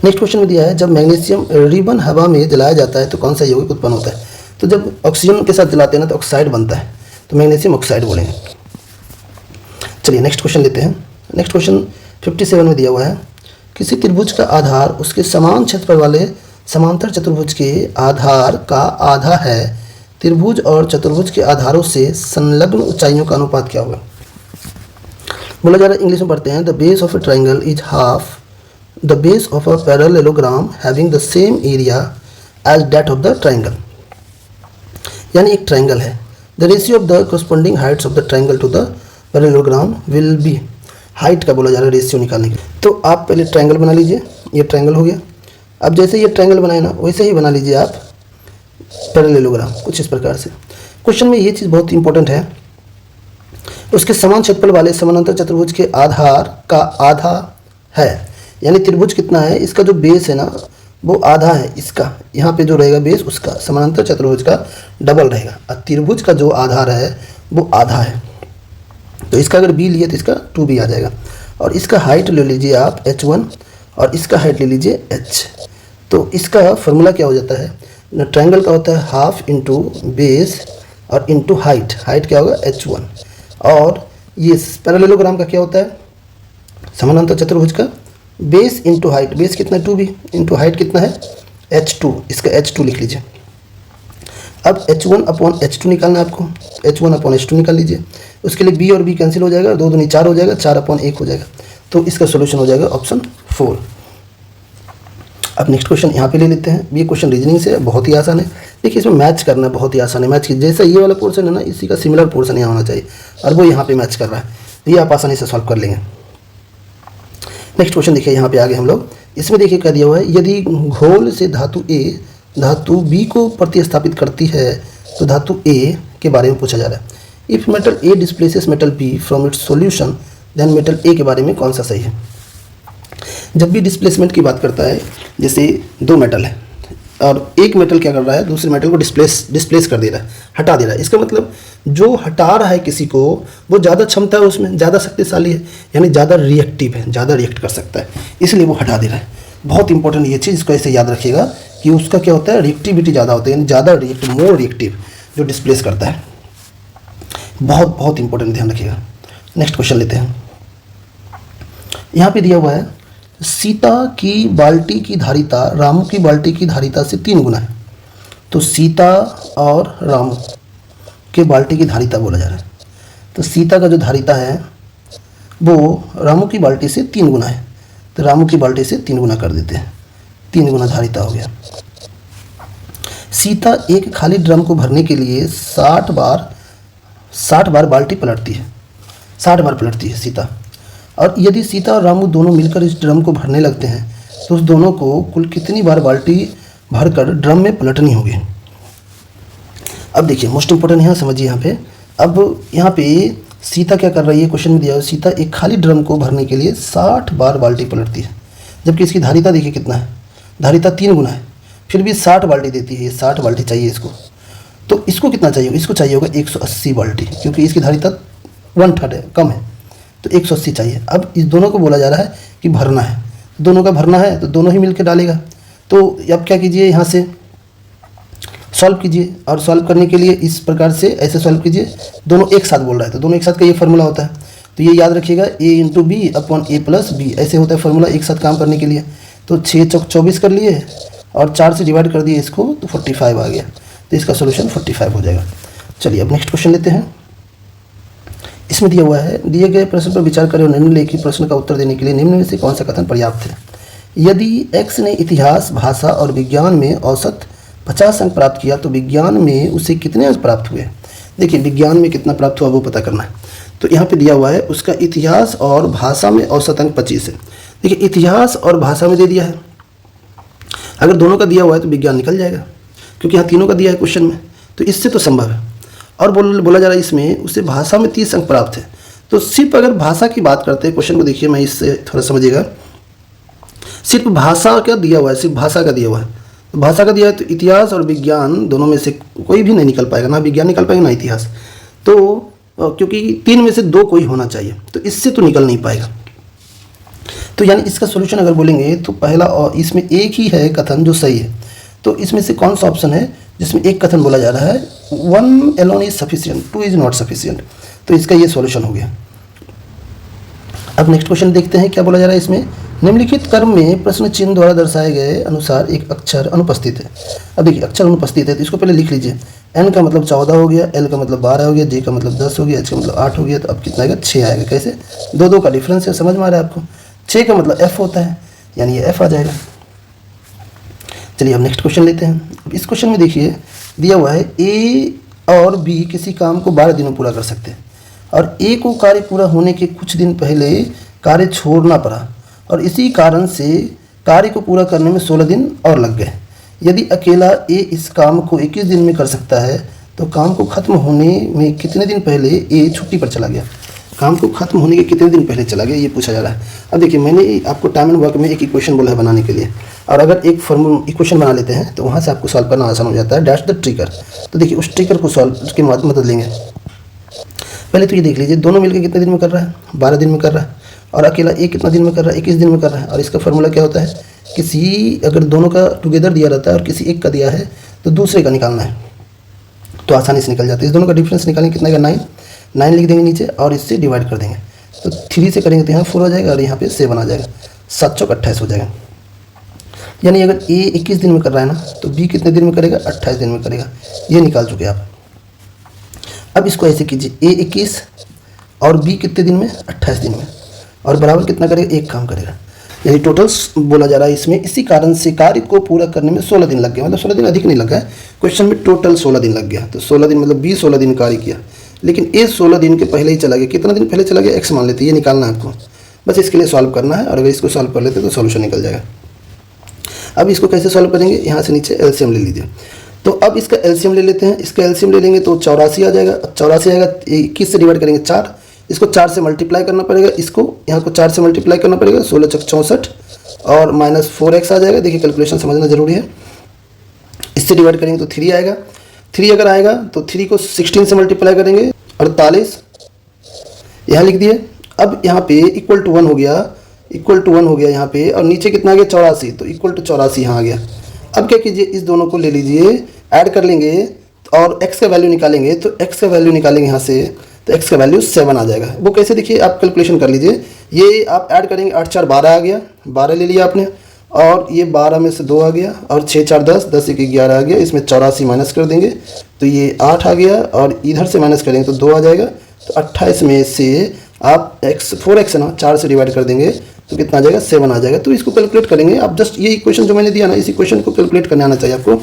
A: नेक्स्ट क्वेश्चन में दिया है जब मैग्नीशियम रिबन हवा में जलाया जाता है तो कौन सा यौगिक उत्पन्न होता है। तो जब ऑक्सीजन के साथ जलाते हैं ना तो ऑक्साइड बनता है, तो मैग्नीशियम ऑक्साइड बोलेंगे। चलिए नेक्स्ट क्वेश्चन लेते हैं। नेक्स्ट क्वेश्चन 57 में दिया हुआ है किसी त्रिभुज का आधार उसके समान क्षेत्रफल वाले समांतर चतुर्भुज के आधार का आधा है। त्रिभुज और चतुर्भुज के आधारों से संलग्न ऊंचाइयों का अनुपात क्या होगा। बोला जा रहा है, इंग्लिश में पढ़ते हैं, the base of a triangle is half the base of a parallelogram having the same area as that of the triangle. यानी एक ट्राइंगल है, the ratio of the corresponding heights of the triangle to the parallelogram will be. Height का बोला जा रहा है ratio निकालने के। तो आप पहले ट्राइंगल बना लीजिए, ये ट्राइंगल हो गया। अब जैसे ये ट्राइंगल बनाए ना वैसे ही बना लीजिए आप पैरेललोग्राम, कुछ इस प्रकार से। क्वेश्चन में ये चीज़ बहुत इंपॉर्टेंट है, उसके समान क्षेत्रफल वाले समानांतर चतुर्भुज के आधार का आधा है। यानी त्रिभुज कितना है, इसका जो बेस है ना वो आधा है, इसका यहाँ पे जो रहेगा बेस उसका समानांतर चतुर्भुज का डबल रहेगा, और त्रिभुज का जो आधार है वो आधा है। तो इसका अगर b लिए तो इसका 2b आ जाएगा, और इसका हाइट ले लीजिए आप h1 और इसका हाइट ले लीजिए h। तो इसका फॉर्मूला क्या हो जाता है, ट्राइंगल का होता है हाफ इंटू बेस और इंटू हाइट। हाइट क्या होगा h1, और ये पैरेललोग्राम का क्या होता है, समानांतर चतुर्भुज का बेस इंटू हाइट। बेस कितना है 2b, इंटू हाइट कितना है h2, इसका h2 लिख लीजिए। अब h1/h2 निकालना है आपको, h1/h2 निकाल लीजिए। उसके लिए b और b कैंसिल हो जाएगा, 2 दूनी 4 हो जाएगा, 4/1 हो जाएगा। तो इसका सोल्यूशन हो जाएगा ऑप्शन 4। अब नेक्स्ट क्वेश्चन यहाँ पे ले लेते हैं। ये क्वेश्चन रीजनिंग से बहुत ही आसान है। देखिए इसमें मैच करना बहुत ही आसान है। मैच की जैसा ये वाला पोर्शन है ना, इसी का सिमिलर पोर्शन यहाँ होना चाहिए, और वो यहाँ पे मैच कर रहा है, ये आप आसानी से सॉल्व कर लेंगे। नेक्स्ट क्वेश्चन देखिए यहाँ पे आगे हम लोग, इसमें देखिए क्या दिया हुआ है, यदि घोल से धातु A धातु B को प्रतिस्थापित करती है तो धातु A के बारे में पूछा जा रहा है। If metal A displaces metal B from its solution then metal A के बारे में कौन सा सही है। जब भी डिस्प्लेसमेंट की बात करता है, जैसे 2 मेटल है और एक मेटल क्या कर रहा है, दूसरे मेटल को डिस्प्लेस कर दे रहा है, हटा दे रहा है। इसका मतलब जो हटा रहा है किसी को वो ज़्यादा क्षमता है उसमें, ज़्यादा शक्तिशाली है, यानी ज़्यादा रिएक्टिव है, ज़्यादा रिएक्ट कर सकता है, इसलिए वो हटा दे रहा है। बहुत इंपॉर्टेंट ये चीज़, इसको ऐसे याद रखिएगा कि उसका क्या होता है, रिएक्टिविटी ज़्यादा होता है, यानी ज़्यादा रिएक्टिव, मोर रिएक्टिव जो डिस्प्लेस करता है। बहुत बहुत इंपॉर्टेंट, ध्यान रखिएगा। नेक्स्ट क्वेश्चन लेते हैं। यहाँ पे दिया हुआ है सीता की बाल्टी की धारिता रामू की बाल्टी की धारिता से 3 गुना है। तो सीता और रामू के बाल्टी की धारिता बोला जा रहा है। तो सीता का जो धारिता है वो रामू की बाल्टी से 3 गुना है। तो रामू की बाल्टी से 3 गुना कर देते हैं, 3 गुना धारिता हो गया। सीता एक खाली ड्रम को भरने के लिए 60 बार बाल्टी पलटती है, 60 बार पलटती है सीता। और यदि सीता और रामू दोनों मिलकर इस ड्रम को भरने लगते हैं तो उस दोनों को कुल कितनी बार बाल्टी भरकर ड्रम में पलटनी होगी। अब देखिए मोस्ट इंपॉर्टेंट यहाँ समझिए, यहाँ पे अब यहाँ पे सीता क्या कर रही है, क्वेश्चन में दिया है सीता एक खाली ड्रम को भरने के लिए 60 बार बाल्टी पलटती है, जबकि इसकी धारिता देखिए कितना है, धारिता 3 गुना है, फिर भी 60 बाल्टी देती है। 60 बाल्टी चाहिए इसको, तो इसको कितना चाहिए, इसको चाहिए होगा 180 बाल्टी, क्योंकि इसकी धारिता 1/3 है, कम है, तो 180 चाहिए। अब इस दोनों को बोला जा रहा है कि भरना है, दोनों का भरना है तो दोनों ही मिलकर डालेगा। तो अब क्या कीजिए, यहाँ से सॉल्व कीजिए, और सॉल्व करने के लिए इस प्रकार से ऐसे सॉल्व कीजिए, दोनों एक साथ बोल रहा है तो दोनों एक साथ का ये फार्मूला होता है। तो ये याद रखिएगा, a × b upon a + b, ऐसे होता है फार्मूला एक साथ काम करने के लिए। तो 6 × 24 कर लिए और 4 से डिवाइड कर दिए इसको, तो 45 आ गया। तो इसका सोल्यूशन 45 हो जाएगा। चलिए अब नेक्स्ट क्वेश्चन लेते हैं। इसमें दिया हुआ है, दिए गए प्रश्न पर विचार करें और निम्नलिखित प्रश्न का उत्तर देने के लिए निम्न में से कौन सा कथन पर्याप्त है। यदि x ने इतिहास, भाषा और विज्ञान में औसत 50 अंक प्राप्त किया तो विज्ञान में उसे कितने अंक प्राप्त हुए। देखिए विज्ञान में कितना प्राप्त हुआ वो पता करना है। तो यहाँ पे दिया हुआ है उसका इतिहास और भाषा में औसत अंक 25 है। देखिए इतिहास और भाषा में दे दिया है, अगर दोनों का दिया हुआ है तो विज्ञान निकल जाएगा, क्योंकि यहाँ तीनों का दिया है क्वेश्चन में, तो इससे तो संभव है। और बोला जा रहा है इसमें उसे भाषा में 30 अंक प्राप्त है। तो सिर्फ अगर भाषा की बात करते हैं, क्वेश्चन को देखिए, मैं इससे थोड़ा समझिएगा, सिर्फ भाषा का दिया हुआ है, सिर्फ भाषा का दिया हुआ है, तो भाषा का दिया है तो इतिहास और विज्ञान दोनों में से कोई भी नहीं निकल पाएगा, ना विज्ञान निकल पाएगा ना इतिहास। तो क्योंकि 3 में से 2 कोई होना चाहिए, तो इससे तो निकल नहीं पाएगा। तो यानी इसका सोल्यूशन अगर बोलेंगे तो पहला, और इसमें एक ही है कथन जो सही है। तो इसमें से कौन सा ऑप्शन है जिसमें एक कथन बोला जा रहा है, 1 alone is sufficient, 2 is not sufficient. तो इसका ये सॉल्यूशन हो गया। अब नेक्स्ट क्वेश्चन देखते हैं क्या बोला जा रहा है इसमें। निम्नलिखित क्रम में प्रश्न चिन्ह द्वारा दर्शाए गए अनुसार एक अक्षर अनुपस्थित है। अब देखिए अक्षर अनुपस्थित है तो इसको पहले लिख लीजिए। n का मतलब 14 हो गया, l का मतलब 12 हो गया, j का मतलब 10 हो गया, h का मतलब 8 हो गया। तो अब कितना आएगा, 6 आएगा। कैसे, 2 का डिफरेंस है, समझ में आ रहा है आपको। 6 का मतलब f होता है, यानी ये f आ जाएगा। चलिए अब नेक्स्ट क्वेश्चन लेते हैं। अब इस क्वेश्चन में देखिए दिया हुआ है a और b किसी काम को 12 दिनों पूरा कर सकते हैं, और a को कार्य पूरा होने के कुछ दिन पहले कार्य छोड़ना पड़ा, और इसी कारण से कार्य को पूरा करने में 16 दिन और लग गए। यदि अकेला ए इस काम को 21 दिन में कर सकता है तो काम को खत्म होने में कितने दिन पहले ए छुट्टी पर चला गया। काम को खत्म होने के कितने दिन पहले चला गया, ये पूछा जा रहा है। अब देखिए मैंने आपको टाइम एंड वर्क में एक इक्वेशन बोला है बनाने के लिए, और अगर एक इक्वेशन बना लेते हैं तो वहाँ से आपको सॉल्व करना आसान हो जाता है। Dash the trigger. तो देखिए उस ट्रिगर को सॉल्व की मदद लेंगे। पहले तो ये देख लीजिए, दोनों मिलकर कितने दिन में कर रहा है, 12 दिन में कर रहा है, और अकेला एक कितना दिन में कर रहा है, 21 दिन में कर रहा है। और इसका फार्मूला क्या होता है, किसी अगर दोनों का टुगेदर दिया रहता है और किसी एक का दिया है तो दूसरे का निकालना है, तो आसानी से निकल जाता है। इस दोनों का डिफरेंस निकालेंगे, कितना का 9 लिख देंगे नीचे और इससे डिवाइड कर देंगे। तो 3 से करेंगे तो यहाँ 4 हो जाएगा और यहाँ पे 7 आ जाएगा, 7 चौक 28 हो जाएगा। यानी अगर ए 21 दिन में कर रहा है ना तो बी कितने दिन में करेगा, 28 दिन में करेगा। ये निकाल चुके आप। अब इसको ऐसे कीजिए, ए 21 और बी कितने दिन में, 28 दिन में, और बराबर कितना करेगा, एक काम करेगा। यानी टोटल्स बोला जा रहा है इसमें। इसी कारण से कार्य को पूरा करने में 16 दिन लग गया, मतलब 16 दिन अधिक नहीं लगा है, क्वेश्चन में टोटल 16 दिन लग गया। तो 16 दिन मतलब बी 16 दिन कार्य किया, लेकिन ए 16 दिन के पहले ही चला गया। कितना दिन पहले चला गया, एक्स मान लेते, ये निकालना है आपको, बस इसके लिए सॉल्व करना है। और अगर इसको सॉल्व कर लेते तो सोल्यूशन निकल जाएगा। अब इसको कैसे सॉल्व करेंगे, यहाँ से नीचे एलसीएम ले लीजिए। तो अब इसका एलसीएम ले लेते हैं। इसका एलसीएम ले लेंगे तो 84 आ जाएगा। 84 आएगा, 21 से डिवाइड करेंगे 4, इसको 4 से मल्टीप्लाई करना पड़ेगा, इसको यहाँ को 4 से मल्टीप्लाई करना पड़ेगा, 16 चौक 64 और -4x आ जाएगा। देखिए कैलकुलेशन समझना जरूरी है। इससे डिवाइड करेंगे तो 3 आएगा। 3 अगर आएगा तो 3 को 16 से मल्टीप्लाई करेंगे, 48 यहाँ लिख दिए। अब यहाँ पे इक्वल टू 1 हो गया, इक्वल टू 1 हो गया यहाँ पे, और नीचे कितना आ गया 84, तो इक्वल टू 84 यहाँ आ गया। अब क्या कीजिए, इस दोनों को ले लीजिए, ऐड कर लेंगे और x का वैल्यू निकालेंगे, तो x का वैल्यू निकालेंगे यहाँ से, तो x का वैल्यू 7 आ जाएगा। वो कैसे, देखिए आप कैलकुलेशन कर लीजिए, ये आप ऐड करेंगे 8 4 12 आ गया, 12 ले लिया आपने, और ये 12 में से 2 आ गया, और 6 4 10, 10 1 11 आ गया, इसमें 84 माइनस कर देंगे तो ये 8 आ गया, और इधर से माइनस करेंगे तो 2 आ जाएगा। तो 28 में से आप x 4x है ना, 4 से डिवाइड कर देंगे तो कितना आ जाएगा 7 आ जाएगा। तो इसको कैलकुलेट करेंगे आप, जस्ट ये इक्वेशन जो मैंने दिया ना, इस इक्वेशन को कैलकुलेट करने आना चाहिए आपको,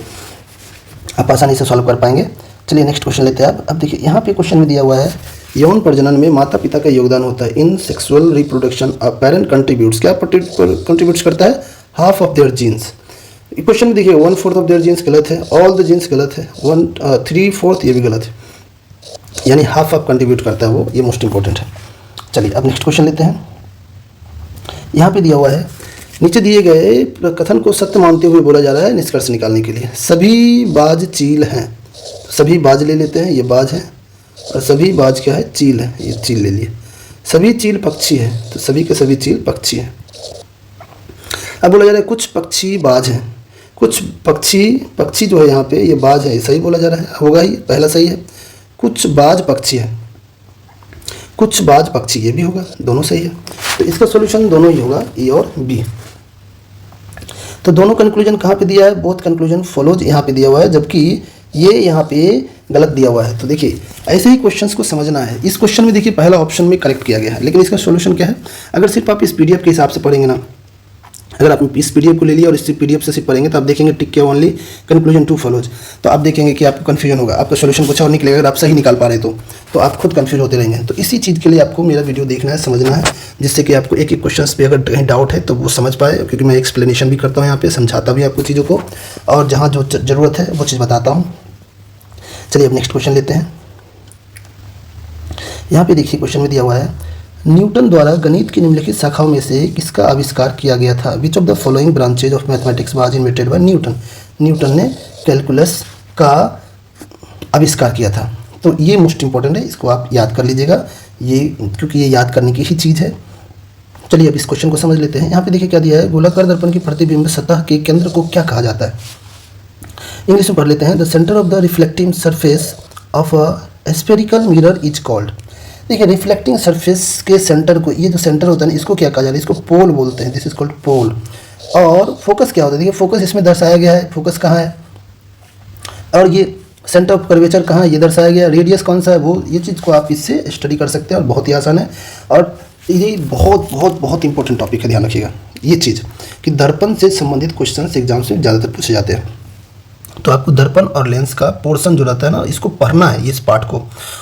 A: आप आसानी से सॉल्व कर पाएंगे। चलिए नेक्स्ट क्वेश्चन लेते हैं। अब देखिए यहाँ पे क्वेश्चन में दिया हुआ है, यौन प्रजनन में माता पिता का योगदान होता है। In sexual reproduction a parent contributes, क्या कंट्रीब्यूट्स करता है, half of their genes. Question में देखिए 1/4 ऑफ देयर जीन्स गलत है, ऑल द जीन्स गलत है, 3/4 ये भी गलत है, यानी हाफ ऑफ कंट्रीब्यूट करता है वो, ये मोस्ट इंपॉर्टेंट है। चलिए अब नेक्स्ट क्वेश्चन लेते हैं। यहाँ पे दिया हुआ है, नीचे दिए गए कथन को सत्य मानते हुए बोला जा रहा है निष्कर्ष निकालने के लिए। सभी बाज चील हैं, सभी बाज ले लेते हैं, ये बाज है, और सभी बाज क्या है, चील है, ये चील ले लिए। सभी चील पक्षी है, तो सभी के सभी चील पक्षी हैं। अब बोला जा रहा है कुछ पक्षी बाज हैं, कुछ पक्षी जो है यहाँ पे ये बाज है, सही बोला जा रहा है, होगा ही, पहला सही है। कुछ बाज पक्षी है, कुछ बाज पक्षी, ये भी होगा, दोनों सही है। तो इसका सॉल्यूशन दोनों ही होगा, ए और बी। तो दोनों कंक्लूजन कहाँ पे दिया है, बोथ कंक्लूजन फॉलोज यहाँ पे दिया हुआ है, जबकि ये यहाँ पे गलत दिया हुआ है। तो देखिए ऐसे ही क्वेश्चंस को समझना है। इस क्वेश्चन में देखिए पहला ऑप्शन में करेक्ट किया गया है, लेकिन इसका सॉल्यूशन क्या है, अगर सिर्फ आप इस पीडीएफ के हिसाब से पढ़ेंगे ना, अगर आप इस पीडीएफ को ले लिया और इस पीडीएफ से सिर्फ पढ़ेंगे तो आप देखेंगे टिक के ओनली कंक्लूजन 2 फॉलोज, तो आप देखेंगे कि आपको कन्फ्यूजन होगा, आपका सॉल्यूशन कुछ और निकलेगा। अगर आप सही निकाल पा रहे तो आप खुद कन्फ्यूज होते रहेंगे। तो इसी चीज़ के लिए आपको मेरा वीडियो देखना है, समझना है, जिससे कि आपको एक एक क्वेश्चन पे अगर कहीं डाउट है तो वो समझ पाए, क्योंकि मैं एक्सप्लेनेशन भी करता हूँ यहाँ पे, समझाता भी आपको चीज़ों को, और जहाँ जो ज़रूरत है वो चीज़ बताता हूँ। चलिए अब नेक्स्ट क्वेश्चन लेते हैं। यहाँ पे देखिए क्वेश्चन में दिया हुआ है, न्यूटन द्वारा गणित की निम्नलिखित शाखाओं में से किसका आविष्कार किया गया था। Which of the following branches of mathematics was invented by Newton. Newton ने कैलकुलस का आविष्कार किया था। तो ये मोस्ट इंपॉर्टेंट है, इसको आप याद कर लीजिएगा, ये क्योंकि ये याद करने की ही चीज़ है। चलिए अब इस क्वेश्चन को समझ लेते हैं। यहाँ पे देखिए क्या दिया है, गोलाकार दर्पण की प्रतिबिंब सतह के केंद्र को क्या कहा जाता है। इंग्लिश में पढ़ लेते हैं, the centre of the reflecting surface of a spherical mirror is called. देखिए रिफ्लेक्टिंग सरफेस के सेंटर को, ये जो सेंटर होता है ना, इसको क्या कहा जाता है, इसको पोल बोलते हैं, दिस इज कॉल्ड पोल। और फोकस क्या होता है, देखिए फोकस इसमें दर्शाया गया है, फोकस कहाँ है, और ये सेंटर ऑफ कर्वेचर कहाँ है, ये दर्शाया गया। रेडियस कौन सा है वो, ये चीज़ को आप इससे स्टडी कर सकते हैं, और बहुत ही आसान है। और ये बहुत बहुत बहुत इंपॉर्टेंट टॉपिक है, ध्यान रखिएगा ये चीज़ कि दर्पण से संबंधित क्वेश्चन एग्जाम से ज़्यादातर पूछे जाते हैं। तो आपको दर्पण और लेंस का पोर्शन जो रहता है ना, इसको पढ़ना है, इस पार्ट को,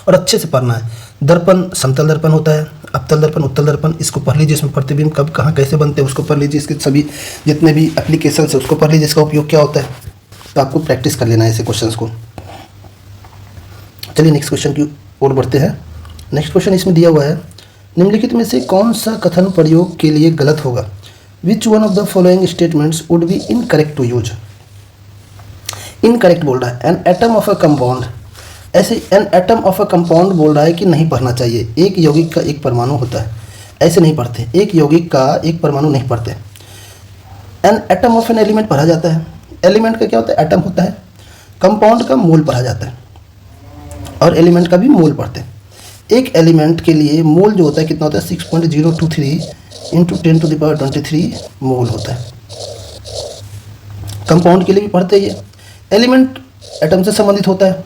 A: और अच्छे से पढ़ना है। दर्पण समतल दर्पण होता है, अवतल दर्पण, उत्तल दर्पण, इसको पढ़ लीजिए। इसमें प्रतिबिंब कब कहाँ कैसे बनते हैं उसको पढ़ लीजिए। इसके सभी जितने भी एप्लीकेशन है उसको पढ़ लीजिए, इसका उपयोग क्या होता है। तो आपको प्रैक्टिस कर लेना है ऐसे क्वेश्चन को। चलिए नेक्स्ट क्वेश्चन की ओर बढ़ते हैं। नेक्स्ट क्वेश्चन इसमें दिया हुआ है, निम्नलिखित में से कौन सा कथन प्रयोग के लिए गलत होगा। Which one of the following statements would be incorrect to use. Incorrect बोल रहा है, an atom of a compound, ऐसे an atom of a compound बोल रहा है कि नहीं पढ़ना चाहिए। एक यौगिक का एक परमाणु होता है, ऐसे नहीं पढ़ते। एक यौगिक का एक परमाणु नहीं पढ़ते। N atom of an element पढ़ा जाता है। एलिमेंट का क्या होता है, एटम होता है। कंपाउंड का मोल पढ़ा जाता है, और एलिमेंट का भी मोल पढ़ते हैं। एक एलिमेंट के लिए मोल जो होता है कितना होता है, 6.023 × 10⁻23 मोल होता है। कंपाउंड के लिए भी पढ़ते ही है। एलिमेंट एटम से संबंधित होता है,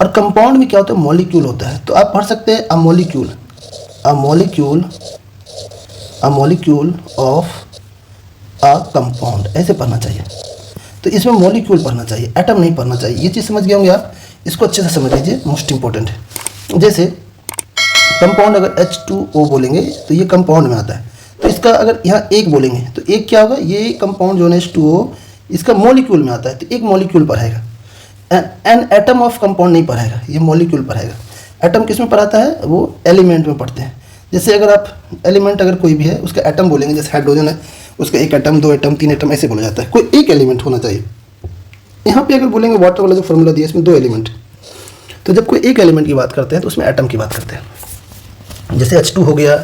A: और कंपाउंड में क्या होता है, मॉलिक्यूल होता है। तो आप पढ़ सकते हैं a molecule of a compound, ऐसे पढ़ना चाहिए। तो इसमें मॉलिक्यूल पढ़ना चाहिए, एटम नहीं पढ़ना चाहिए। ये चीज़ समझ गए होंगे आप, इसको अच्छे से समझ लीजिए, मोस्ट इंपॉर्टेंट है। जैसे कंपाउंड अगर H2O बोलेंगे तो ये कंपाउंड में आता है। तो इसका अगर यहाँ एक बोलेंगे तो एक क्या होगा, ये कंपाउंड जो है H2O, इसका मॉलिक्यूल में आता है, तो एक मॉलिक्यूल पढ़ाएगा। एन एटम ऑफ कंपाउंड नहीं पढ़ाएगा, ये मॉलिक्यूल पढ़ाएगा। एटम किस में पढ़ाता है, वो एलिमेंट में पढ़ते हैं। जैसे अगर आप एलिमेंट अगर कोई भी है उसका एटम बोलेंगे, जैसे हाइड्रोजन है उसका एक एटम, दो एटम, तीन एटम, ऐसे बोला जाता है। कोई एक एलिमेंट होना चाहिए। यहाँ पे अगर बोलेंगे वाटर वाला जो फॉर्मूला दिया इसमें 2 एलिमेंट, तो जब कोई एक एलिमेंट की बात करते हैं तो उसमें एटम की बात करते हैं। जैसे H2 हो गया,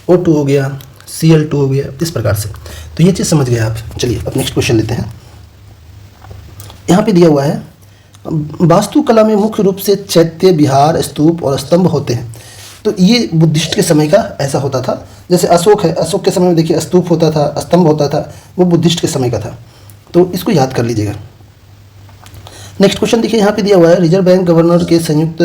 A: O2 हो गया, Cl2 हो गया, इस प्रकार से। तो ये चीज़ समझ गए आप। चलिए अब नेक्स्ट क्वेश्चन लेते हैं। यहाँ पे दिया हुआ है वास्तुकला में मुख्य रूप से चैत्य, विहार, स्तूप और स्तंभ होते हैं। तो ये बुद्धिस्ट के समय का ऐसा होता था। जैसे अशोक है, अशोक के समय में देखिए स्तूप होता था, स्तंभ होता था, वो बुद्धिस्ट के समय का था। तो इसको याद कर लीजिएगा। नेक्स्ट क्वेश्चन देखिए यहाँ पे दिया हुआ है रिजर्व बैंक गवर्नर के संयुक्त,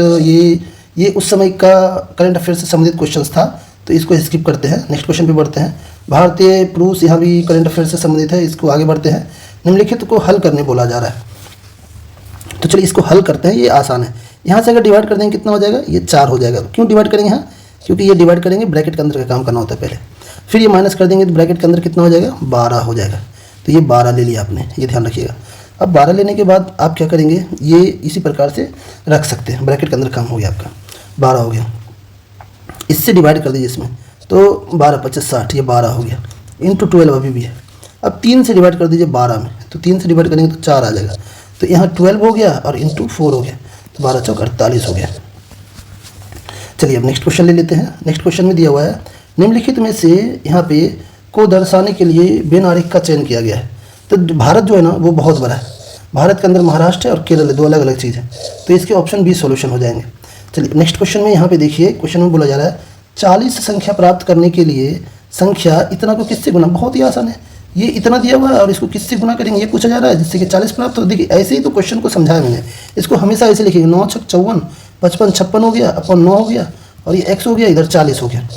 A: ये उस समय का करंट अफेयर से संबंधित क्वेश्चंस था, तो इसको स्किप करते हैं। नेक्स्ट क्वेश्चन पे बढ़ते हैं। भारतीय पुरुष, यहाँ भी करंट अफेयर से संबंधित है, इसको आगे बढ़ते हैं। निम्नलिखित को हल करने बोला जा रहा है, तो चलिए इसको हल करते हैं। ये आसान है। यहाँ से अगर डिवाइड कर देंगे कितना हो जाएगा, ये 4 हो जाएगा। क्यों डिवाइड करेंगे यहाँ, क्योंकि ये डिवाइड करेंगे ब्रैकेट के अंदर का काम करना होता है पहले, फिर ये माइनस कर देंगे तो ब्रैकेट के अंदर कितना हो जाएगा, 12 हो जाएगा। तो ये 12 ले लिया आपने, ये ध्यान रखिएगा। अब 12 लेने के बाद आप क्या करेंगे, ये इसी प्रकार से रख सकते हैं, ब्रैकेट के अंदर काम हो गया आपका, 12 हो गया। इससे डिवाइड कर दीजिए इसमें, तो 12 25 60, ये 12 हो गया। इंटू 12 अभी भी है। अब 3 से डिवाइड कर दीजिए 12 में, तो 3 से डिवाइड करेंगे तो 4 आ जाएगा। तो यहाँ 12 हो गया और इंटू 4 हो गया, तो 12 चौक 48 हो गया। चलिए अब नेक्स्ट क्वेश्चन ले लेते हैं। नेक्स्ट क्वेश्चन में दिया हुआ है निम्नलिखित में से यहाँ पे को दर्शाने के लिए वेन आरेख का चयन किया गया है। तो भारत जो है ना वो बहुत बड़ा है। भारत के अंदर महाराष्ट्र है और केरल है, 2 अलग अलग चीज़ है। तो इसके ऑप्शन बी सॉल्यूशन हो जाएंगे। चलिए नेक्स्ट क्वेश्चन में यहाँ पे देखिए, क्वेश्चन में बोला जा रहा है 40 संख्या प्राप्त करने के लिए संख्या इतना को किससे गुना। बहुत ही आसान है, ये इतना दिया हुआ है और इसको किससे गुना करेंगे ये पूछा जा रहा है, जिससे कि 40 प्राप्त हो। देखिए ऐसे ही तो क्वेश्चन को समझाया मैंने, इसको हमेशा ऐसे लिखिए 9 छक 54, 55 56 हो गया, अपन 9 हो गया और ये x हो गया, इधर 40 हो गया।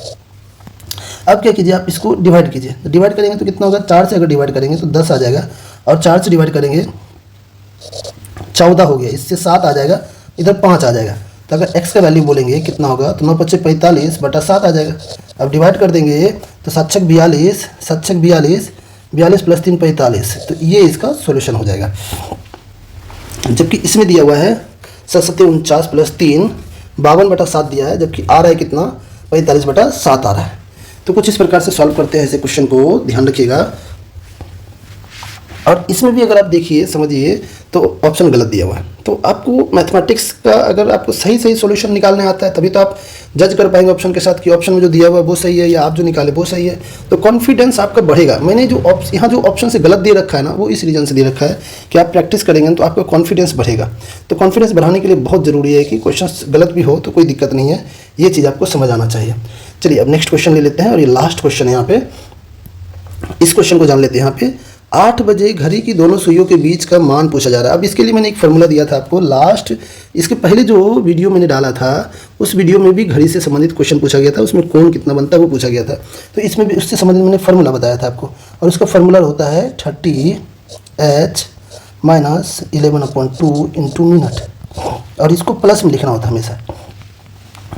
A: अब क्या कीजिए, आप इसको डिवाइड कीजिए। तो डिवाइड करेंगे तो कितना होगा, 4 से अगर डिवाइड करेंगे तो 10 आ जाएगा, और 4 से डिवाइड करेंगे 14 हो गया, इससे 7 आ जाएगा, इधर 5 आ जाएगा। तो अगर x का वैल्यू बोलेंगे कितना होगा, तो 9 25 45 बटा 7 आ जाएगा। अब डिवाइड कर देंगे तो 7 छक 42, 7 छक 42, 42 प्लस 3 45, तो ये इसका सॉल्यूशन हो जाएगा। जबकि इसमें दिया हुआ है 7 49 प्लस 3 52 बटा 7 दिया है, जबकि आ रहा है कितना 45 बटा 7 आ रहा है। तो कुछ इस प्रकार से सॉल्व करते हैं ऐसे क्वेश्चन को, ध्यान रखिएगा। और इसमें भी अगर आप देखिए समझिए तो ऑप्शन गलत दिया हुआ है। तो आपको मैथमेटिक्स का अगर आपको सही सही सॉल्यूशन निकालने आता है तभी तो आप जज कर पाएंगे ऑप्शन के साथ कि ऑप्शन में जो दिया हुआ है वो सही है या आप जो निकाले वो सही है। तो कॉन्फिडेंस आपका बढ़ेगा। मैंने जो यहाँ जो ऑप्शन से गलत दे रखा है ना, वो इस रीजन से दे रखा है कि आप प्रैक्टिस करेंगे तो आपका कॉन्फिडेंस बढ़ेगा। तो कॉन्फिडेंस बढ़ाने के लिए बहुत ज़रूरी है कि क्वेश्चन गलत भी हो तो कोई दिक्कत नहीं है, ये चीज़ आपको समझ आना चाहिए। चलिए अब नेक्स्ट क्वेश्चन ले लेते हैं, और ये लास्ट क्वेश्चन है यहाँ पे। इस क्वेश्चन को जान लेते हैं। यहाँ पे 8 बजे घड़ी की दोनों सुइयों के बीच का मान पूछा जा रहा है। अब इसके लिए मैंने एक फार्मूला दिया था आपको लास्ट, इसके पहले जो वीडियो मैंने डाला था उस वीडियो में भी घड़ी से संबंधित क्वेश्चन पूछा गया था, उसमें कोण कितना बनता है वो पूछा गया था। तो इसमें भी उससे संबंधित मैंने फार्मूला बताया था आपको, और उसका फार्मूला होता है 30h माइनस 11/2 इंटू मिनट, और इसको प्लस में लिखना होता है हमेशा।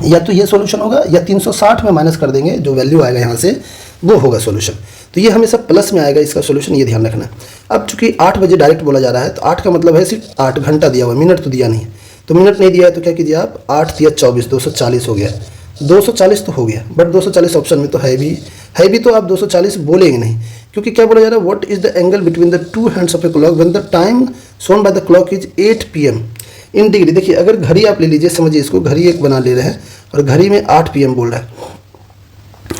A: या तो ये सॉल्यूशन होगा या 360 में माइनस कर देंगे, जो वैल्यू आएगा यहाँ से वो होगा सॉल्यूशन। तो ये हमेशा प्लस में आएगा इसका सॉल्यूशन, ये ध्यान रखना है। अब चूंकि 8 बजे डायरेक्ट बोला जा रहा है तो 8 का मतलब है सिर्फ 8 घंटा दिया हुआ, मिनट तो दिया नहीं है। तो मिनट नहीं दिया है तो क्या कीजिए आप, 8 × 24 240 हो गया। 240 तो हो गया, बट 240 ऑप्शन में तो है भी तो आप 240 बोलेंगे नहीं, क्योंकि क्या बोला जा रहा है, what is the angle between the 2 hands of a clock when the time shown by the clock is 8 PM in degree. देखिए अगर घड़ी आप ले लीजिए, समझिए इसको घड़ी एक बना ले रहे हैं और घड़ी में 8 PM बोल रहा है,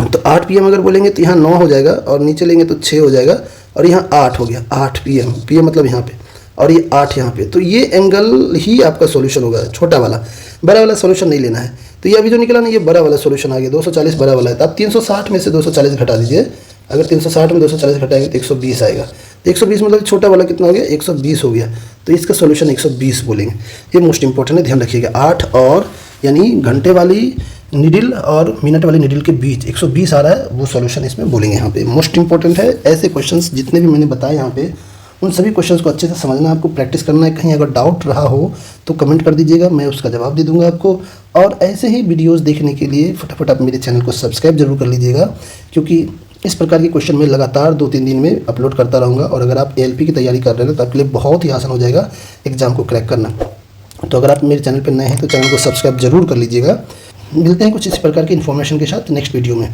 A: तो 8 PM अगर बोलेंगे तो यहाँ 9 हो जाएगा, और नीचे लेंगे तो 6 हो जाएगा, और यहाँ 8 हो गया, 8 PM मतलब यहाँ पे, और ये 8 यहाँ पे। तो ये एंगल ही आपका सॉल्यूशन होगा, छोटा वाला, बड़ा वाला सॉल्यूशन नहीं लेना है। तो ये अभी जो निकला ना ये बड़ा वाला सॉल्यूशन आ गया, 240 बड़ा वाला है। तो आप 360 में से 240 घटा दीजिए। अगर 360 में 240 घटाएंगे तो 120 आएगा। तो 120 मतलब छोटा वाला कितना हो गया, 120 हो गया। तो इसका सॉल्यूशन 120 बोलेंगे। ये मोस्ट इंपॉर्टेंट है, ध्यान रखिएगा। 8 और यानी घंटे वाली निडिल और मिनट वाली निडिल के बीच 120 आ रहा है, वो सॉल्यूशन इसमें बोलेंगे। यहाँ पे मोस्ट इंपॉर्टेंट है। ऐसे क्वेश्चंस जितने भी मैंने बताए यहाँ पे, उन सभी क्वेश्चंस को अच्छे से समझना, आपको प्रैक्टिस करना है। कहीं अगर डाउट रहा हो तो कमेंट कर दीजिएगा, मैं उसका जवाब दे दूंगा आपको। और ऐसे ही वीडियोस देखने के लिए फटाफट आप मेरे चैनल को सब्सक्राइब जरूर कर लीजिएगा, क्योंकि इस प्रकार के क्वेश्चन मैं लगातार 2-3 दिन में अपलोड करता रहूँगा। और अगर आप ALP की तैयारी कर रहे हैं तो आपके लिए बहुत ही आसान हो जाएगा एग्जाम को क्रैक करना। तो अगर आप मेरे चैनल पर नए हैं तो चैनल को सब्सक्राइब जरूर कर लीजिएगा। मिलते हैं कुछ इस प्रकार की इन्फॉर्मेशन के साथ नेक्स्ट वीडियो में।